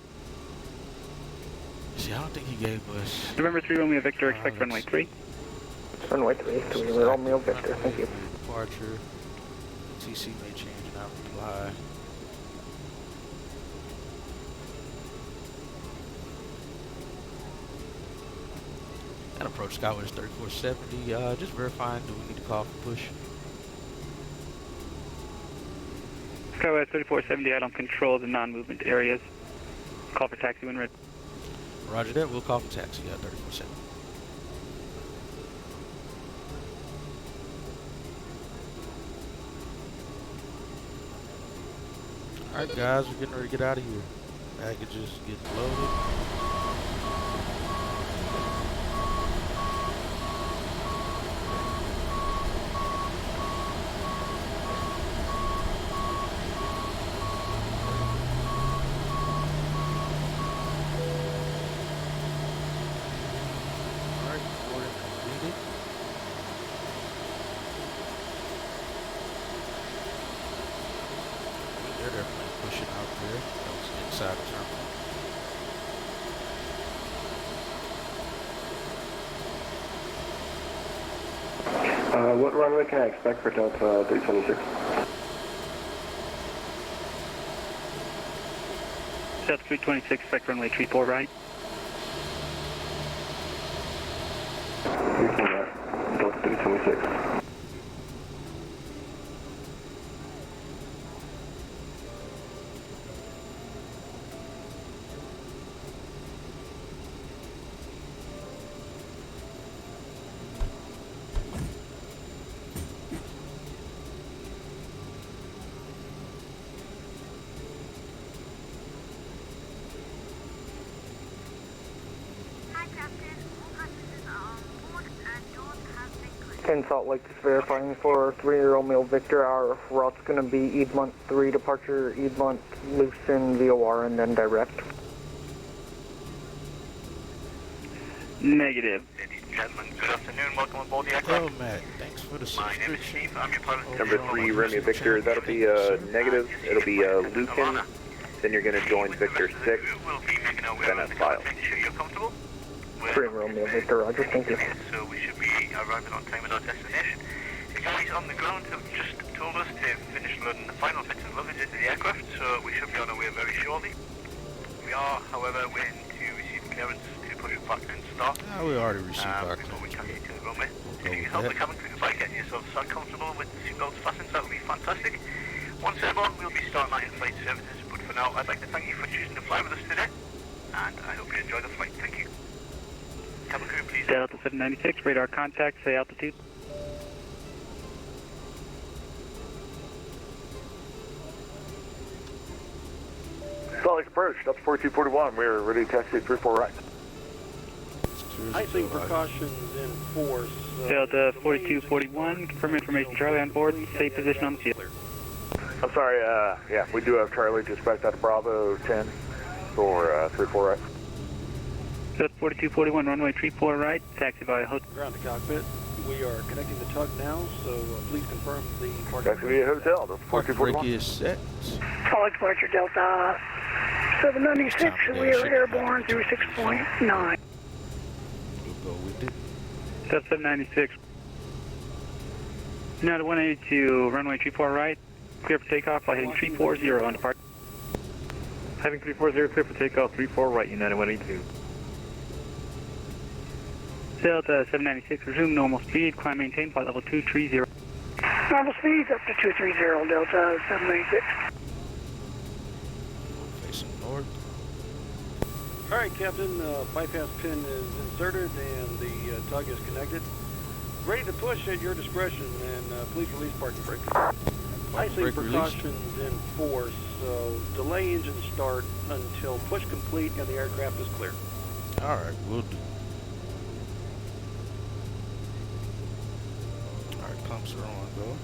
See, I don't think he gave us... November 3 Romeo Victor, expect runway 3. Runway 3, 3 Romeo Victor, thank you. Departure. TC may change and not reply. And approach Skyway is 3470. Just verifying, do we need to call for push? Skyway 3470, I don't control the non-movement areas. Call for taxi when ready. Roger that, we'll call for taxi at 3470. Alright guys, we're getting ready to get out of here. Packages get loaded. inside the terminal. What runway can I expect for Delta 326? Delta 326, expect runway 34 right. 34 right, Delta 326. Salt Lake is verifying for 3 Romeo Victor. Our route's going to be Edmont 3 departure, Edmont, Lucin, VOR, and then direct. Negative. Ladies and gentlemen, good afternoon. Welcome aboard the aircraft. Oh, Matt, thanks for the My name is subscription. Steve. I'm your pilot. Number 3 Romeo Victor, that'll be negative. It'll be Lucan. Then you're going to join Victor 6. Then at file. Make sure you're comfortable. 3 Romeo Victor, Roger, thank you. So we should be arriving on time at our destination. The guys on the ground have just told us to finish loading the final bits of luggage into the aircraft, so we should be on our way very shortly. We are, however, waiting to receive clearance to push back and start. We already received our before we can get to the runway. We'll If you can help the cabin crew by getting yourself sat comfortable with the seatbelts fastened, that would be fantastic. Once airborne, we'll be starting our in-flight services, but for now, I'd like to thank you for choosing to fly with us today, and I hope you enjoy the flight. Thank you. Cabin crew, please. Delta 796, radar contact, say altitude. Salt Lake approach, Delta 4241. We're ready to taxi 34 right. Icing precautions in force. Delta 4241, confirm information Charlie on board, stay position on the field. I'm sorry, yeah, we do have Charlie to expect out of Bravo 10 for 34 right. Delta 4241, runway 34 right, taxi by hotel. Ground to cockpit. We are connecting the tug now, so please confirm the parking. Taxi via hotel, Delta Parking 4241. brake is set. Solid departure Delta 796, we are airborne through 6.9. We'll go with it. Delta 796. United 182, runway 34 right, clear for takeoff by heading 340 on departure. Heading 340, clear for takeoff, 34 right, United 182. Delta 796, resume normal speed, climb maintain, flight level 230. Normal speeds up to 230, Delta 796. Facing north. All right, Captain, bypass pin is inserted and the tug is connected. Ready to push at your discretion, and please release parking brake. Icing brake precautions in force, so delay engine start until push complete and the aircraft is clear. All right, we'll do. All right, pumps are on, go.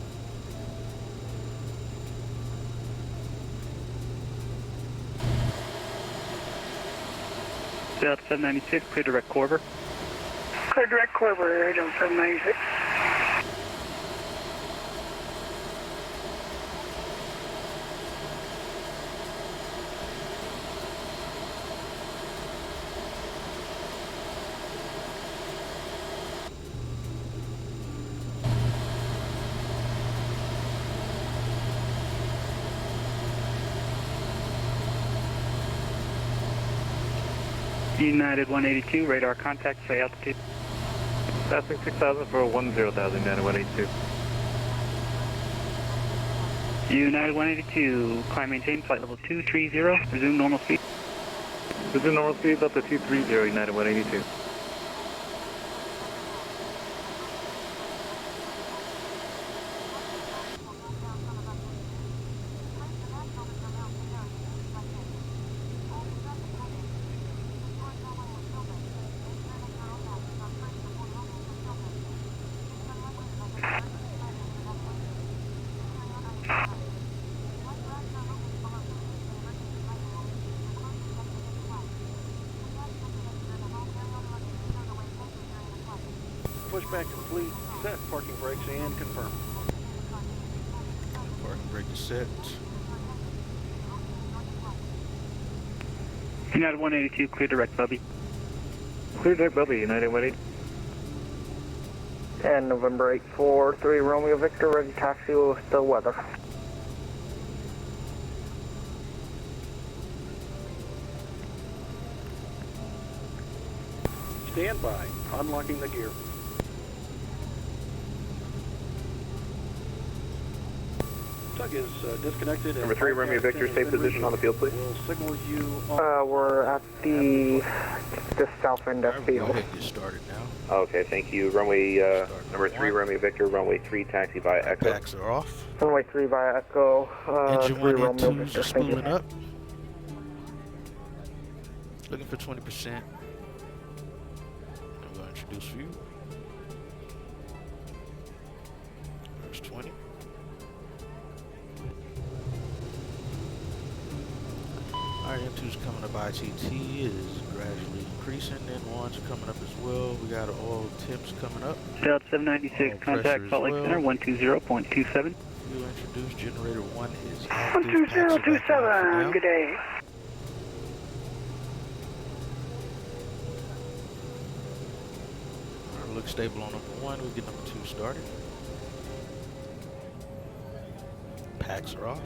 Delta 796, clear direct Corber. Clear direct Corber, Delta 796. United 182, radar contact, say altitude. Passing 6,000 for 10,000, United 182. United 182, climb maintain, flight level 230, resume normal speed. Resume normal speed, up to 230, United 182. Pushback complete, set parking brakes and confirm. Parking brake is set. United 182, clear direct Bubby. Clear direct Bubby, United 182. And November 843, Romeo Victor, ready to taxi with the weather. Stand by. Unlocking the gear. Tug is disconnected. Number 3, Romeo Victor, stay position on the field, please. We'll signal you on. We're at the south end of Go field. ahead and get started now. Okay, thank you. Runway, number 3, Romeo Victor, runway 3, taxi via Echo. Packs are off. Runway 3 via Echo, Engine 3 1 Romeo and 2s Victor, are thank you. spooling up. Looking for 20%. I'm going to introduce you. There's 20. Alright, M2's coming up. ITT is gradually increasing, and 1's coming up as well. We got all temps coming up. Delta 796, contact Salt Lake Center 120.27. Fuel introduced. Generator 1 is active. 12027, good day. Alright, looks stable on number 1. We'll get number 2 started. Packs are off.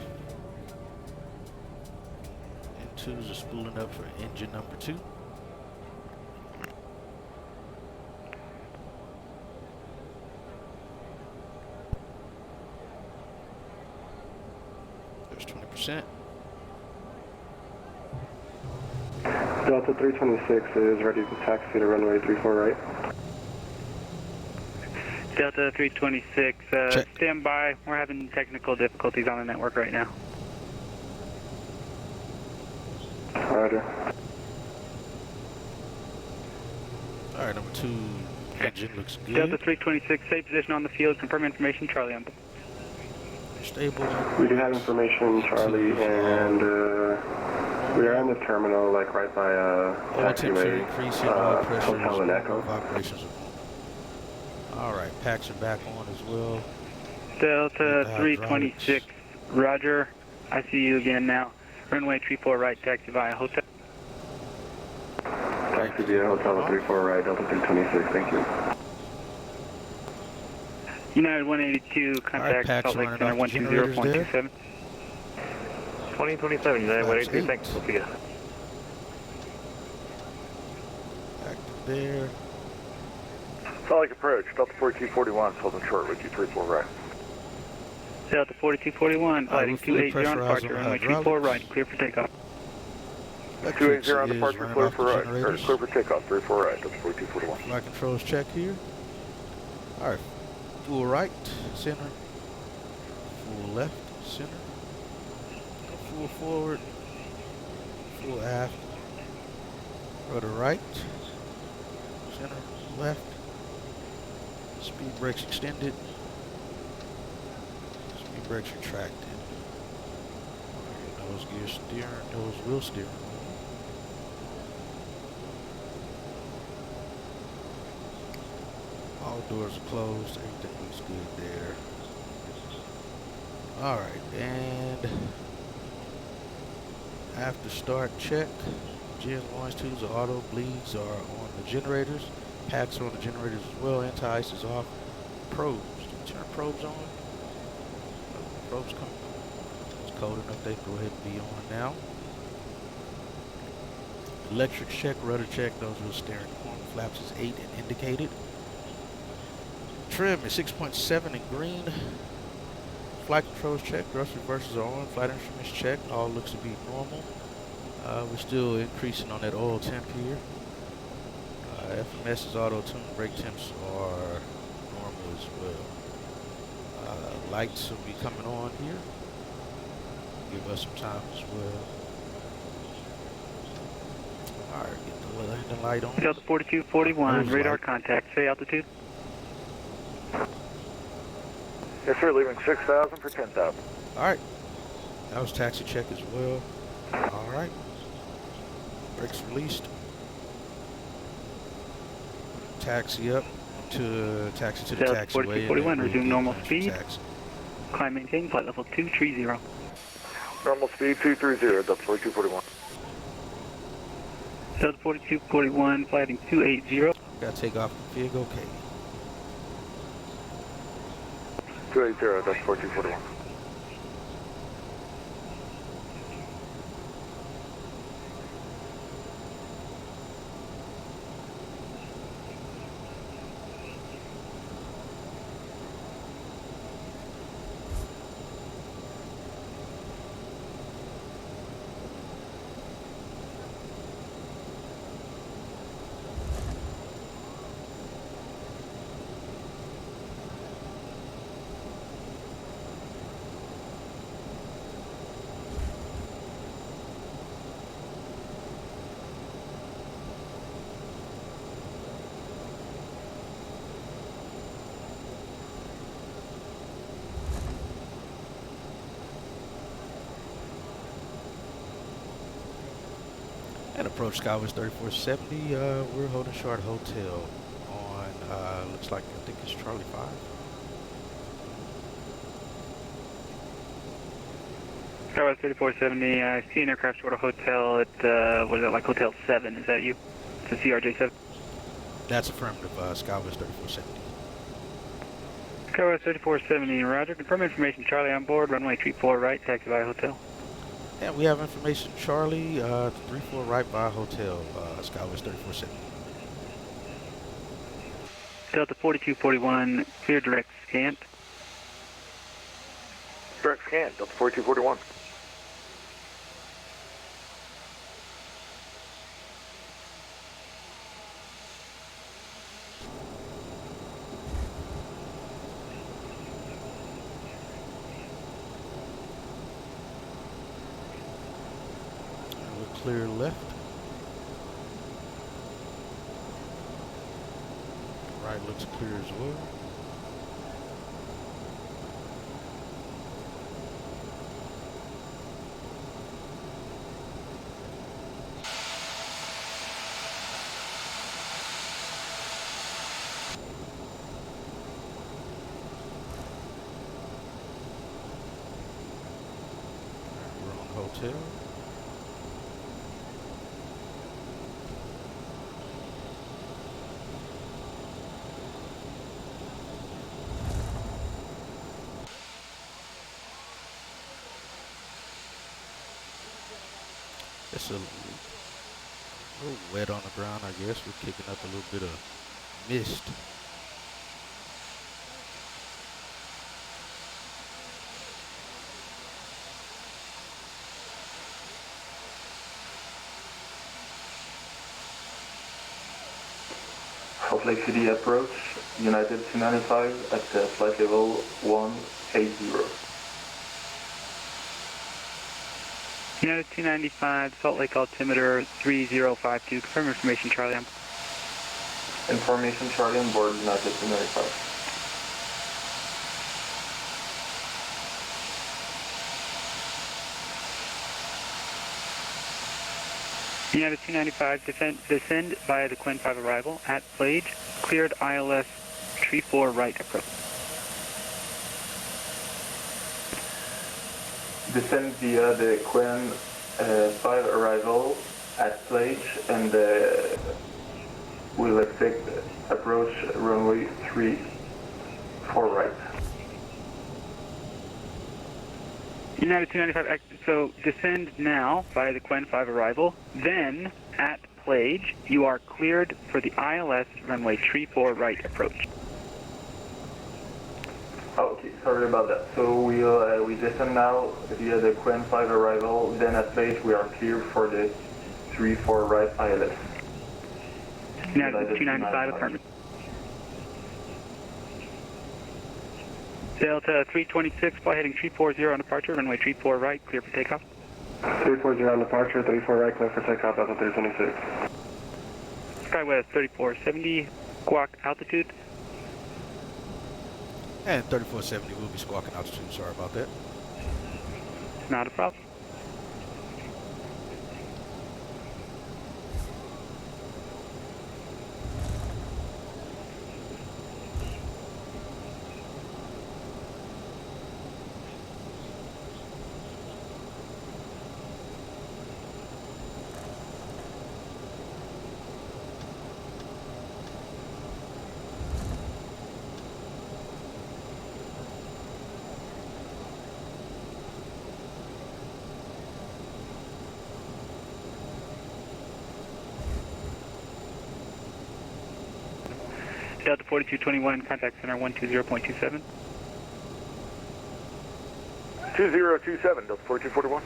M2s are spooling up for engine number 2. There's 20%. Delta 326 is ready to taxi to runway 34 right. Delta 326, stand by. We're having technical difficulties on the network right now. Roger. Alright, number 2 engine looks good. Delta 326, stay position on the field. Confirm information, Charlie on. Stable. We do have information, Charlie, and we are in the terminal, like right by All temps are taxiway, increasing, all pressures, Hotel and Echo. vibrations are on. Alright, packs are back on as well. Delta 326, roger. I see you again now. Runway 34 right, taxi via hotel. Taxi via Hotel 34 right, Delta 326, thank you. United 182, contact Packs Salt Lake running Center off the generators 120.27. 2027, United 182, thanks. We'll see you. Active there. Salt Lake approach, Delta 4241, Southern Short, with 234 right. Delta 4241, gliding 280 on departure, runway 34 right, clear for takeoff. 280 on departure, clear for right, or clear for takeoff, 34 right, Delta 4241. Flight controls check here. Alright, full right, center, full left, center, full forward, full aft, rudder right, center, left, speed brakes extended, speed brakes retracted, nose gear steering, nose wheel steering. All doors are closed, everything looks good there. Alright, and after start check, Gens 1s, 2s, the auto bleeds are on the generators, packs are on the generators as well, anti-ice is off, probes, turn probes on, probes come, it's cold enough, they can go ahead and be on now. Electric check, rudder check, nose wheel steering, horn flaps is 8 and indicated. Trim is 6.7 in green. Flight controls check, thrust reversers are on, flight instruments check, all looks to be normal. We're still increasing on that oil temp here. FMS is auto-tuned, brake temps are normal as well. Lights will be coming on here. Give us some time as well. Alright, get the landing light on. Delta 4241, radar light. contact, say altitude. Yes sir, leaving 6,000 for 10,000. Alright, that was taxi check as well. Alright, brakes released. Taxi up to taxi to the Delta taxiway. 4241, resume normal speed. Taxi. Climb maintain, flight level 230. Normal speed 230, Delta 4241. Delta 4241, flighting 280. Got takeoff config, okay. 280, that's 4241. And approach Skywest 3470, we're holding short hotel on, looks like, I think it's Charlie 5. Skywest 3470, I see an aircraft short of hotel at, what is it, like Hotel 7, is that you? It's a CRJ7. That's affirmative, Skywest 3470. Skywest 3470, roger. Confirm information, Charlie on board, runway 34 right, taxi via hotel. And we have information, Charlie, 34 right by hotel, Skywest 3470. Delta 4241, clear direct scant. Direct scan, Delta 4241. Clear left. Right looks clear as well. We're on hotel. It's a little wet on the ground, I guess. We're kicking up a little bit of mist. Salt Lake City approach, United 295 at flight level 180. United 295, Salt Lake altimeter 3052. Confirm information, Charlie. Information, Charlie on board, United 295. United 295, descend via the Quinn 5 arrival at Plage, cleared ILS tree 4 right approach. Descend via the Quinn 5 arrival at Plage and we'll expect approach runway 3 for right. United 295, so descend now via the Quinn 5 arrival, then at Plage you are cleared for the ILS runway tree 4 right approach. Okay, sorry about that. So we descend now via the Quinn 5 arrival, then at Plage we are clear for the 3-4 right ILS. United 295, affirmative. Delta 326, fly heading 340 on departure, runway 34 right, clear for takeoff. 340 on departure, 34 right, clear for takeoff, Delta 326. Skywest 3470, squawk altitude. And 3470 will be squawking altitude, sorry about that. Not a problem. Delta 4221, contact center 120.27. 2027, Delta 4241.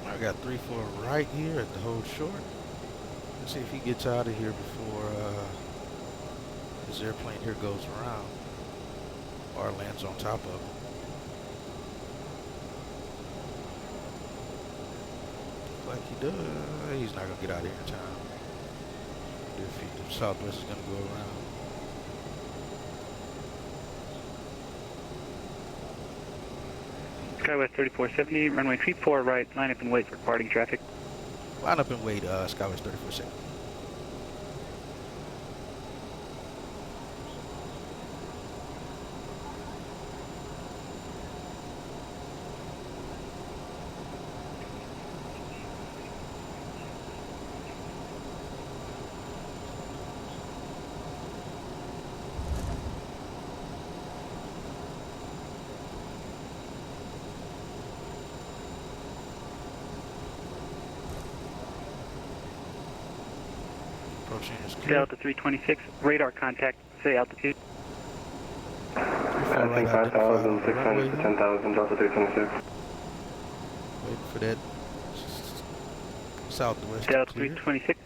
I got 34 right here at the hold short. Let's see if he gets out of here before this airplane here goes around or lands on top of him. Like he does. He's not gonna get out of here in time. If Southwest is gonna go around. Skywest 3470, runway 34 right, line up and wait for departing traffic. Line up and wait, Skywest 3470. Delta 326, radar contact, say altitude. Passing 5,600 to 10,000, Delta 326. Waiting for that Southwest. Delta 326,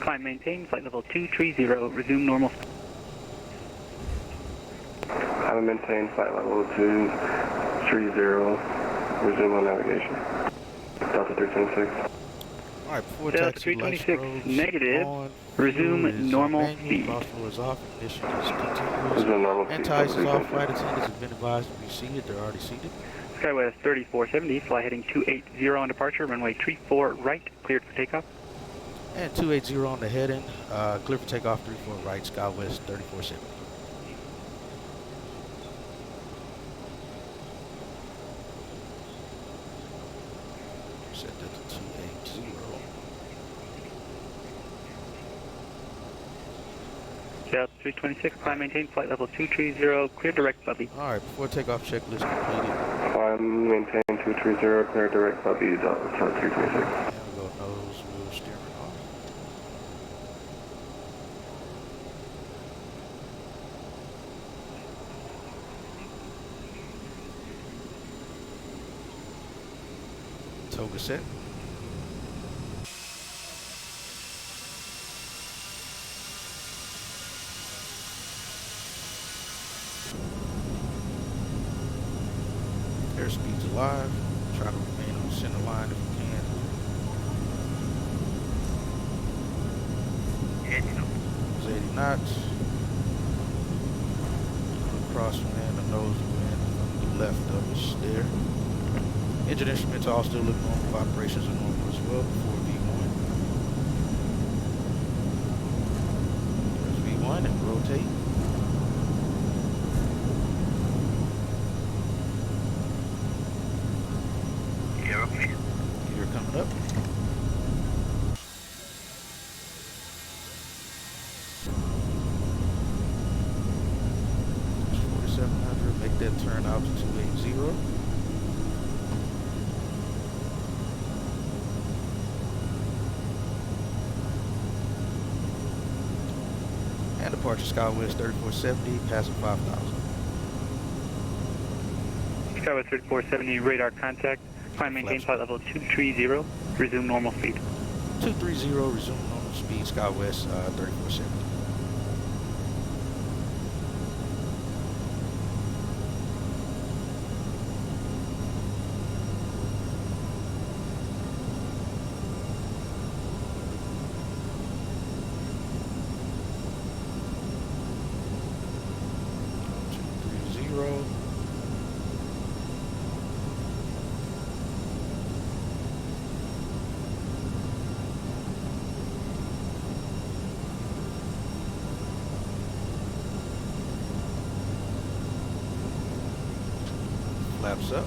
climb maintain, flight level 230, resume normal. Climb maintain, flight level 230, resume on navigation. Delta 326. Alright, before Delta 326, negative, resume normal speed. Buffalo is off, ignition is continuous. Anti-ice is off, flight attendants have been advised to be seated, they're already seated. Skywest 3470, fly heading 280 on departure, runway 34 right, cleared for takeoff. And 280 on the heading, clear for takeoff, 34 right, Skywest 3470. Set that to 280. Delta 326, climb maintain, flight level 230, clear direct Bubby. Alright, before takeoff checklist completed. Climb maintain 230, clear direct Bubby, Delta 326. And we'll go nose, wheel, steering off. Toga set. Airspeed's alive. Try to remain on the center line if you can. It's 80 knots. Crosswind, the nose wind from the left of us there. Engine instruments all still look normal. Vibrations are normal as well before V1. There's V1 and rotate. Gear coming up. It's 4700. Make that turn out to 280. And departure Skywest 3470, passing 5,000. Skywest 3470, radar contact. Climb maintain, flight level 230, resume normal speed. 230, resume normal speed, Skywest 3470. Flaps up.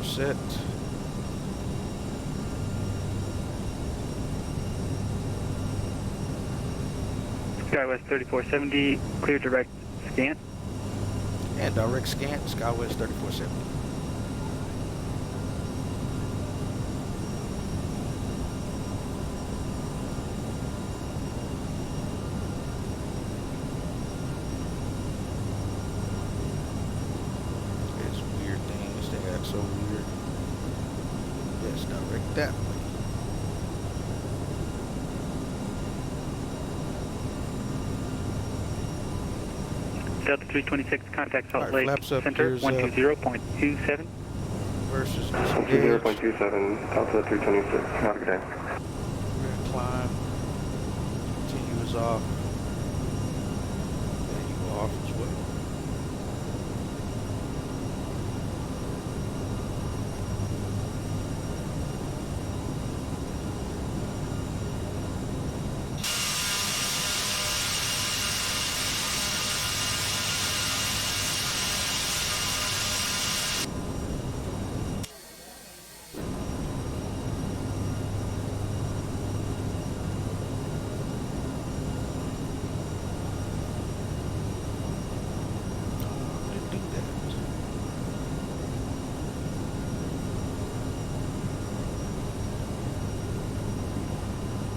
Set. SkyWest 3470, clear direct scan. And direct scan, SkyWest 3470. It's weird things, they act so weird. Yes, direct that way. Delta 326, contact Salt Alright, Lake flaps up, Center, gears up. 120.27. Versus Two disengage. 0.27, Delta 326. Have a good day. Rear climb. Continuous off. Then you go off as well.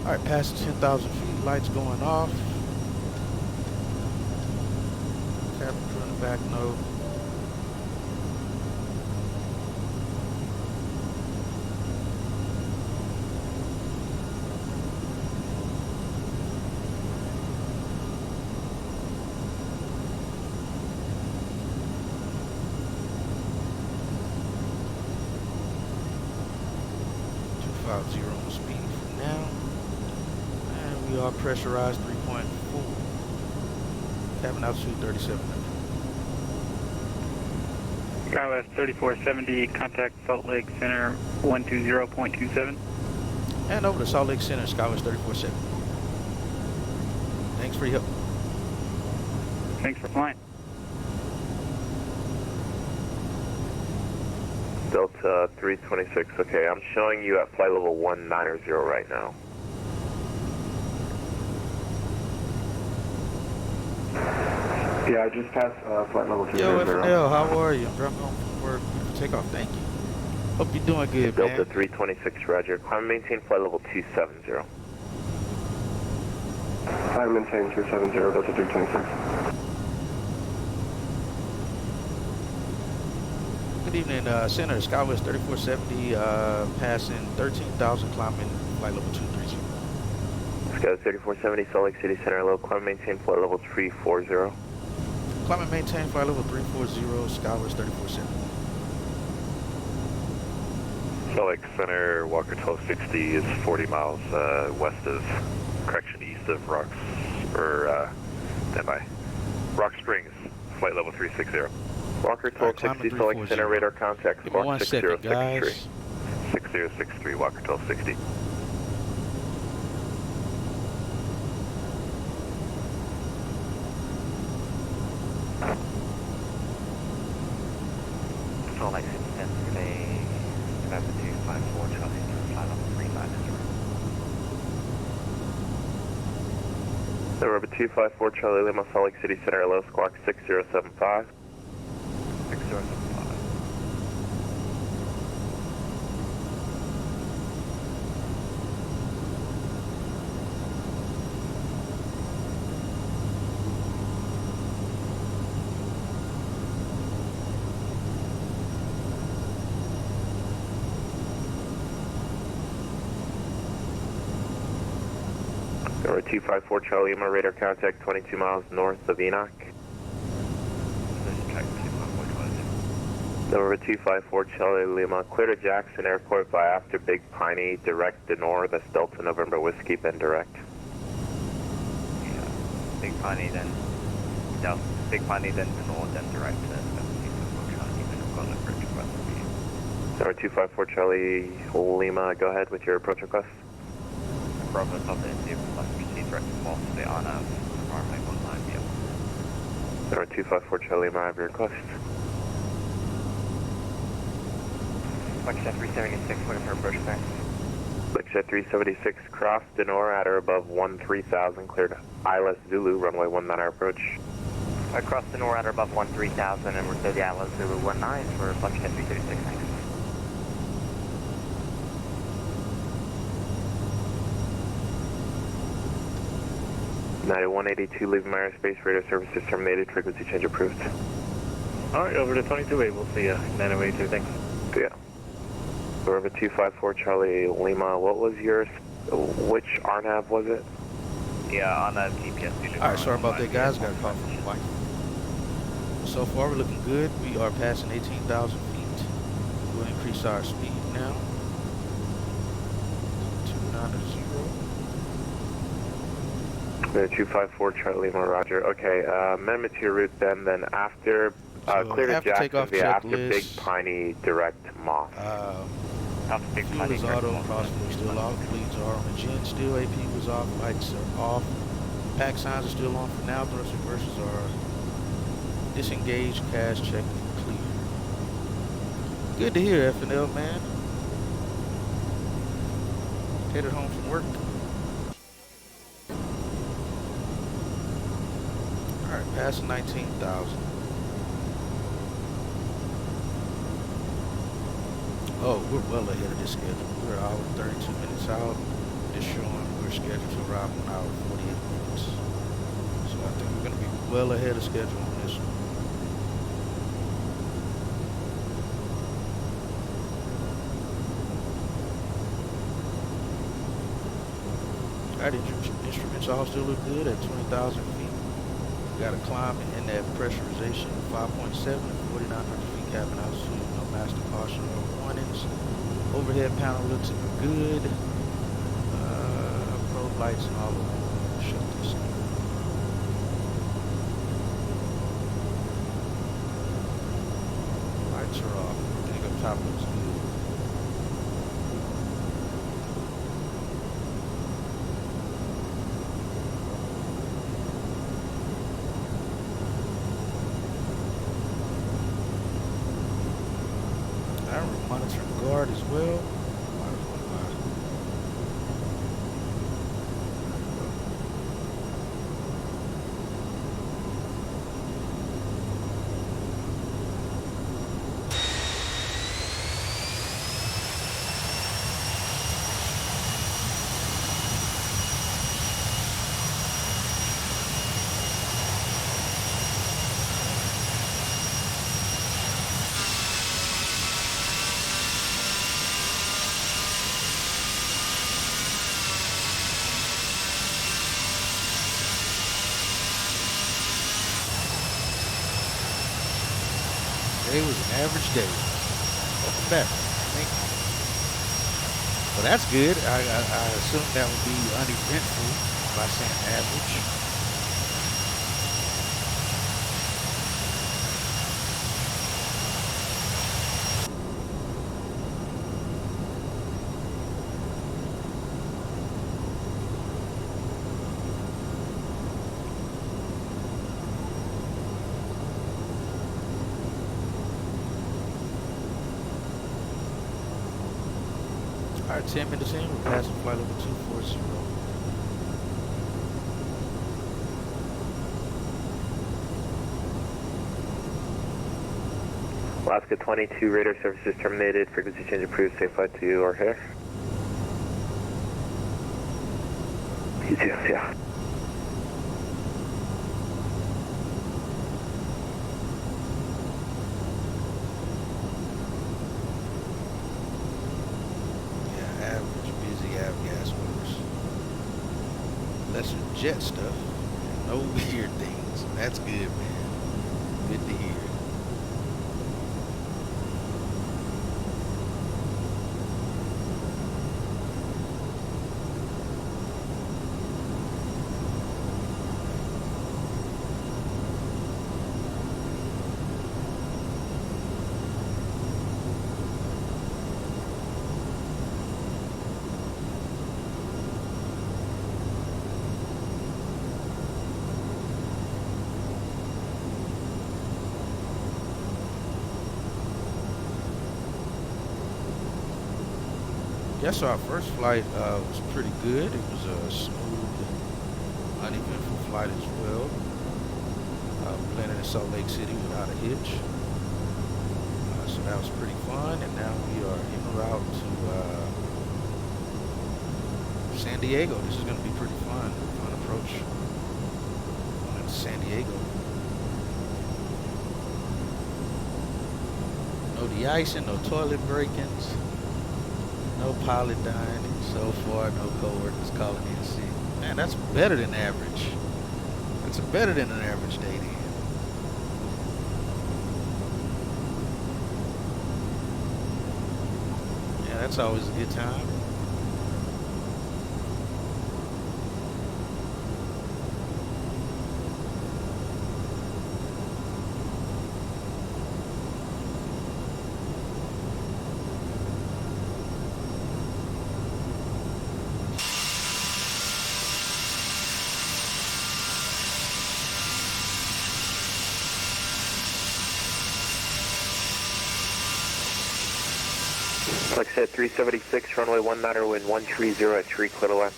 Alright, past 10,000 feet, lights going off. Cabin crew in the back node. On speed for now. And we are pressurized 3.4. Cabin altitude 3700. SkyWest 3470, contact Salt Lake Center, 120.27. And over to Salt Lake Center, SkyWest 3470. Thanks for your help. Thanks for flying. Delta 326, okay, I'm showing you at flight level 190 right now. Yeah, I just passed flight level 200. Yo, FNL, how are you? I'm dropping home from work. Takeoff, thank you. Hope you're doing good, Delta man. 326, roger. Climb maintain flight level 270. Climb maintain 270, Delta 326. Good evening, Center, SkyWest 3470, passing 13,000, climbing flight level 230. SkyWest 3470, Salt Lake City Center, low, climb maintain flight level 340. Climb and maintain flight level 340, SkyWest 3470. Salt Lake Center, Walker 1260 is 40 miles west of, east of Rocks, or Rock Springs, flight level 360. Walker 1260, Salt Lake Center, radar contact, squawk 6063. 6063, Walker 1260. Salt Lake City Center today, November 254, Charlie, flight level 390. November 254, Charlie Lima, Salt Lake City Center, low, squawk 6075. 6075. Number 254 Charlie Lima, radar contact 22 miles north of Enoch. Number 254 Charlie Lima, clear to Jackson Airport by after Big Piney, direct to north, that's Delta November Whiskey, bend direct. Yeah, Big Piney then Delta, Big Piney then to north, then direct to Number 254 Charlie Lima, go ahead with your approach request. Bravo Delta India, proceed direct to north to the RNAV, runway 19 Number 254 Charlie Lima, I have your request. Microsoft 376, looking for a Pushback. Jet 376, cross Denora at or above 13,000, cleared ILS Zulu, runway 19 approach. Across the NOR at or above 13,000 and we're clear the ILS Zulu 19 for Flight Jet 336, thanks. .9182, leaving my airspace, radar services terminated, frequency change approved. Alright, over to 22-8, we'll see ya. 9082, thanks. Yeah. Over 254 Charlie Lima, what was yours? Which RNAV was it? Yeah, on that GPS. Alright, sorry about that, guys. Got a call from my wife. So far, we're looking good. We are passing 18,000 feet. We'll increase our speed now. 290. 254 Charlie Lima, roger. Okay, amendment to your route then after, clear to Jacksonville after Big Piney direct Moss. Fuel is auto, crossing still off, bleeds are on the gen still, AP was off, lights are off, pack signs are still on for now, thrust reversers are disengaged, cash check clear. Good to hear, FNL, man. Headed home from work. Alright, passing 19,000. Oh, we're well ahead of this schedule. We're an hour and 32 minutes out. It's showing we're scheduled to arrive in 1 hour and 48 minutes. So I think we're going to be well ahead of schedule on this one. Alright, instruments all still look good at 20,000 feet. Got a climb in that pressurization 5.7 and 4,900 feet cabin altitude. No master caution or warnings. Overhead panel looks good. Probe lights and all of them. Shut this down. Lights are off. Everything up top looks good. Monitoring guard as well. It was an average day. Welcome back. Thank you. Well, that's good. I assume that would be uneventful by saying average. Alright, 10 minutes in, we're passing flight level 240. Alaska 22, radar services terminated, frequency change approved, safe flight to O'Hare. You too, yeah. Lesser jet stuff, no weird things. That's good, man. Good to hear. Yes, so our first flight was pretty good. It was a smooth, uneventful flight as well. We landed in Salt Lake City without a hitch. So that was pretty fun. And now we are en route to San Diego. This is going to be pretty fun. Fun approach to San Diego. No de-icing, no toilet break-ins, no pilot dying. So far, no co-workers calling in sick. Man, that's better than average. That's better than an average day then. Yeah, that's always a good time. Like I said, 376, runway 19, wind 130 at 3 clear to land.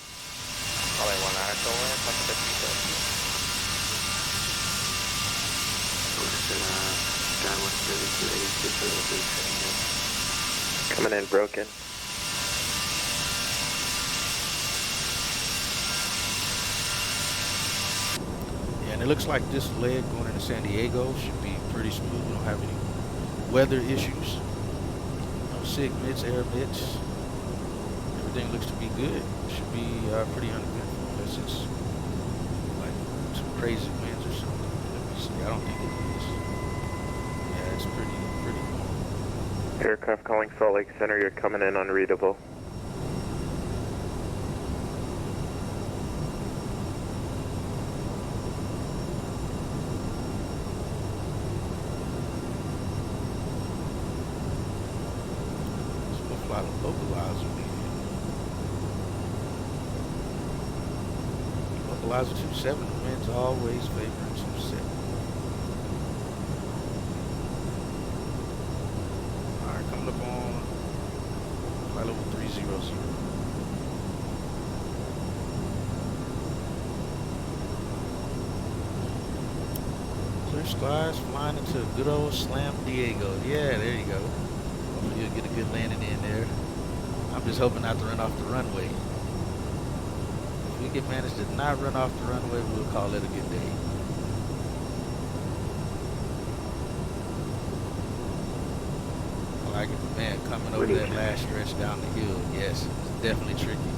Runway 19, still land, like the 36. Coming in broken. Yeah, and it looks like this leg going into San Diego should be pretty smooth. We don't have any weather issues. SIG mids, air mids. Everything looks to be good. It should be pretty uneventful unless it's like some crazy winds or something. Let me see. I don't think it is. Yeah, it's pretty normal. Aircraft calling Salt Lake Center, you're coming in unreadable. Localizer, Localizer 27, the wind's always favoring 27. Alright, coming up on flight level 300. Clear skies, flying into good old Slam Diego. Yeah, there you go. Hopefully you'll get a good landing in there. I'm just hoping not to run off the runway. If we can manage to not run off the runway, we'll call it a good day. I like it, man, coming over that last stretch down the hill. Yes, it's definitely tricky.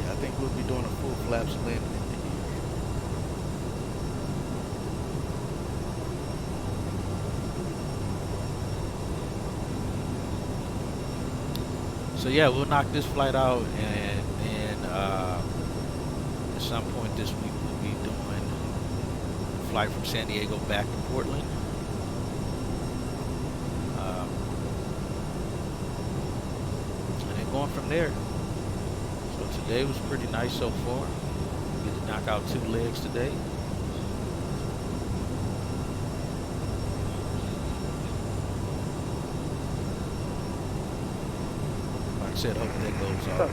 Yeah, I think we'll be doing a full flaps landing in the hill. So yeah, we'll knock this flight out, and then at some point this week we'll be doing a flight from San Diego back to Portland. And then going from there. So today was pretty nice so far. We get to knock out 2 legs today. Said, hopefully that goes off.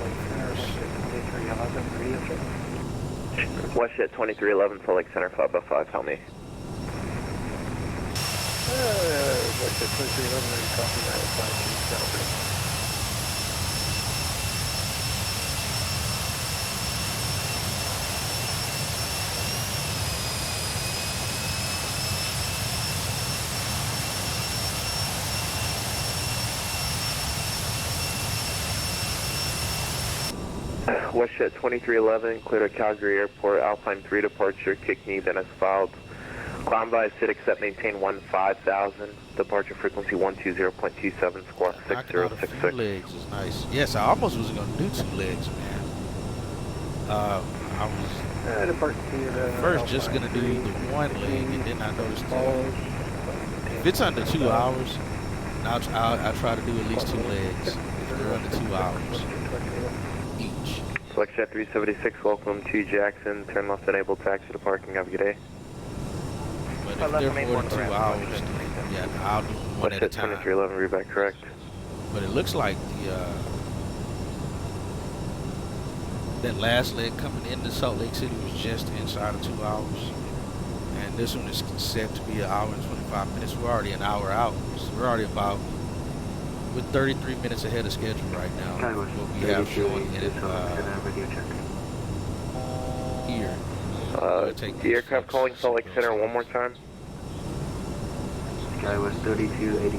Westjet 2311, Salt Lake Center, 505, tell me. Westjet 2311, ready to copy that, 527. Westjet 2311, clear to Calgary Airport, Alpine 3 departure, kick knee, then is filed. Climb by, sit, accept, maintain 15,000, departure frequency 120.27, squawk 6066. Legs is nice. Yes, I almost was going to do 2 legs, man. I was first just going to do the 1 leg, and then I noticed if it's under 2 hours, I'll try to do at least 2 legs if they're under 2 hours each. Westjet 376, welcome to Jackson. Turn left, enable taxi to parking. Have a good day. But if they're more than 2 hours, yeah, I'll do one at a time. 2311, read back correct. But it looks like the that last leg coming into Salt Lake City was just inside of 2 hours. And this one is set to be 1 hour and 25 minutes. We're already an hour out. So we're already about, we're 33 minutes ahead of schedule right now. What we have showing in here. The aircraft calling Salt Lake Center one more time. Skywest 3282.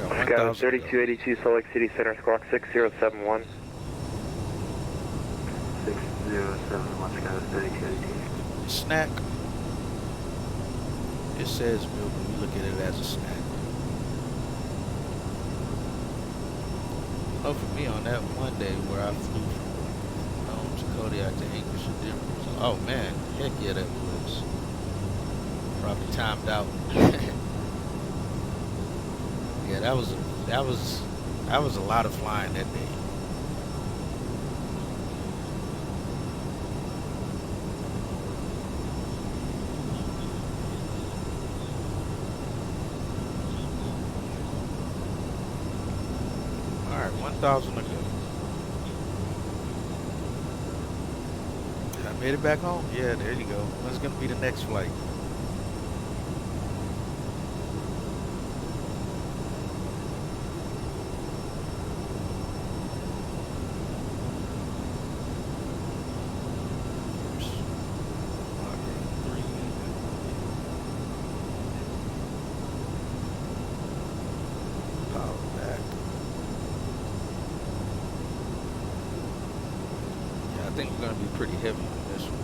Skywest 3282, Salt Lake City Center, squawk 6071. 6071, Skywest 3282. Snack. It says milk, but we look at it as a snack. Oh, for me on that one day where I flew from Nome to Kodiak to Anchorage to Denver. So, oh man, heck yeah, that was probably timed out. Yeah, that was a lot of flying that day. All right, 1,000 to go. I made it back home. Yeah, there you go. When's gonna be the next flight? I think we're going to be pretty heavy on this one.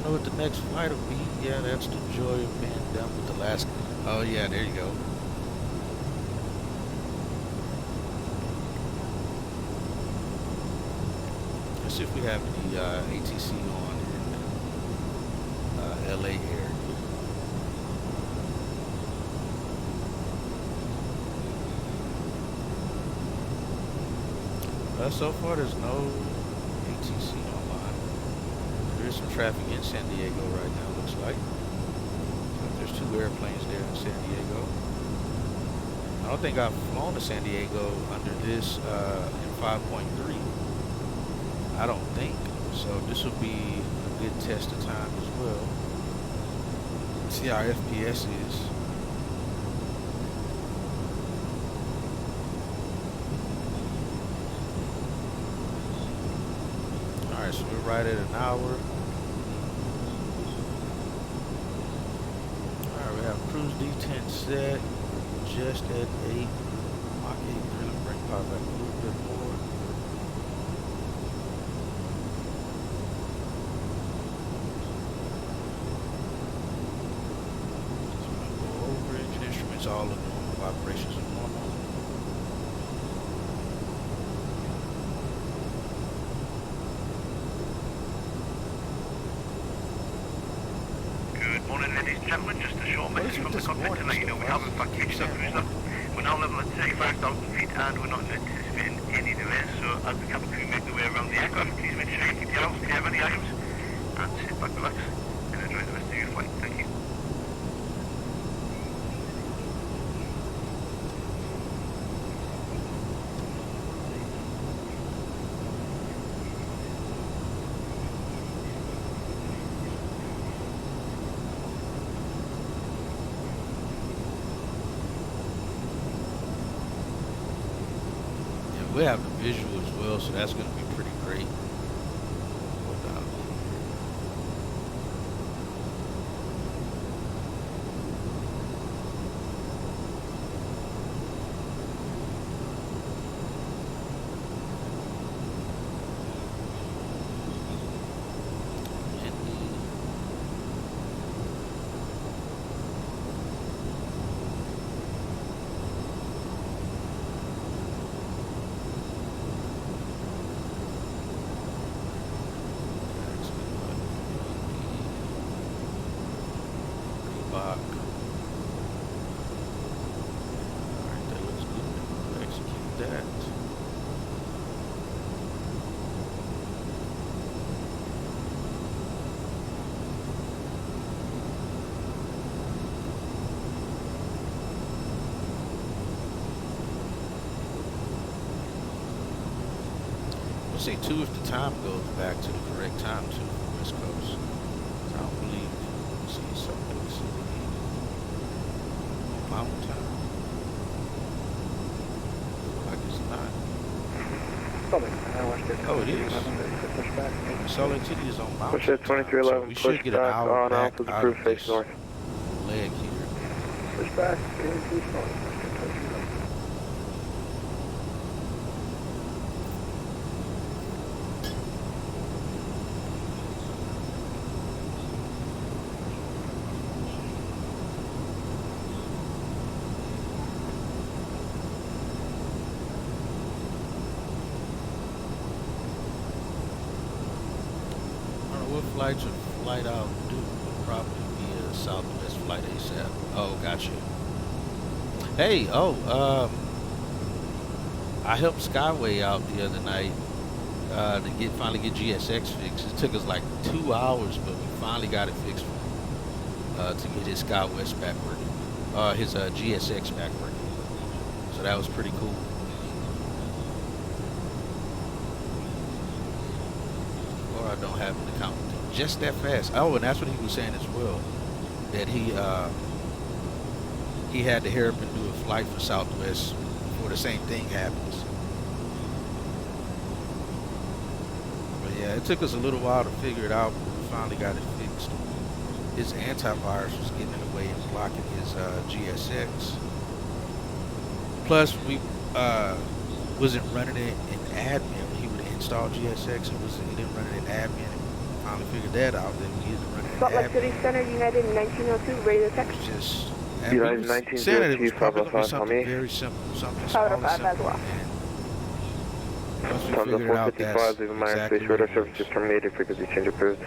Know what the next flight will be. Yeah, that's the joy of being done with Alaska. Oh yeah, there you go. Let's see if we have the ATC on in LA area. So far there's no ATC online. There's some traffic in San Diego right now, looks like. There's 2 airplanes there in San Diego. I don't think I've flown to San Diego under this in 5.3. I don't think. So this will be a good test of time as well. See how FPS is. Alright, so we're right at an hour. Cruise D10 set, just at 8. Mach 8.3, let's bring power back a little bit more. So we're going to go over engine instruments, all the normal vibrations are normal. Good morning, ladies and gentlemen. Just a short message from the cockpit to let you know we have in fact reached our cruise level. We're now level at 35,000 feet and we're not anticipating any delays. So as the cabin crew make their way around the aircraft, please make sure you keep your arms clear of any items and sit back, relax, and enjoy the rest of your flight. Thank you. We have the visual as well, so that's going to be pretty great. We'll say 2 if the time goes back to the correct time too for West Coast. I don't believe see something mountain time. Like it's not. Oh, it is. Salt Lake City is on mountain. Push at 2311. So we should get an hour on back Alpha's out approved of face this north. leg here. Push back into north. Flights or flight out do would probably be a Southwest flight ASAP. Oh, gotcha. Hey, I helped Skyway out the other night to finally get GSX fixed. It took us like 2 hours, but we finally got it fixed to get his SkyWest back working, his GSX back working. So that was pretty cool. Or I don't have an account just that fast. Oh, and that's what he was saying as well, that he had to hurry up and do a flight for Southwest before the same thing happens. But yeah, it took us a little while to figure it out, but we finally got it fixed. His antivirus was getting in the way and blocking his GSX. Plus, we wasn't running it in admin when he would install GSX. He didn't run it in admin. Finally figured that out. Then we needed to run it in Salt Lake admin. City Center, United 1902, radio text. Just United 1902, 505, something very simple, something Power small and 5 as simple. well. Once we Tons of figured it out, 455, that's leaving minor exactly space what radar it service was. is terminated, frequency change approved.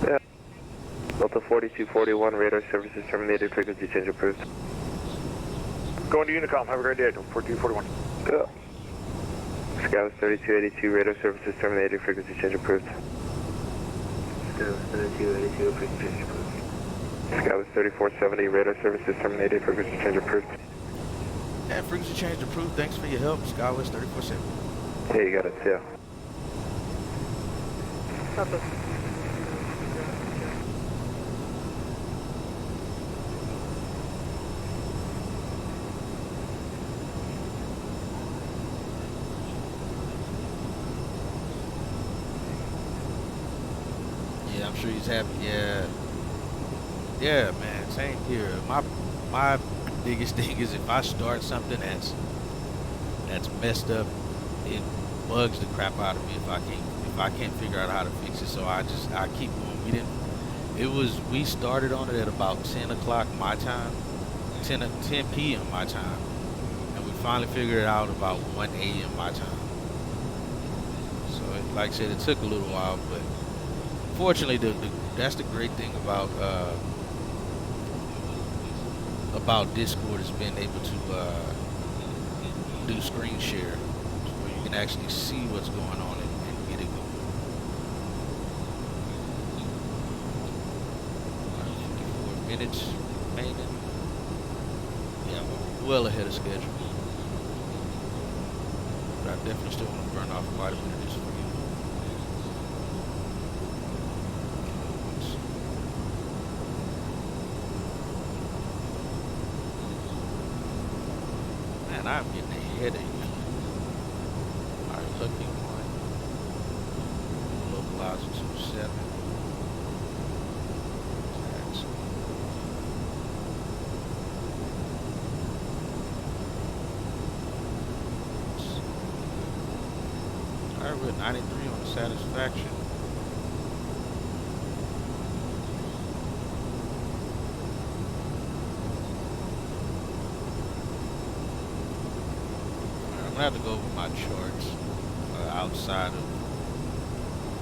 Yeah. Delta 4241, radar service is terminated, frequency change approved. Going to Unicom, have a great day, 4241. Yeah. Scout 3282, radar service is terminated, frequency change approved. Scout 3282, frequency change approved. Scout 3470, radar service is terminated, frequency change approved. And frequency change approved. Thanks for your help, Skywest 3470. Yeah, you got it, yeah. Yeah, I'm sure he's happy. Yeah, man, same here. My biggest thing is if I start something that's messed up, it bugs the crap out of me if I can't figure out how to fix it. So I keep going. We started on it at about 10 o'clock my time, 10 p.m. my time, and we finally figured it out about 1 a.m. my time. So like I said, it took a little while, but fortunately, that's the great thing about Discord is being able to do screen share, where you can actually see what's going on and get it going. 54 minutes remaining. Yeah, we're well ahead of schedule. But I definitely still want to burn off quite a bit of this for you. Man, I'm getting a headache. Alright, lucky one. Localizer 27. Alright, we're at 93 on the satisfaction. I have to go over my charts outside of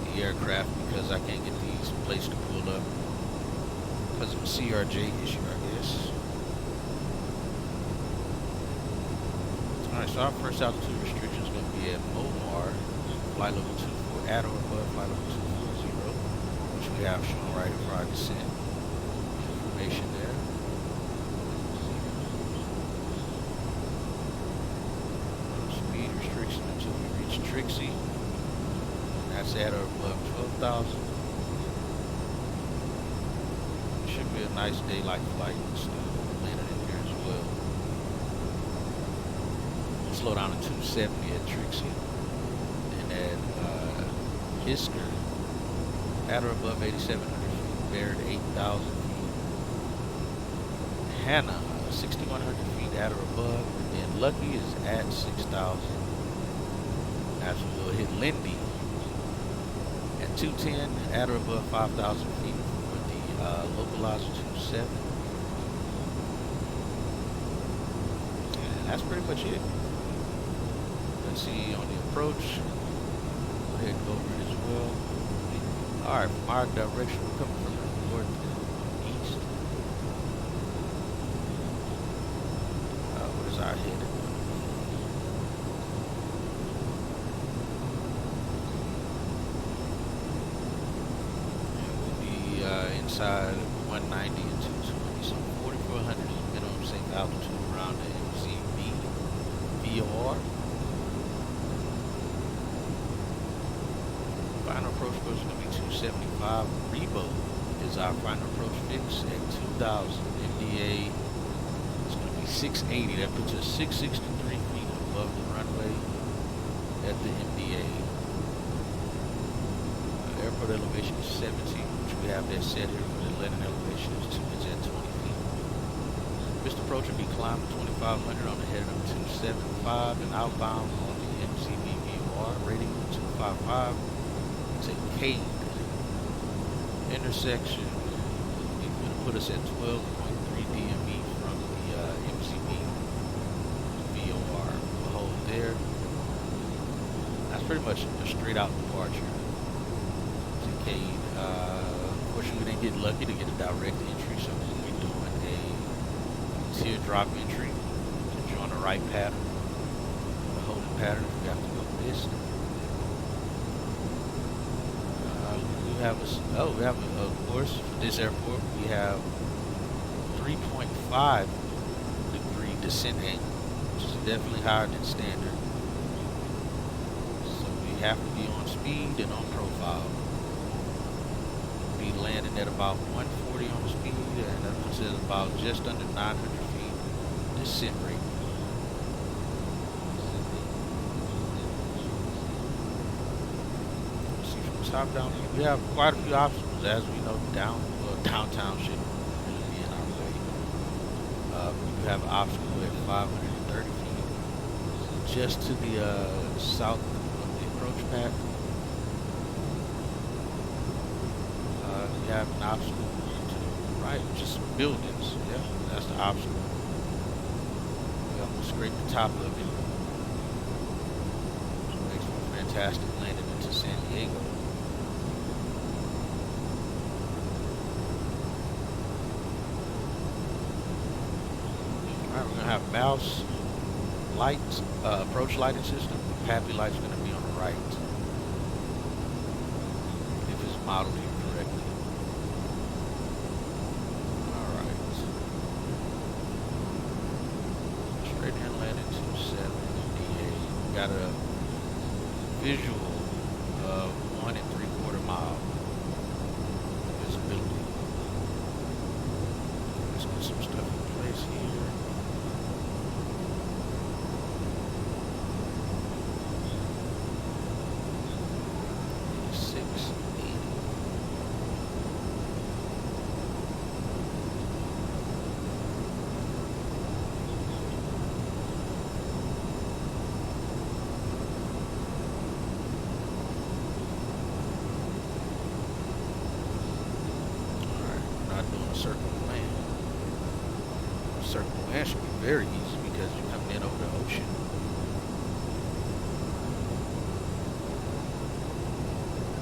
the aircraft because I can't get these plates to pull up because of a CRJ issue, I guess. Alright, so our first altitude restriction is going to be at Momar, flight level 24, at or above flight level 240, which we have shown right in our descent. Information there. knots at or above 12,000. Should be a nice daylight flight. Still landing in here as well. Slow down to 270 at Trixie. And at Hisker, at or above 8,700 feet, Baird 8,000 feet. Hannah, 6,100 feet at or above. And then Lucky is at 6,000. After we'll hit Lindy at 210 at or above 5,000 feet with the localizer 27. And that's pretty much it. Let's see on the approach. Go ahead and go over it as well. Alright, from our direction, we're coming from the northeast. What is our head? Inside 190 and 220, so 4,400 is the minimum safe altitude around the MCV VOR. Final approach is going to be 275. Rebo is our final approach fix at 2,000. MDA is going to be 680. That puts us 663 feet above the runway at the MDA. Airport elevation is 17. We have that set here for the landing elevation is at 20 feet. Missed approach will be climbing 2,500 on the head of 275 and outbound on the MCV VOR rating 255 to Cade. Intersection is going to put us at 12.3 DME from the MCV VOR. We'll hold there. That's pretty much a straight out departure to Cade. Unfortunately, we didn't get lucky to get a direct entry, so we'll be doing a teardrop entry to join the right pattern, the holding pattern if we have to go missed. We have of course, for this airport, we have 3.5 degree descent angle, which is definitely higher than standard. So we have to be on speed and on profile. Landing at about 140 on the speed, and that puts it about just under 900 feet descent rate. See from the top down here, we have quite a few obstacles, as we know. Downtown shouldn't really be in our way. We do have an obstacle at 530 feet, just to the south of the approach path. We have an obstacle to the right, just buildings. Yeah, that's the obstacle. We almost scraped the top of it. Which makes for a fantastic landing into San Diego. Alright, we're going to have mouse lights, approach lighting system. The PAPI light's going to be on the right. If it's modeled here correctly. Got a visual of 1 3/4 mile visibility. Let's put some stuff in place here. Circle land should be very easy because you're coming in over the ocean.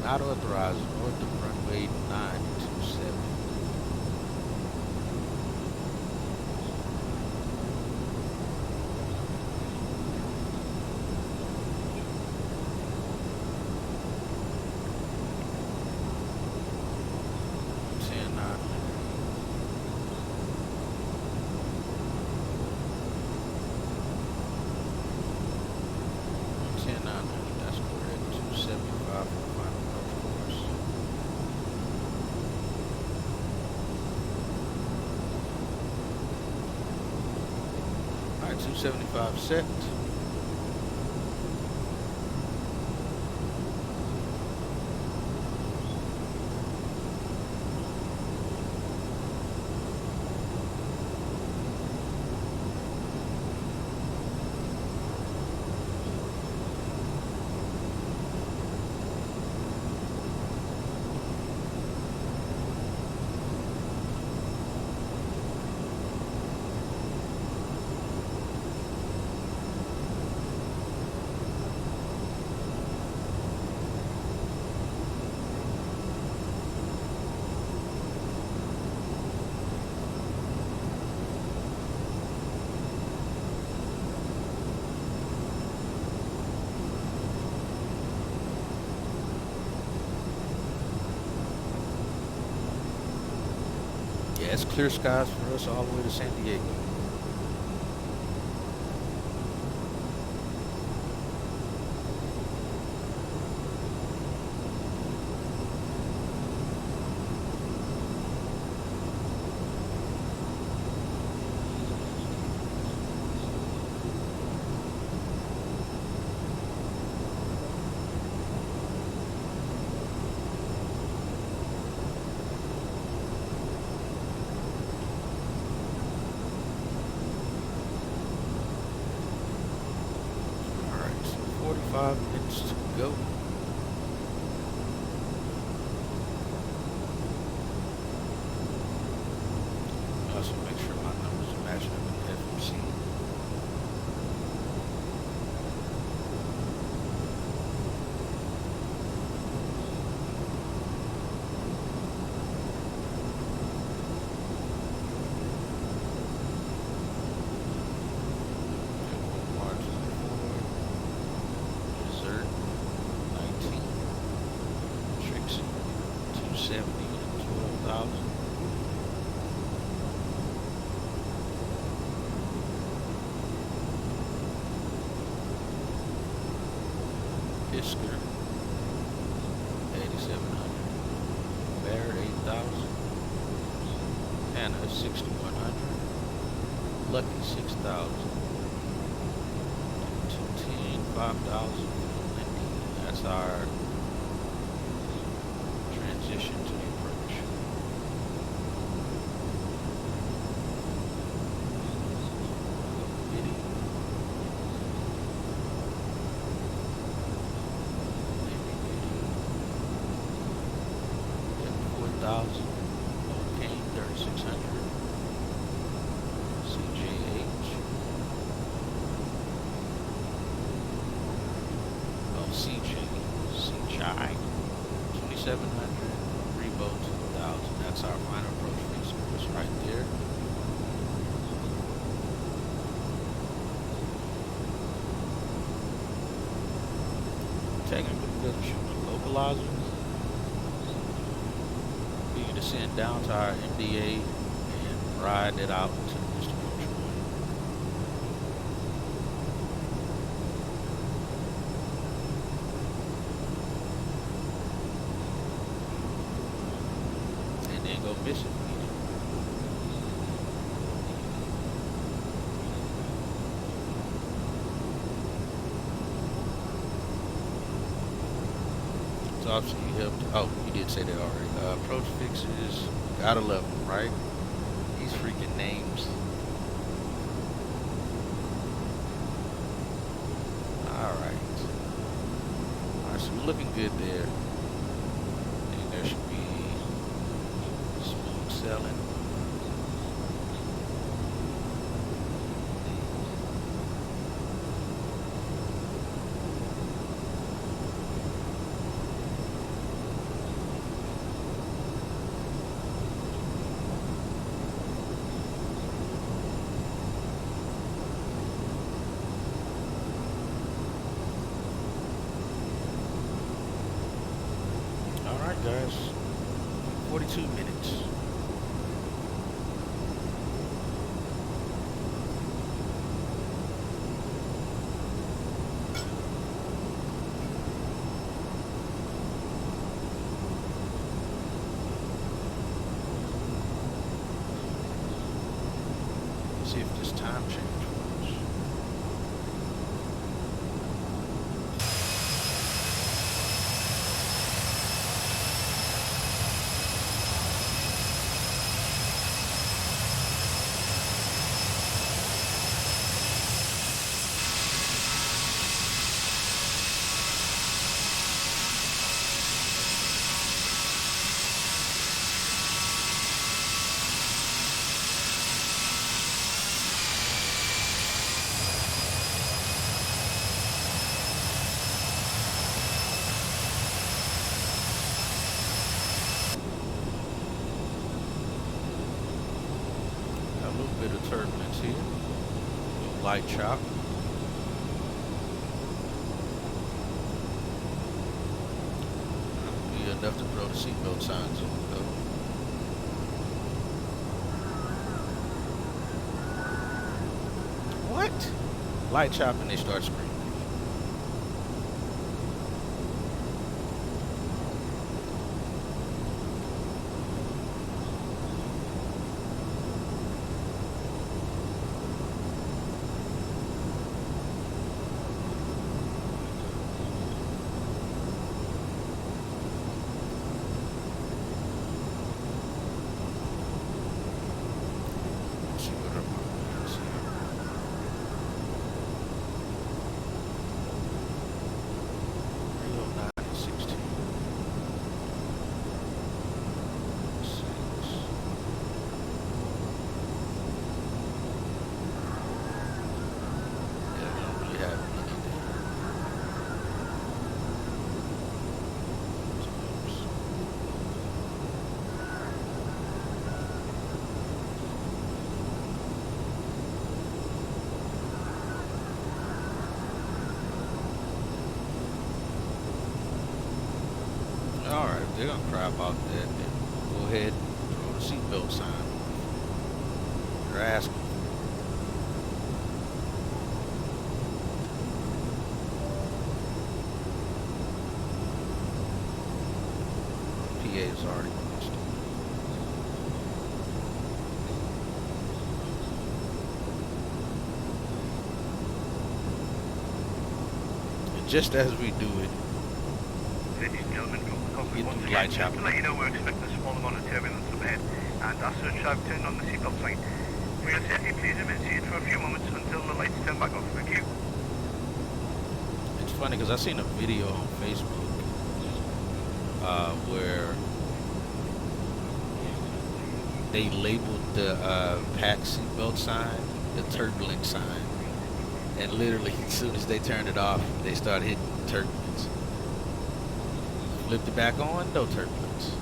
Not authorized north of runway 927. That's correct. 275 for the final 275 set. Yeah, it's clear skies for us all the way to San Diego. Alright, so 45 minutes to go. Also make sure my numbers are matching up with the FMC. Dessert 19, Trixie 270 and 12,000. Fisker 8,700, Bear 8,000, Hannah 6,100, Lucky 6,000, 210 5,000. That's our transition to the approach. Video. 4,000. Kane 3,600. CJH. Oh, CJ. 2,700. Rebo 2,000. That's our final approach fix course right there. Technically, we doesn't shoot the localizer. We can descend down to our MDA and ride it out to the distribution point. And then go miss it. So obviously you helped. Oh, you did say that already. Approach fixes, gotta love them, right? These freaking names. Alright. Alright, so we're looking good there. And there should be smooth selling. Alright guys, 42 minutes. See if this time change works. light chop. Be enough to throw the seatbelt signs on though. What? Light chop and they start screaming. They're gonna cry about that. Then go ahead and throw the seatbelt sign. They're asking. PA is already finished. And just as we do it, ladies and gentlemen, once light again, chop. just to let you know we're expecting a small amount of turbulence overhead, and as such I've turned on the seatbelt sign. For your safety, please remain seated for a few moments until the lights turn back off. Thank you. It's funny because I seen a video on Facebook where they labeled the pack seatbelt sign the turbulent sign, and literally as soon as they turned it off, they started hitting turbulence. Flipped it back on, no turbulence.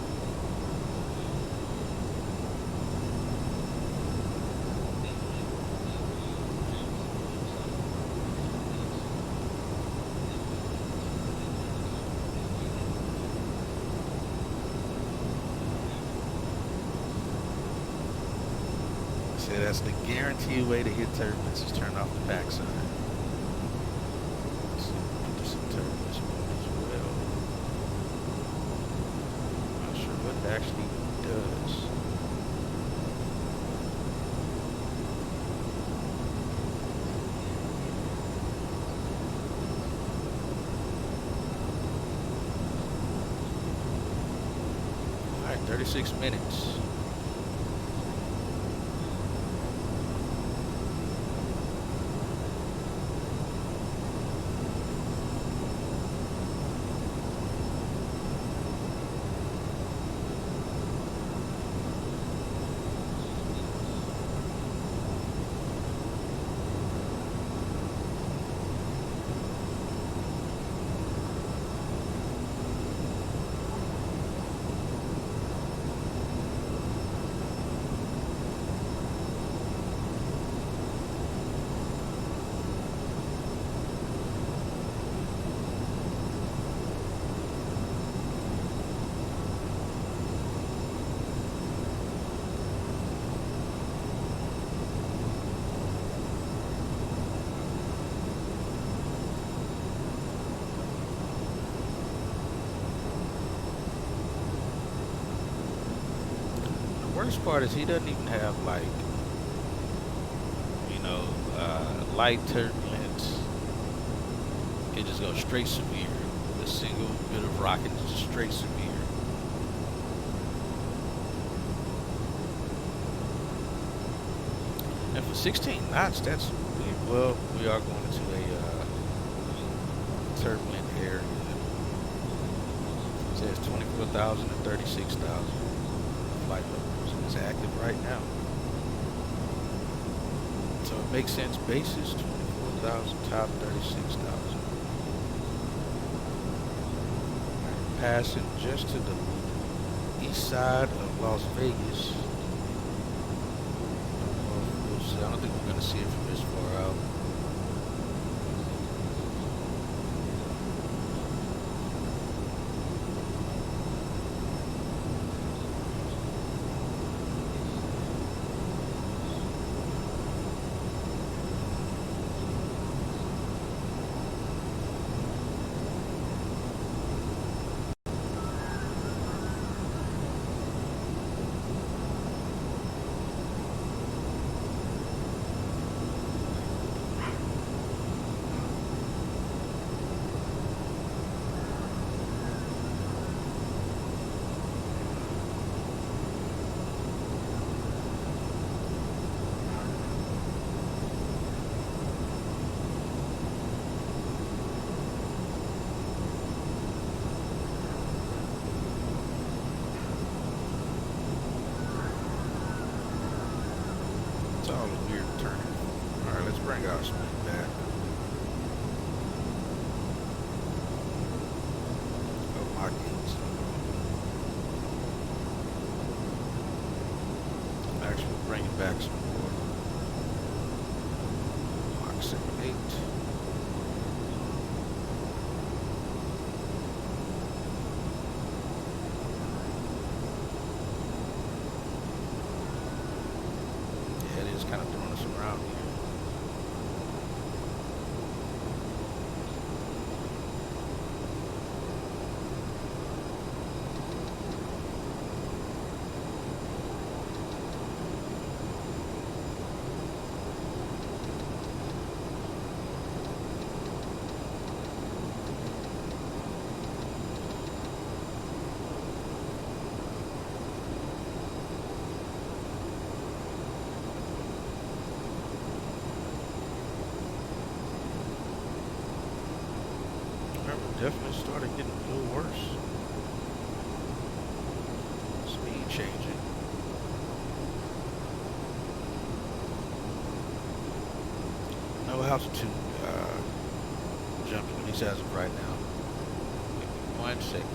So that's the guaranteed way to hit turbulence is turn off the pack sign. Let's see, put some turbulence mode as well. Not sure what it actually does. All right, 36 minutes. Worst part is he doesn't even have like, you know, light turbulence. It just goes straight severe. A single bit of rocket is just straight severe. And for 16 knots, that's well, we are going into a turbulent area. It says 24,000 and 36,000 flight levels. It's active right now. So it makes sense. Bases 24,000, top 36,000. Passing just to the east side of Las Vegas. We'll see. I don't think we're going to see it from this far out. definitely started getting a little worse. Speed changing. No altitude jumping, at least as of right now. Give me 1 second.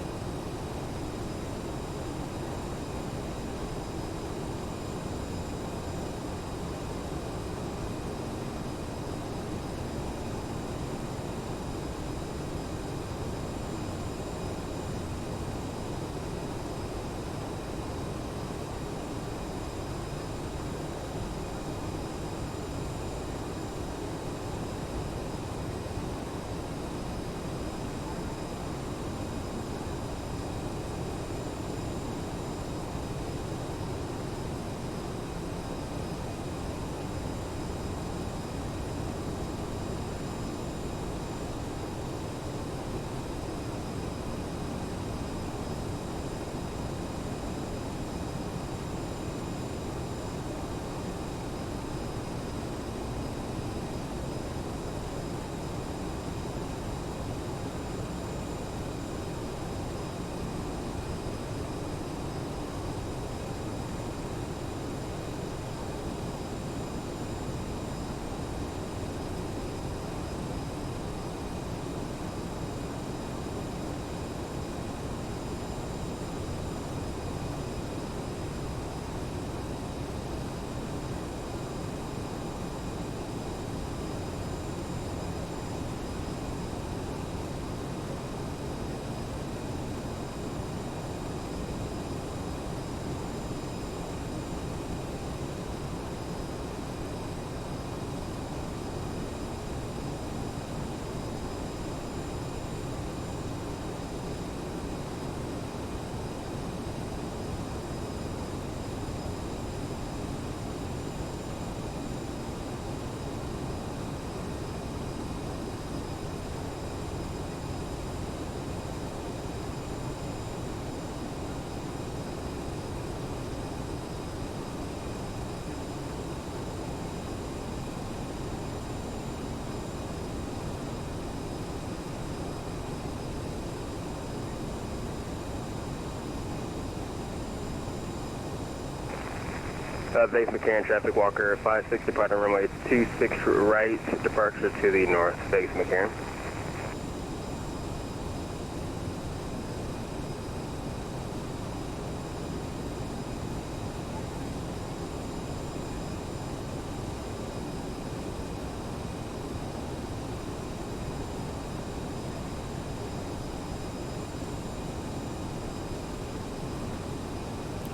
Base McCarran, traffic walker, 56 departing runway 26 right, departure to the north, Base McCarran.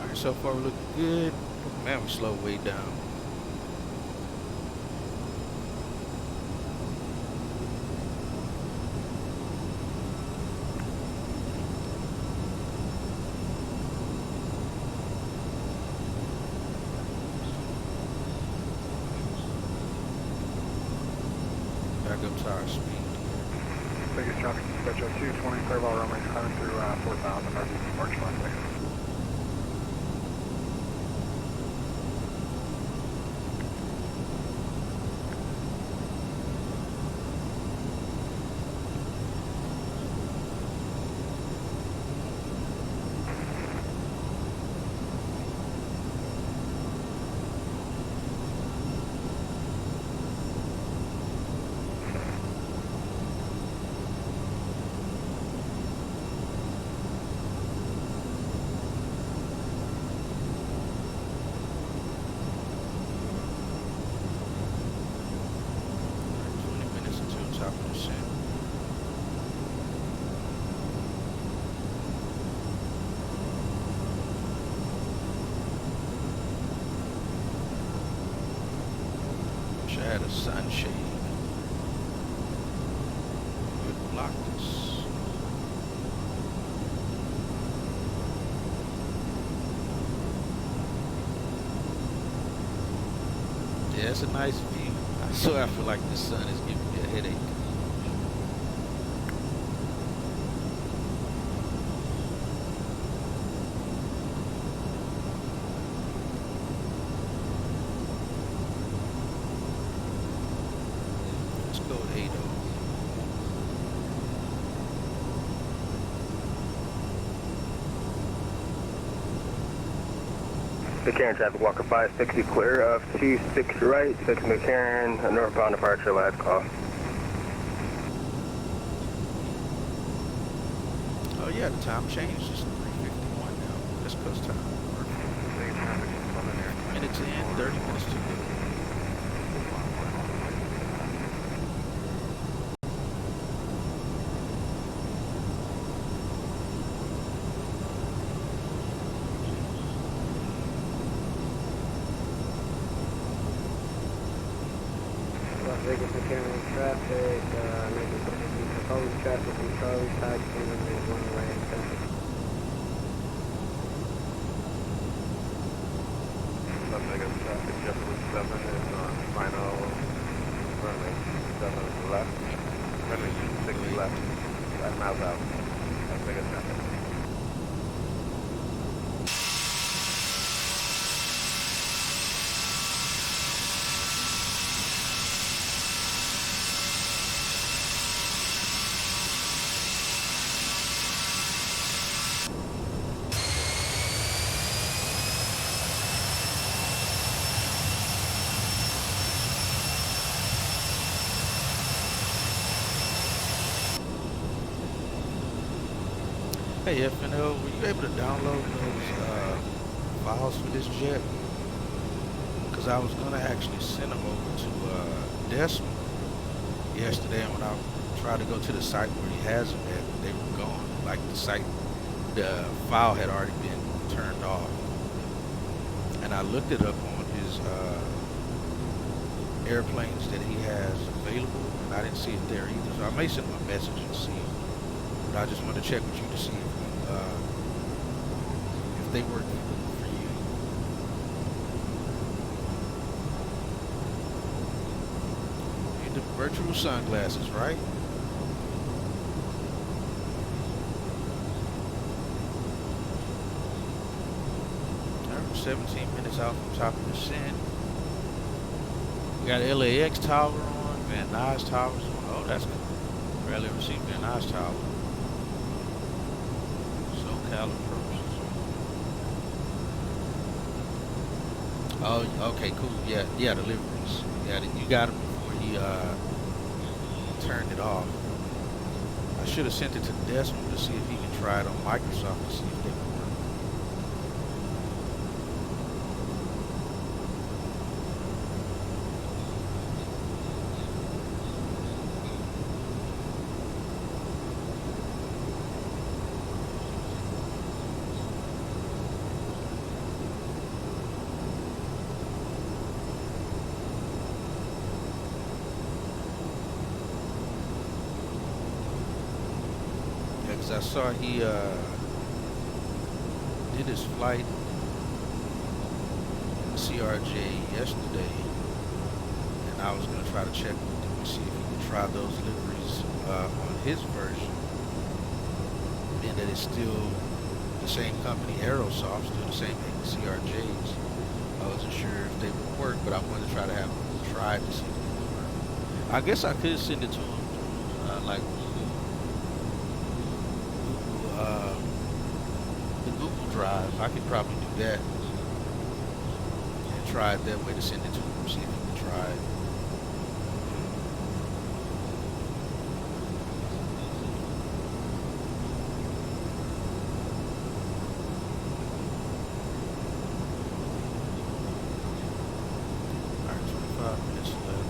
Alright, so far we're looking good. Man, we slowed way down. Back up to our speed. Biggest traffic dispatch 220, clear ball runway climbing through 4,000 northeast departure runway. Had a sunshade. Would block this. Yeah, it's a nice view. I swear I feel like the sun is giving me a headache. McCarran traffic, Walker 560 clear of 26 right, 6 McCarran, northbound departure, last call. Oh yeah, the time changed. It's 3:51 now. West Coast time. Minutes in, 30 minutes to go. Las Vegas McCarran traffic, making proposed traffic control, taxiing in one way traffic. Las Vegas traffic, Jeffrey 7 is on final runway 7 left, runway 6 left, 5 miles out, Las Vegas traffic. Hey FNL, were you able to download those files for this jet? Because I was gonna actually send them over to Decimal yesterday, and when I tried to go to the site where he has them at, they were gone. Like the file had already been turned off. And I looked it up on his airplanes that he has available, and I didn't see it there either. So I may send him a message and see. But I just wanted to check with you to see if they work for you. Need the virtual sunglasses, right? 17 minutes out from top of the descent. We got LAX tower on, Van Nuys towers on. Oh, that's good. Rarely ever seen Van Nuys tower. SoCal approach. Oh, okay, cool. Yeah, deliveries. Yeah, you got him before he turned it off. I should have sent it to Decimal to see if he can try it on Microsoft to see if they can work. I saw he did his flight CRJ yesterday, and I was going to try to check with him to see if he could try those liveries on his version, being that it's still the same company, Aerosoft, still the same CRJs. I wasn't sure if they would work, but I wanted to try to have him try to see if they would work. I guess I could send it to him like the Google Drive. I could probably do that and try it that way to send it to him, see if he can try it. Alright, 25 minutes left.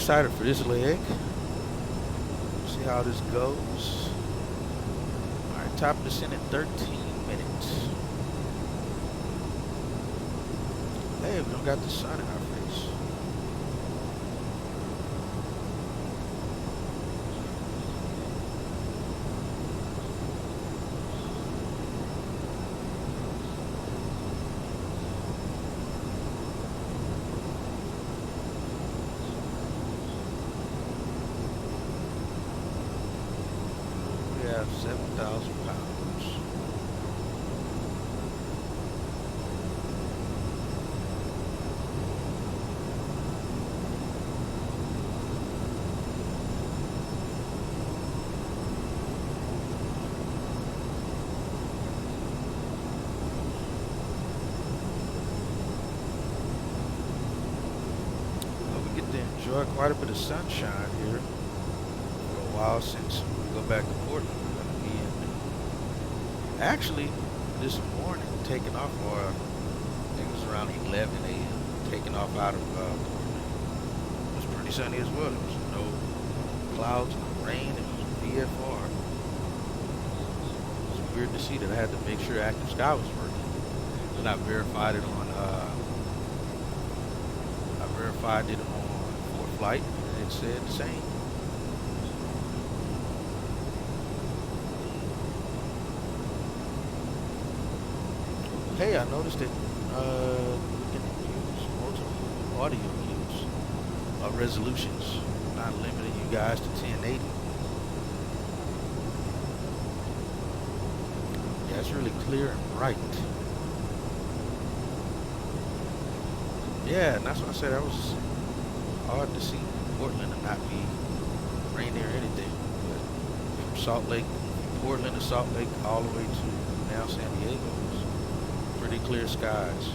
excited for this leg. See how this goes. Alright, top descent in 13 minutes. Hey, we don't got the sun in our face. We have 7,000 pounds. Enjoy quite a bit of sunshine here for a while since we go back to Portland. We're going to be in, actually, this morning, taking off, or I think it was around 11 a.m., taking off out of Portland. It was pretty sunny as well. There was no clouds, no rain. It was VFR. It was weird to see that I had to make sure Active Sky was working. And I verified it on, flight, and it said the same. Hey, I noticed that we can use multiple audio cues, resolutions, not limiting you guys to 1080. Yeah, it's really clear and bright. Yeah, and that's what I said. I was hard to see Portland and not be rainy or anything. But from Salt Lake, Portland to Salt Lake, all the way to now San Diego, it's pretty clear skies.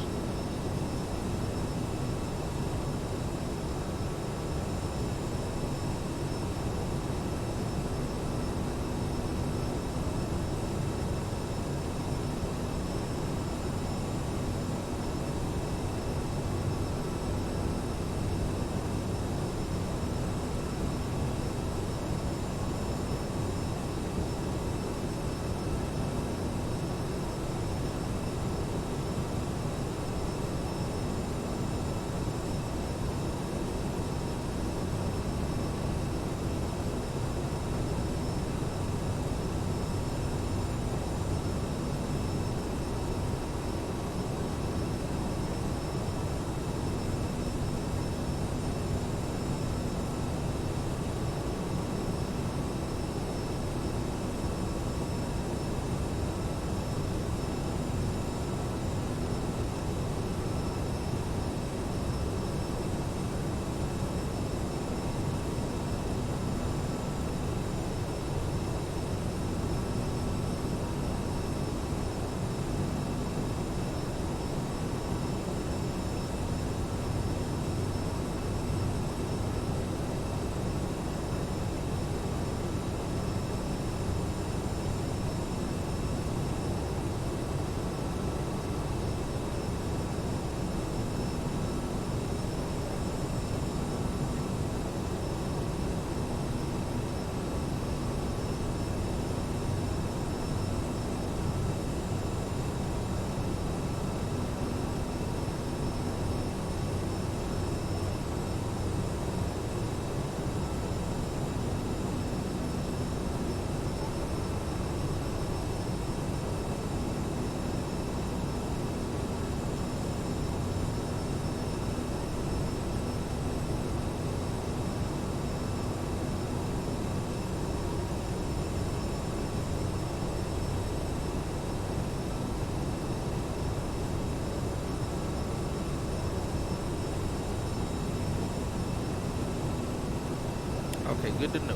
Okay, good to know.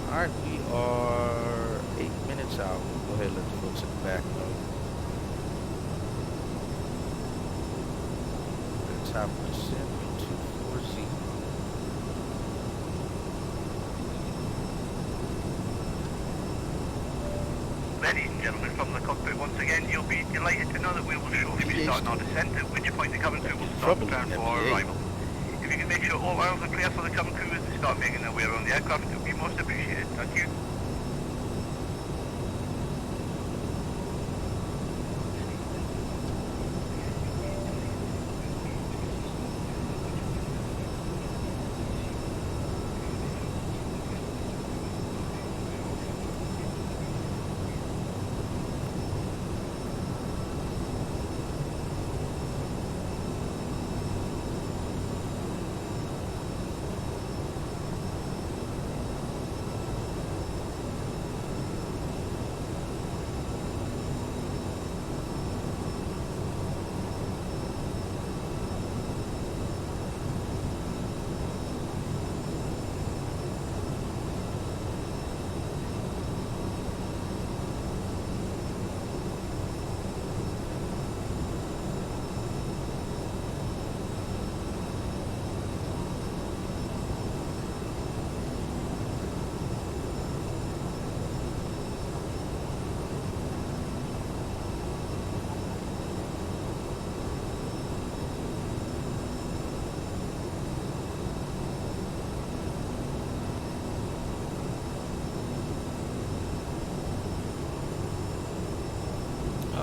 Alright, we are 8 minutes out. We'll go ahead and let the folks in the back know. The top of the 7240. Ladies and gentlemen, from the cockpit once again, you'll be delighted to know that we will shortly be starting our descent, at which point the cabin crew will start preparing for our arrival. make sure all aisles are clear for the cabin crew as they start making their way around the aircraft. It would be most appreciated. Thank you.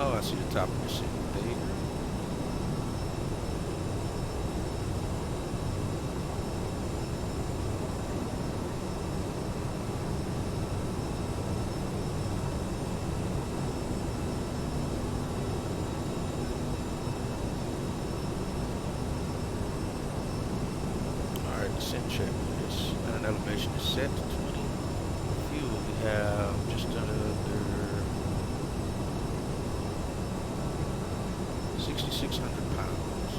Oh, I see the top of the city there. Alright, descent check. This elevation is set to 20. Fuel, we have just under 6,600 pounds.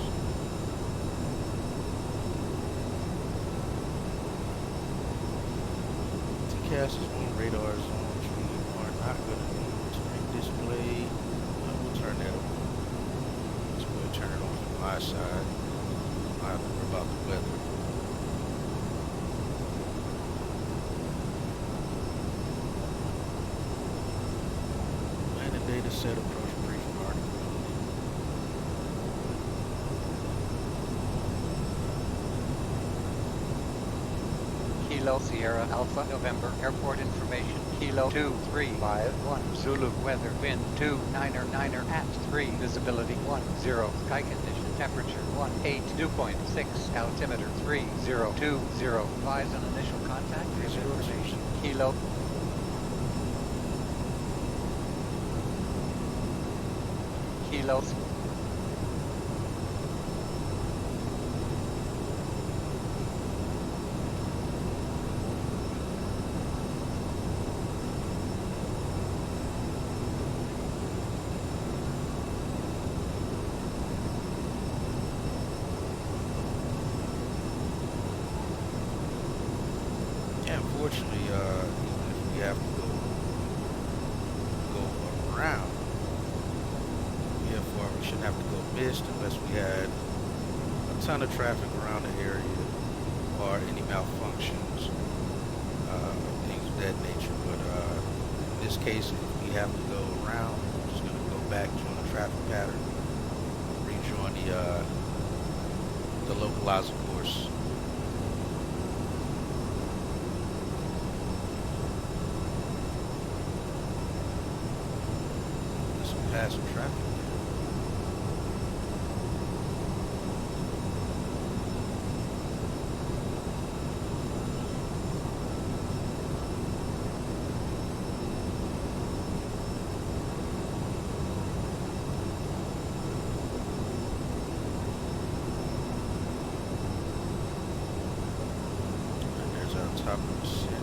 TCAS is on radar zone, which we are not going to do terrain display. We'll turn that on. Let's go ahead and turn it on from my side. I have to worry about the weather. Landing data set approach briefing article. Kilo Sierra Alpha November Airport information Kilo 2351 Zulu weather wind 29er at 3 visibility 10 sky condition temperature 18 dew point 6 altimeter 3020 advise on initial contact information Kilo Unfortunately, even if we have to go around, we shouldn't have to go missed unless we had a ton of traffic around the area or any malfunctions, things of that nature. But in this case, if we have to go around, we're just going to go back, join the traffic pattern, rejoin the localizer course. Pass some traffic. And there's our top of the city.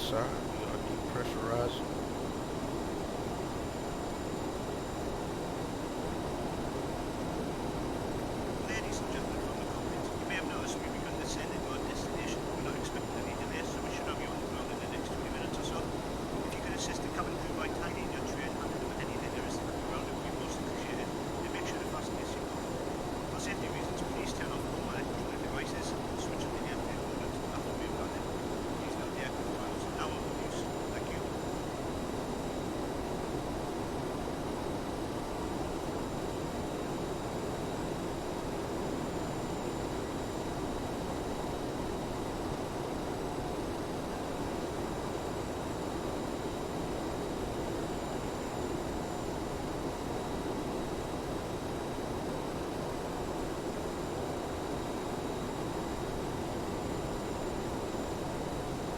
KSI, we are depressurizing. Ladies and gentlemen from the cockpit, you may have noticed we've begun descending to our destination. We're not expecting any delays, so we should have you on the ground in the next 20 minutes or so. If you could assist the cabin crew by tidying your tray and handling with anything there is to the ground, it would be most appreciated. And make sure to fasten your seatbelt. For safety reasons, please turn off all electronic devices and switch on the airplane mode after we've landed. Please note the aircraft files are now over use. Thank you.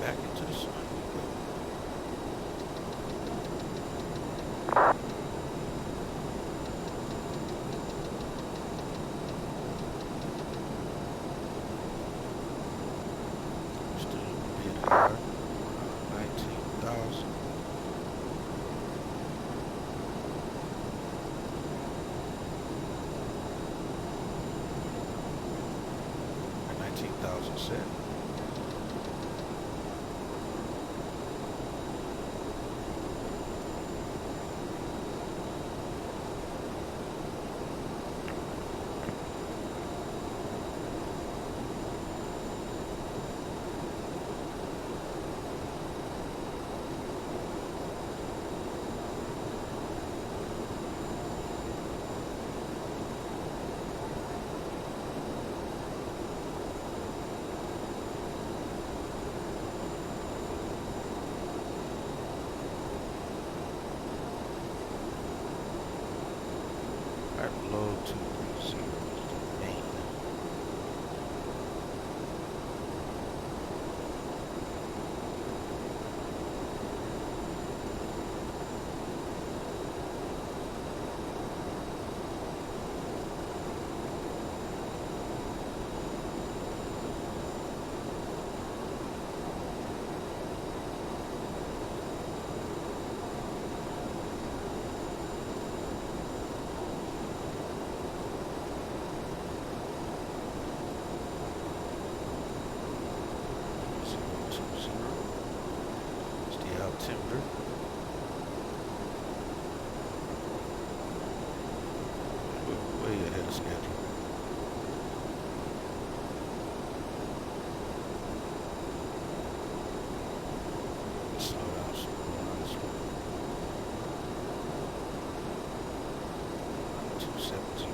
Back into the sun we go. Still a bit higher, around 19,000. Or 19,000 set. Alright, low 230 is the main. Altimeter. We're way ahead of schedule. Slow down some more on this one. 270.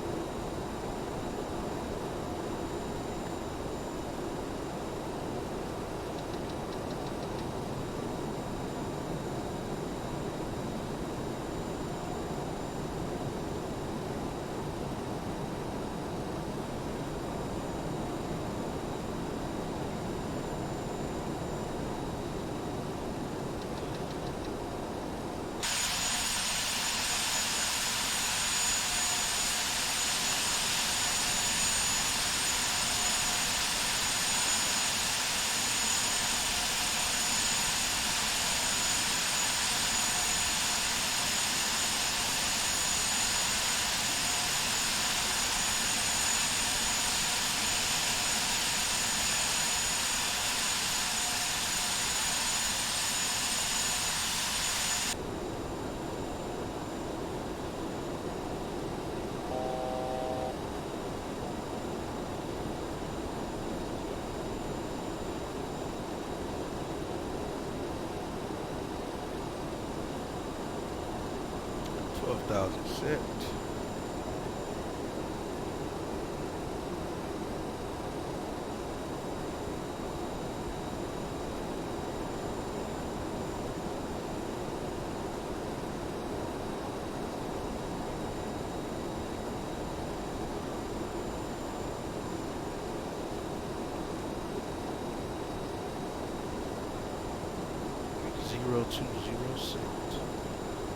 Set.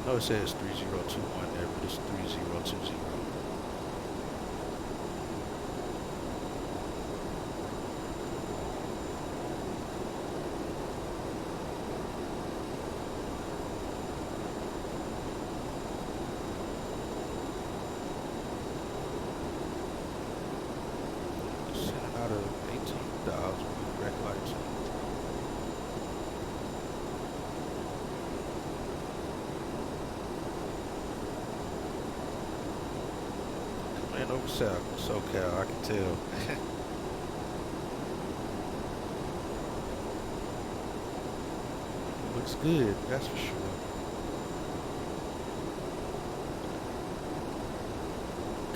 No, it says 3021 there, but it's 3020. SoCal, I can tell. Looks good, that's for sure.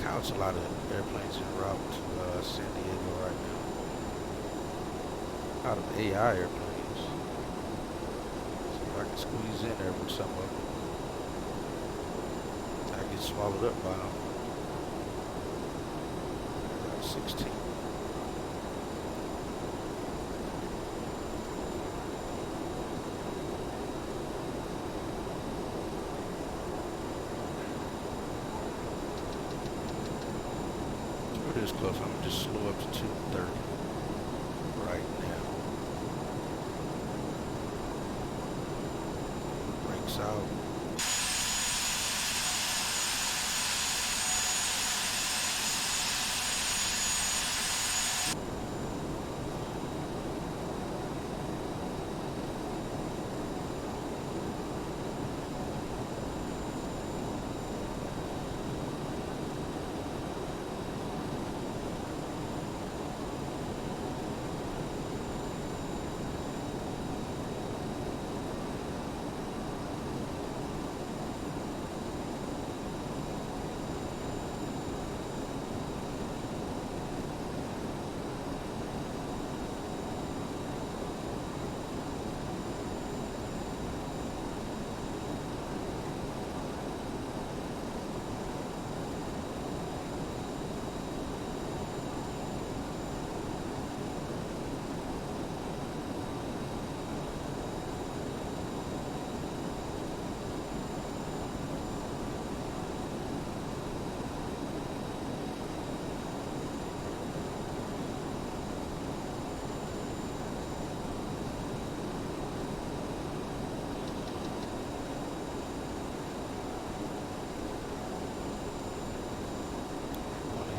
Counts a lot of airplanes en route to San Diego right now. A lot of AI airplanes. See if I can squeeze in there with some of them. I get swallowed up by them. 16. It is close. I'm gonna just slow up to 230 right now. Brakes out.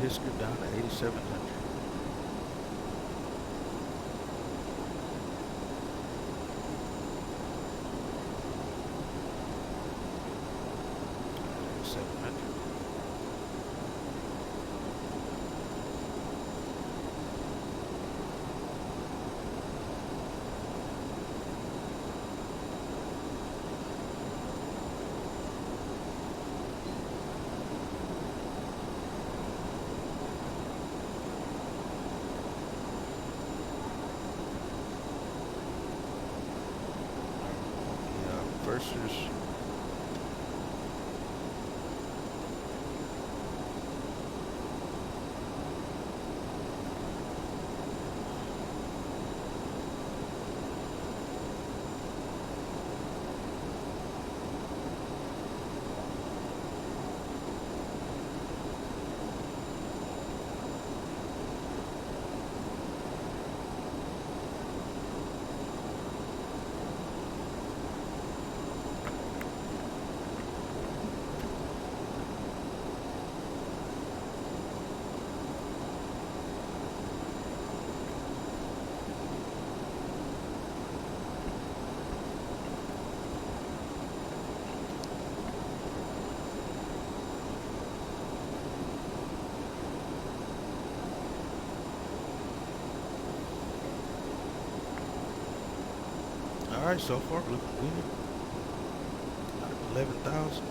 Hisker down to 8,700. Versus Alright, so far looking good. 11,000.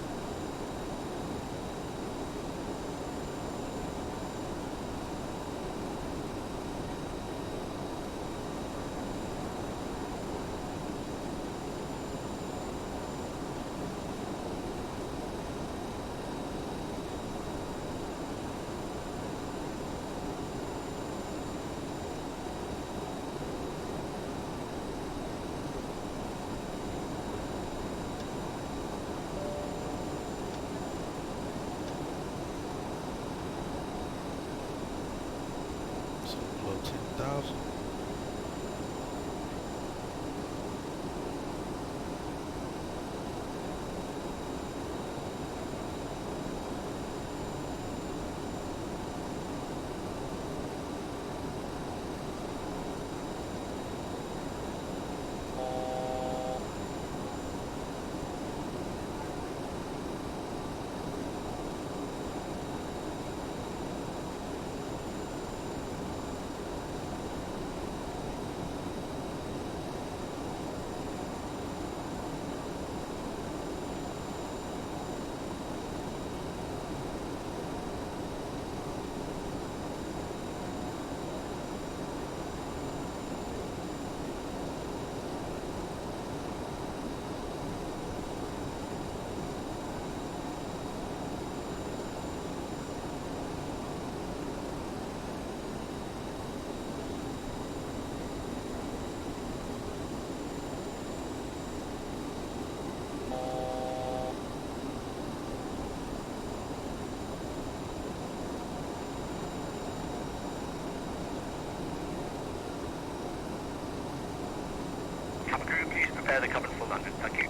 The cabin full landed, thank you.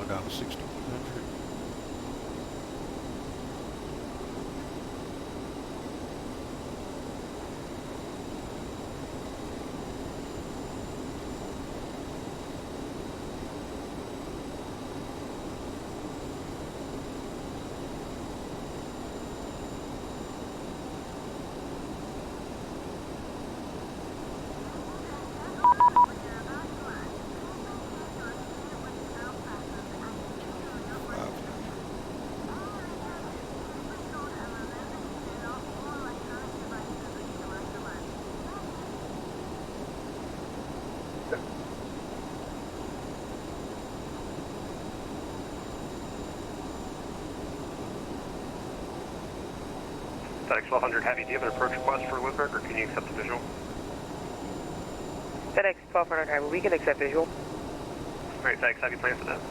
Down to 6100. FedEx 1200 Heavy, do you have an approach request for Woodburg, or can you accept the visual? FedEx 1200 Heavy, we can accept visual. Great, FedEx Heavy, plan for that.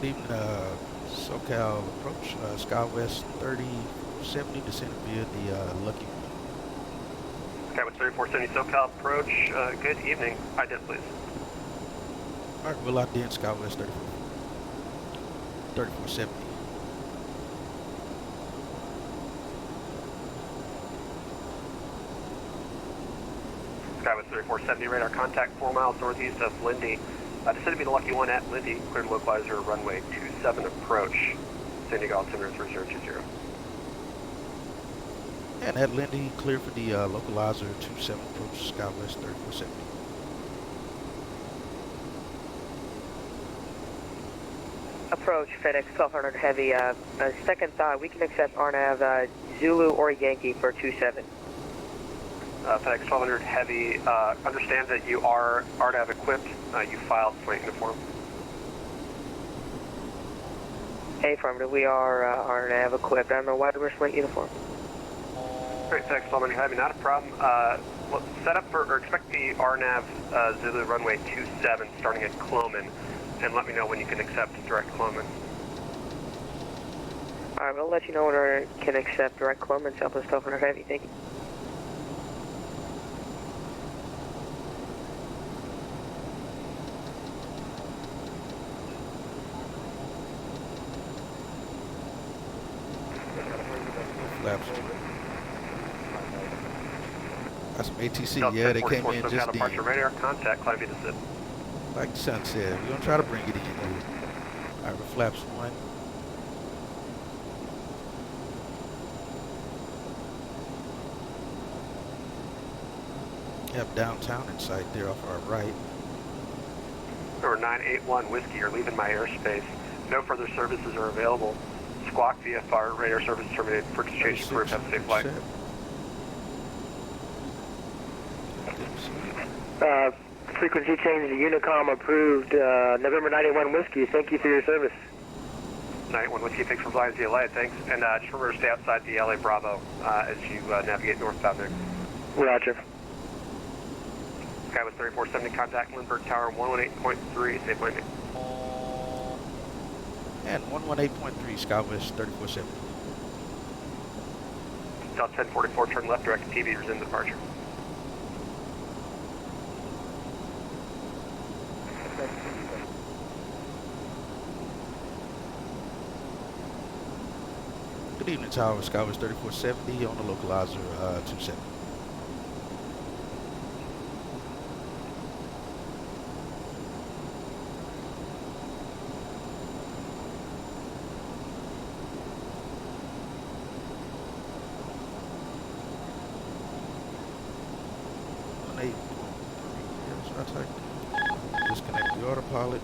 Good evening, SoCal approach, SkyWest 3070, descending via the Lucky. SkyWest 3470 SoCal approach, good evening. Ident, please. Alright, we'll lock in SkyWest 3470. SkyWest 3470, radar contact 4 miles northeast of Lindy. Descending via the Lucky 1 at Lindy, cleared localizer runway 27 approach. San Diego altimeter 3020. And at Lindy, clear for the localizer 27 approach, SkyWest 3470. Approach FedEx 1200 Heavy. Second thought, we can accept RNAV Zulu or Yankee for 27. FedEx 1200 Heavy, understand that you are RNAV equipped. You filed flight uniform. Affirmative, we are RNAV equipped. I don't know why we're flight uniform. Great, FedEx 1200 Heavy, not a problem. Set up for, or expect the RNAV Zulu runway 27 starting at Cloman, and let me know when you can accept direct Cloman. Alright, we'll let you know when we can accept direct Cloman, Southwest 1200 Heavy, thank you. Flaps. That's some ATC, yeah, they came in just departure radar, contact, climb via descent. Like the sun said, we're gonna try to bring it in here. Alright, we're flaps 1. We have downtown in sight there off our right. Number 981 Whiskey, you're leaving my airspace. No further services are available. Squawk VFR radar service terminated for exchange group. Have a safe flight. Frequency change to Unicom approved. November 91 Whiskey, thank you for your service. 91 Whiskey, thanks for flying to LA, thanks. And just remember to stay outside the LA Bravo as you navigate northbound there. Roger. SkyWest 3470, contact Lindbergh Tower 118.3, safe landing. And 118.3, SkyWest 3470. South 1044, turn left, direct TV, resume departure. Good evening, Tower, SkyWest 3470 on the localizer 27. Disconnect the autopilot.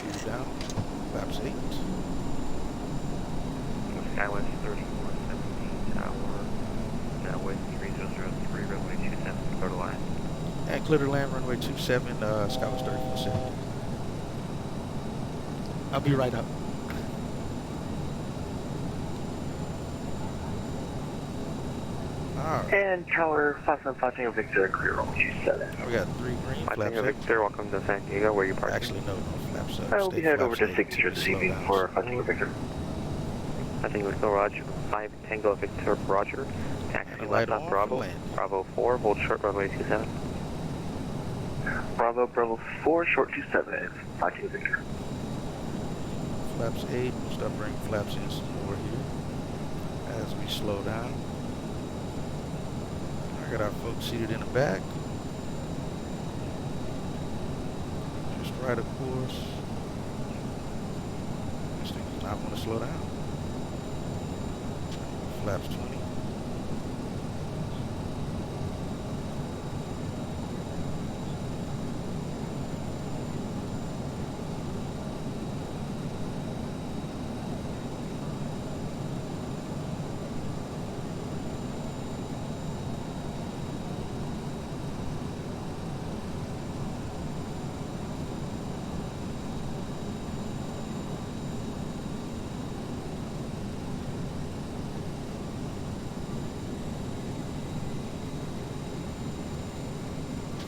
Gear down. Flaps 8. Skywest 3417 tower. Skywest 3003, runway 27, go to line. And clear to land, runway 27, Skywest 3470. I'll be right up. Alright. And tower 5750 Victor, clear runway 27. We got 3 green flaps. Victor, welcome to San Diego. Where are you parking? Actually, no flaps up. I will be headed over to Signature this evening for Tango Victor. Tango Victor, Roger. 5 Tango Victor, Roger. Taxi left on Bravo. Bravo 4, hold short runway 27. Bravo 4, short 27, Tango Victor. Flaps 8, we'll start bringing flaps in some more here as we slow down. I got our folks seated in the back. Just right of course. This thing does not want to slow down. Flaps 20.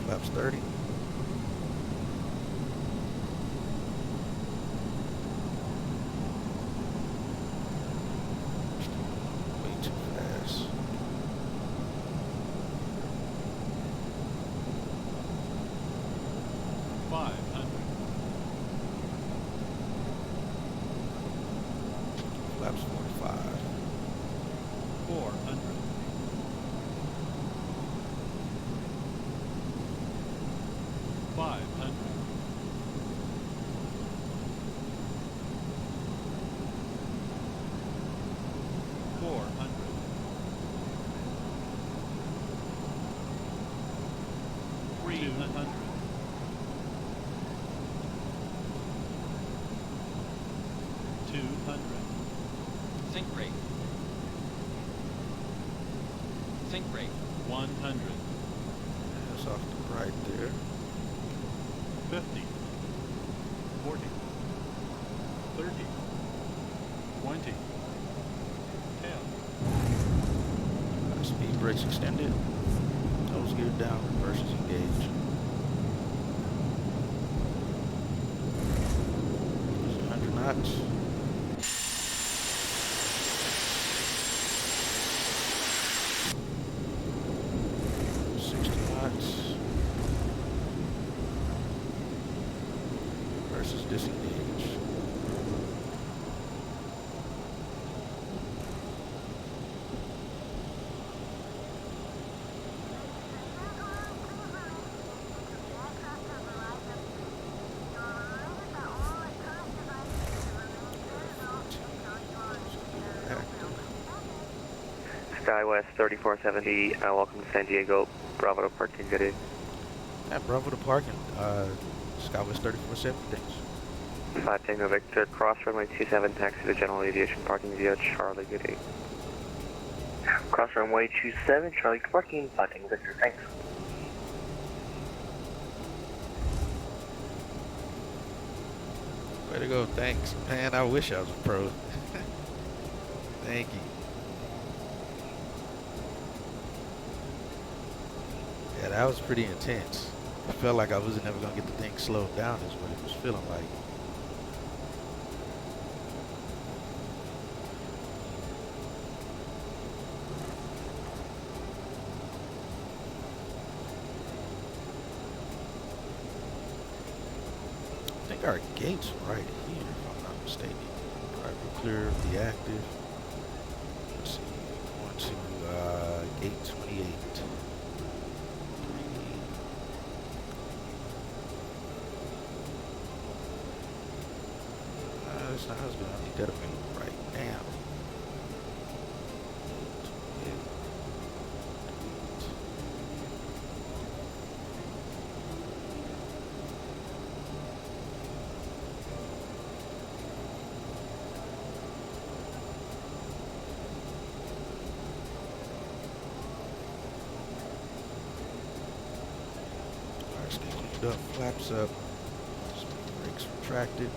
Flaps 30. Way too fast. Flaps 45. 400. 500. 400. 300. 200. Sync rate. Sync rate. 100. That's off the right there. 50, 40, 30, 20, 10. Speed brakes extended. Nose gear down, reverses engaged. 100 knots. Disengage. Skywest 3470, welcome to San Diego. Bravo to parking, good day. Yeah, Bravo to parking. Skywest 3470, thanks. 5 Tango Victor, cross runway 27, taxi to general aviation parking via Charlie, good day. Cross runway 27, Charlie parking, 5 Tango Victor, thanks. Way to go, thanks. Man, I wish I was a pro. Thank you. Yeah, that was pretty intense. I felt like I wasn't never going to get the thing slowed down is what it was feeling like. I think our gate's right here, if I'm not mistaken. Driver clear, be active. Let's see, going to gate 28. That's not husband, I need that available right now. up, flaps up, brakes retracted.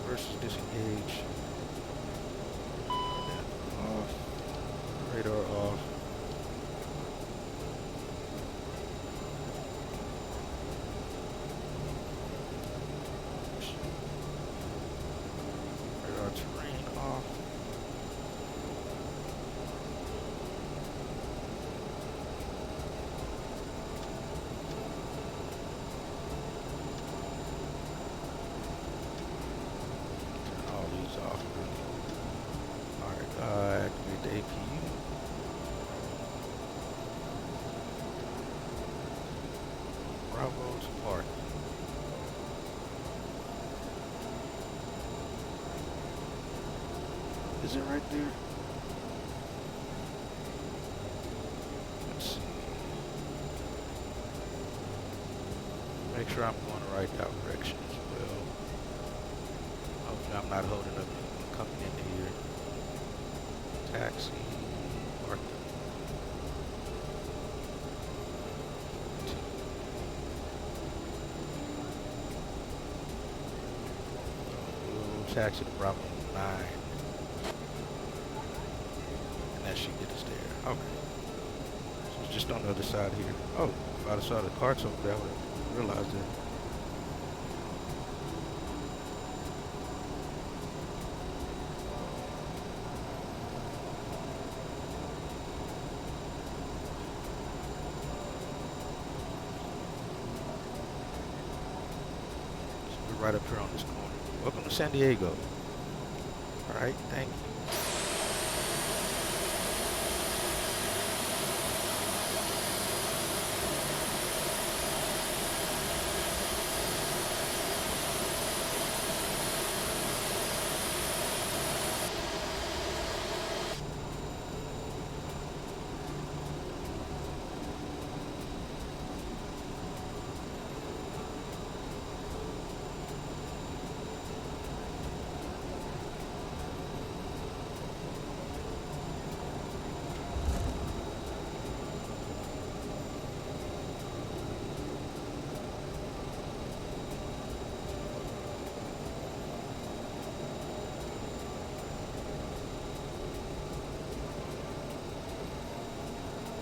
Versus disengage. Off. Radar off. Radar terrain off. Off. Alright, activate the APU. Bravo to park. Is it right there? Let's see. Make sure I'm going the right direction as well. Hopefully I'm not holding up anyone coming into here. Taxi. Parking. Taxi to Bravo 9. And that should get us there. Okay. So it's just on the other side here. Oh, if I'd have saw the carts over there, I would have realized it. Right up here on this corner. Welcome to San Diego. Alright, thank you.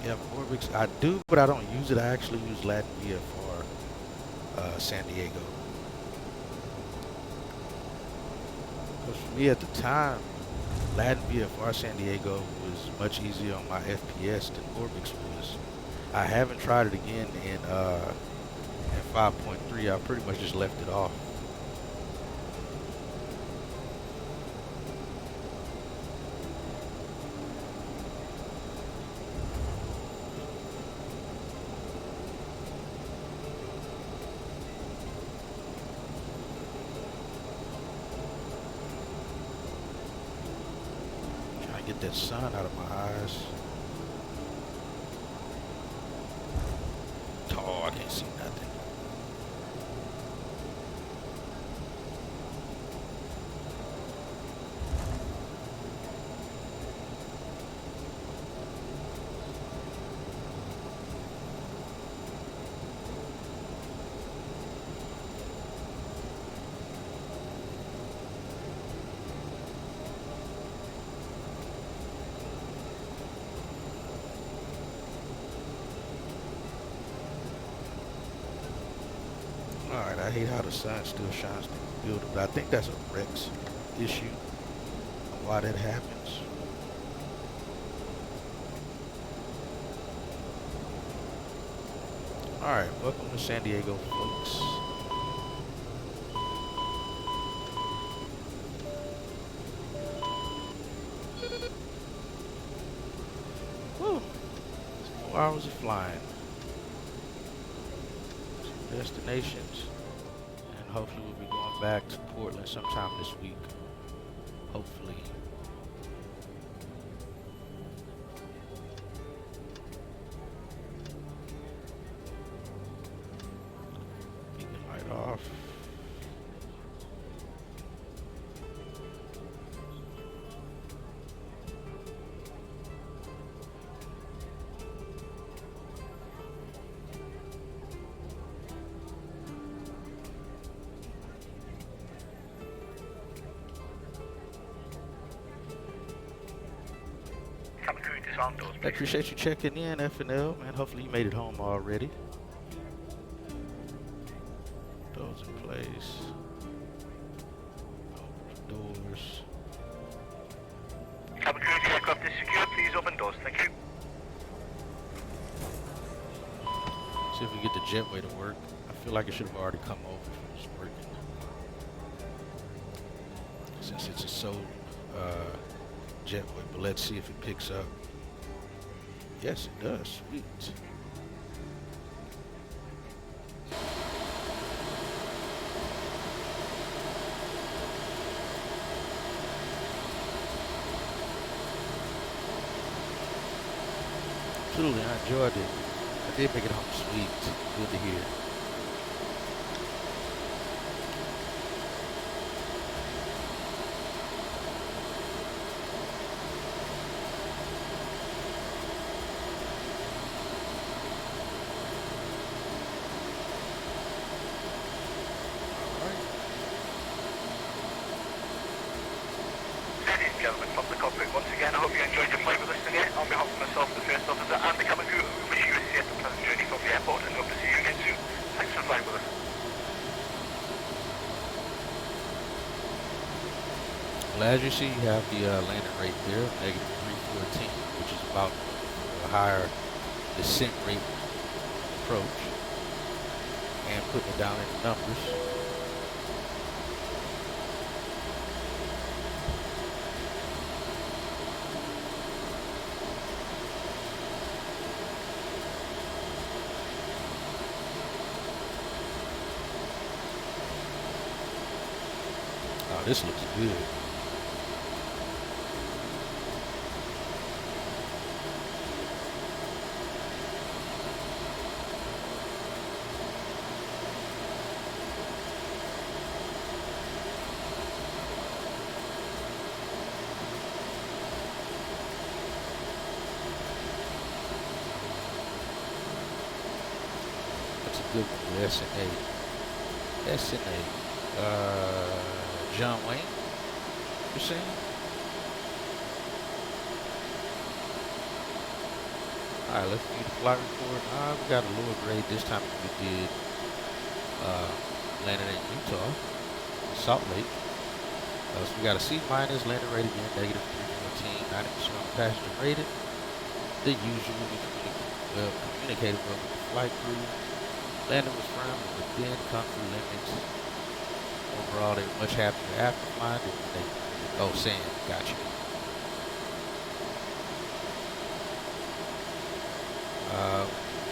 Yeah, Orbix, I do, but I don't use it. I actually use Latin VFR San Diego. Because for me at the time, Latin VFR San Diego was much easier on my FPS than Orbix was. I haven't tried it again in 5.3. I pretty much just left it off. Get that sun out of my eyes. Oh, I can't see nothing. Alright, I hate how the sun still shines through the building, but I think that's a Rex issue on why that happens. Alright, welcome to San Diego, folks. Woo! 4 hours of flying. Destinations, and hopefully we'll be going back to Portland sometime this week. Hopefully. Beacon light off. arm doors, I please. appreciate you checking in, F&L, man. Hopefully you made it home already. Doors in place. Open doors. Cabin crew, the aircraft is secure. Please open doors. Thank you. See if we get the jetway to work. I feel like it should have already come over if it's working. Since it's a sole jetway, but let's see if it picks up. Yes, it does. Sweet. Absolutely, I enjoyed it. I did make it home sweet. Good to hear. Ladies and gentlemen, from the cockpit, once again, I hope you enjoyed your flight with us today. On behalf of myself, the first officer, and the cabin crew, we wish you a safe and pleasant journey from the airport and hope to see you again soon. Thanks for flying with us. Well, as you see, you have the landing rate there, -314, which is about a higher descent rate approach, and putting it down in the numbers. Oh, this looks good. That's a good one. SNA. SNA. John Wayne, you're saying? Alright, let's view the flight report. We got a lower grade this time than we did landing in Utah, Salt Lake. So we got a C minus, landing rate again, -314, 90% on passenger rated. The usual, we communicated well with the flight crew. Landing was firm within comfort limits. Overall, they were much happier after flying than when they, oh, SAN, gotcha.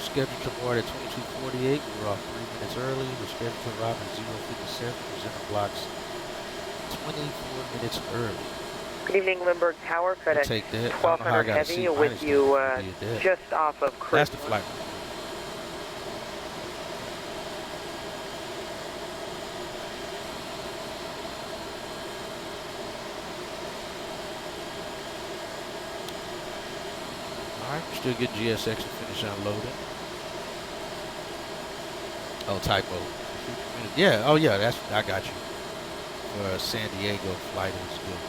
Scheduled to board at 22:48. We were off 3 minutes early. We're scheduled to arrive at 0:57. Presenter blocks 24 minutes early. Good evening, Lindbergh Tower, FedEx Take that. 1200 Heavy with you just off of Chris. That's the flight. Alright, still get GSX to finish unloading. Oh, typo. Yeah, oh yeah, that's, I got you. For San Diego flight is good.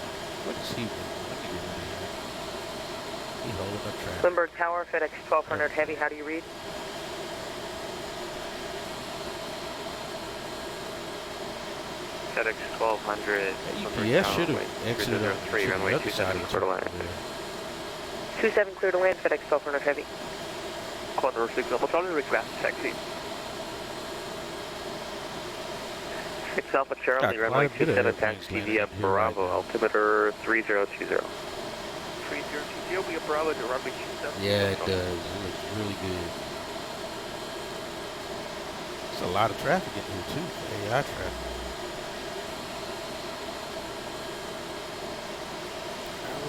What is he doing? Let me get rid of him. He holding up track. Lindbergh Tower, FedEx 1200 Heavy, how do you read? FedEx 1200. EPS should have exited on the runway other side of the clear to land. 27 clear to land, FedEx 1200 Heavy. Corner 6 Alpha Charlie, request taxi. 6 Alpha Charlie, runway 27 taxi via Bravo, altimeter 3020. 3020, we have Bravo to runway 27. Yeah, it does. It looks really good. There's a lot of traffic in here too, AI traffic.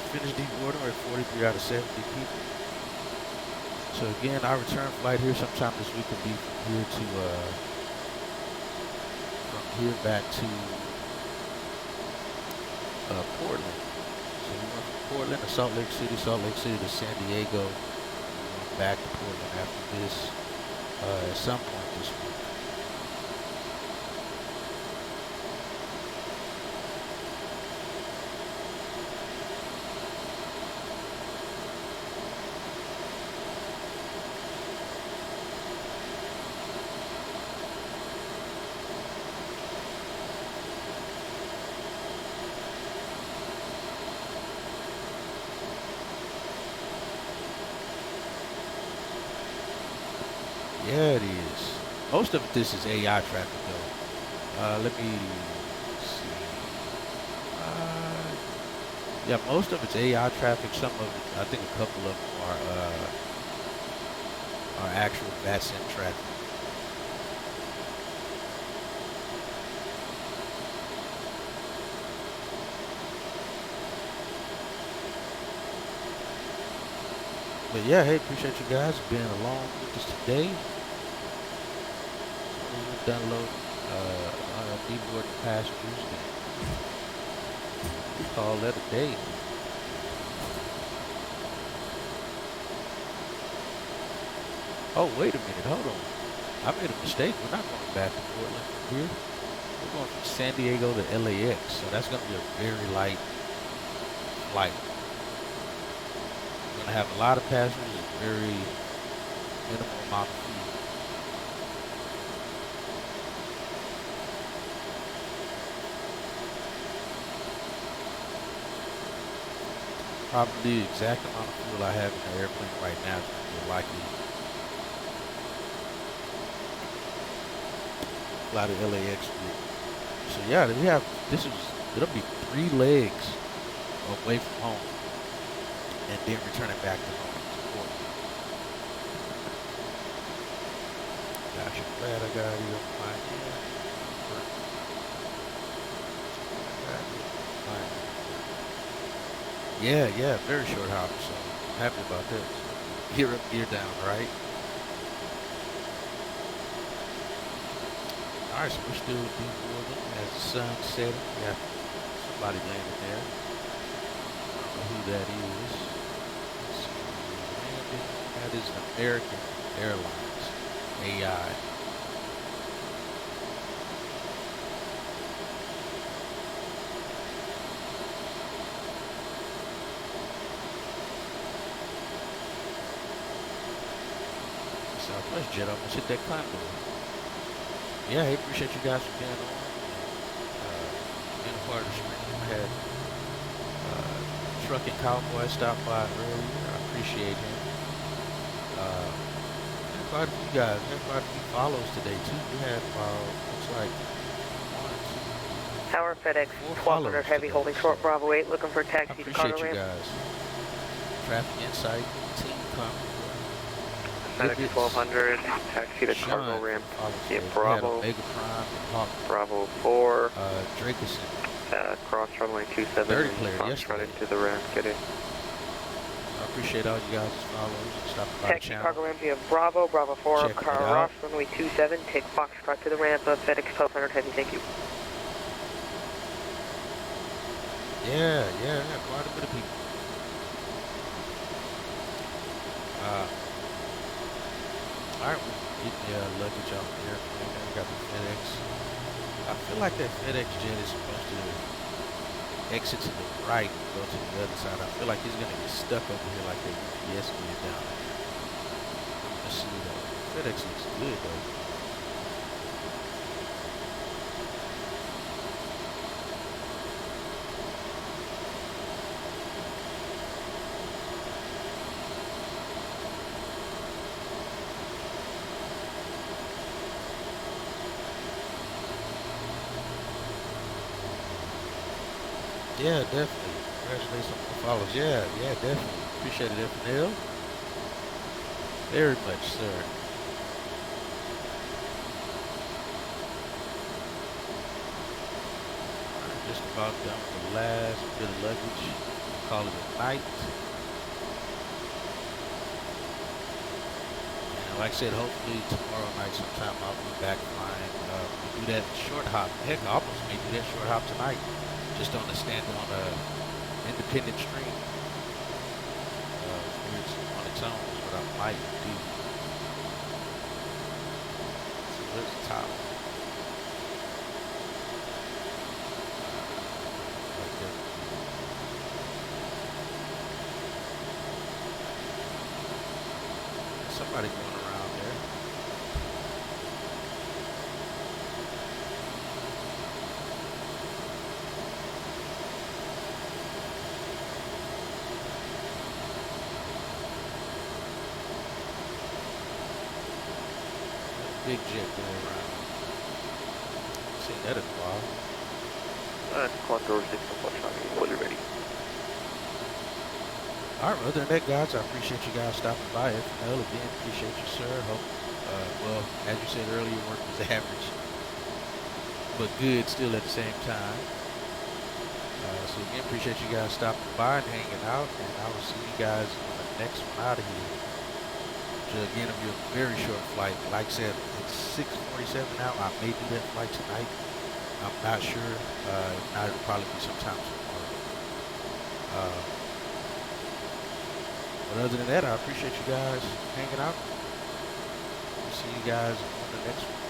Finished deboarding at 43 out of 70 people. So again, our return flight here sometime this week will be from here back to Portland. So we went from Portland to Salt Lake City to San Diego. We went back to Portland after this at some point this week. Yeah, it is. Most of this is AI traffic, though. Let me see. Yeah, most of it's AI traffic. Some of it, I think a couple of them are actual VATSIM traffic. But yeah, hey, appreciate you guys being along with us today. As long as we're done loading D-board and passengers, then we call that a day. Oh, wait a minute, hold on. I made a mistake. We're not going back to Portland from here. We're going from San Diego to LAX, so that's going to be a very light flight. We're going to have a lot of passengers and very minimal amount of fuel. Probably the exact amount of fuel I have in the airplane right now is going to be likely fly to LAX with. So yeah, we have, it'll be 3 legs away from home and then returning back to home to Portland. Gotcha, glad I got you up mine. Yeah, very short hop, so happy about that. Gear up, gear down, right? Alright, so we're still deboarding as the sun's setting. We have somebody landed there. I don't know who that is. Let's see. Landing. That is American Airlines, AI. Southwest Jet almost hit that condor. Yeah, I appreciate you guys for being on. Being a part of the stream. We had Trucking Cowboy stop by earlier. I appreciate him. Had quite a few guys. Had quite a few follows today too. We had about, looks like 1, 2, Tower FedEx 1200 heavy today, holding short Bravo 8, looking for taxi to cargo appreciate you ramp. guys. Traffic Insight, Team Come. FedEx 1200, taxi to cargo ramp. Yeah, Bravo. Bravo 4. Drakeson. Cross runway 27. 30 clear, yes. Run into the ramp, get in. I appreciate all you guys' follows and stopping by the Taxi channel. cargo ramp via Bravo, Bravo 4, Check car it out. Ross, runway 27, take Foxtrot to the ramp of FedEx 1200 heavy, thank you. Yeah, quite a bit of people. Alright, we're getting the luggage off the airplane. Then we got the FedEx. I feel like that FedEx jet is supposed to exit to the right and go to the other side. I feel like he's going to get stuck over here like that UPS did down there. I'm going to see though. FedEx looks good though. Yeah, definitely. Congratulations on more follows. Yeah, definitely. Appreciate it, FNL. Very much, sir. Alright, just about done with the last bit of luggage. Call it a night. And like I said, hopefully tomorrow night sometime I'll be back flying. We'll do that short hop. Heck, I almost may do that short hop tonight. Just on a independent stream. It's on its own is what I might do. Let's see, where's the top? Like that. There's somebody going around there. Big jet going around. Seen that in a while. Contour 6 fully ready. Alright, other than that, guys, I appreciate you guys stopping by. FNL, again, appreciate you, sir. Hope, well, as you said earlier, work was average, but good still at the same time. So again, appreciate you guys stopping by and hanging out, and I will see you guys on the next one out of here. So again, it'll be a very short flight. Like I said, it's 6:47 now. I may do that flight tonight. I'm not sure. If not, it'll probably be sometime tomorrow. But other than that, I appreciate you guys hanging out. We'll see you guys on the next one.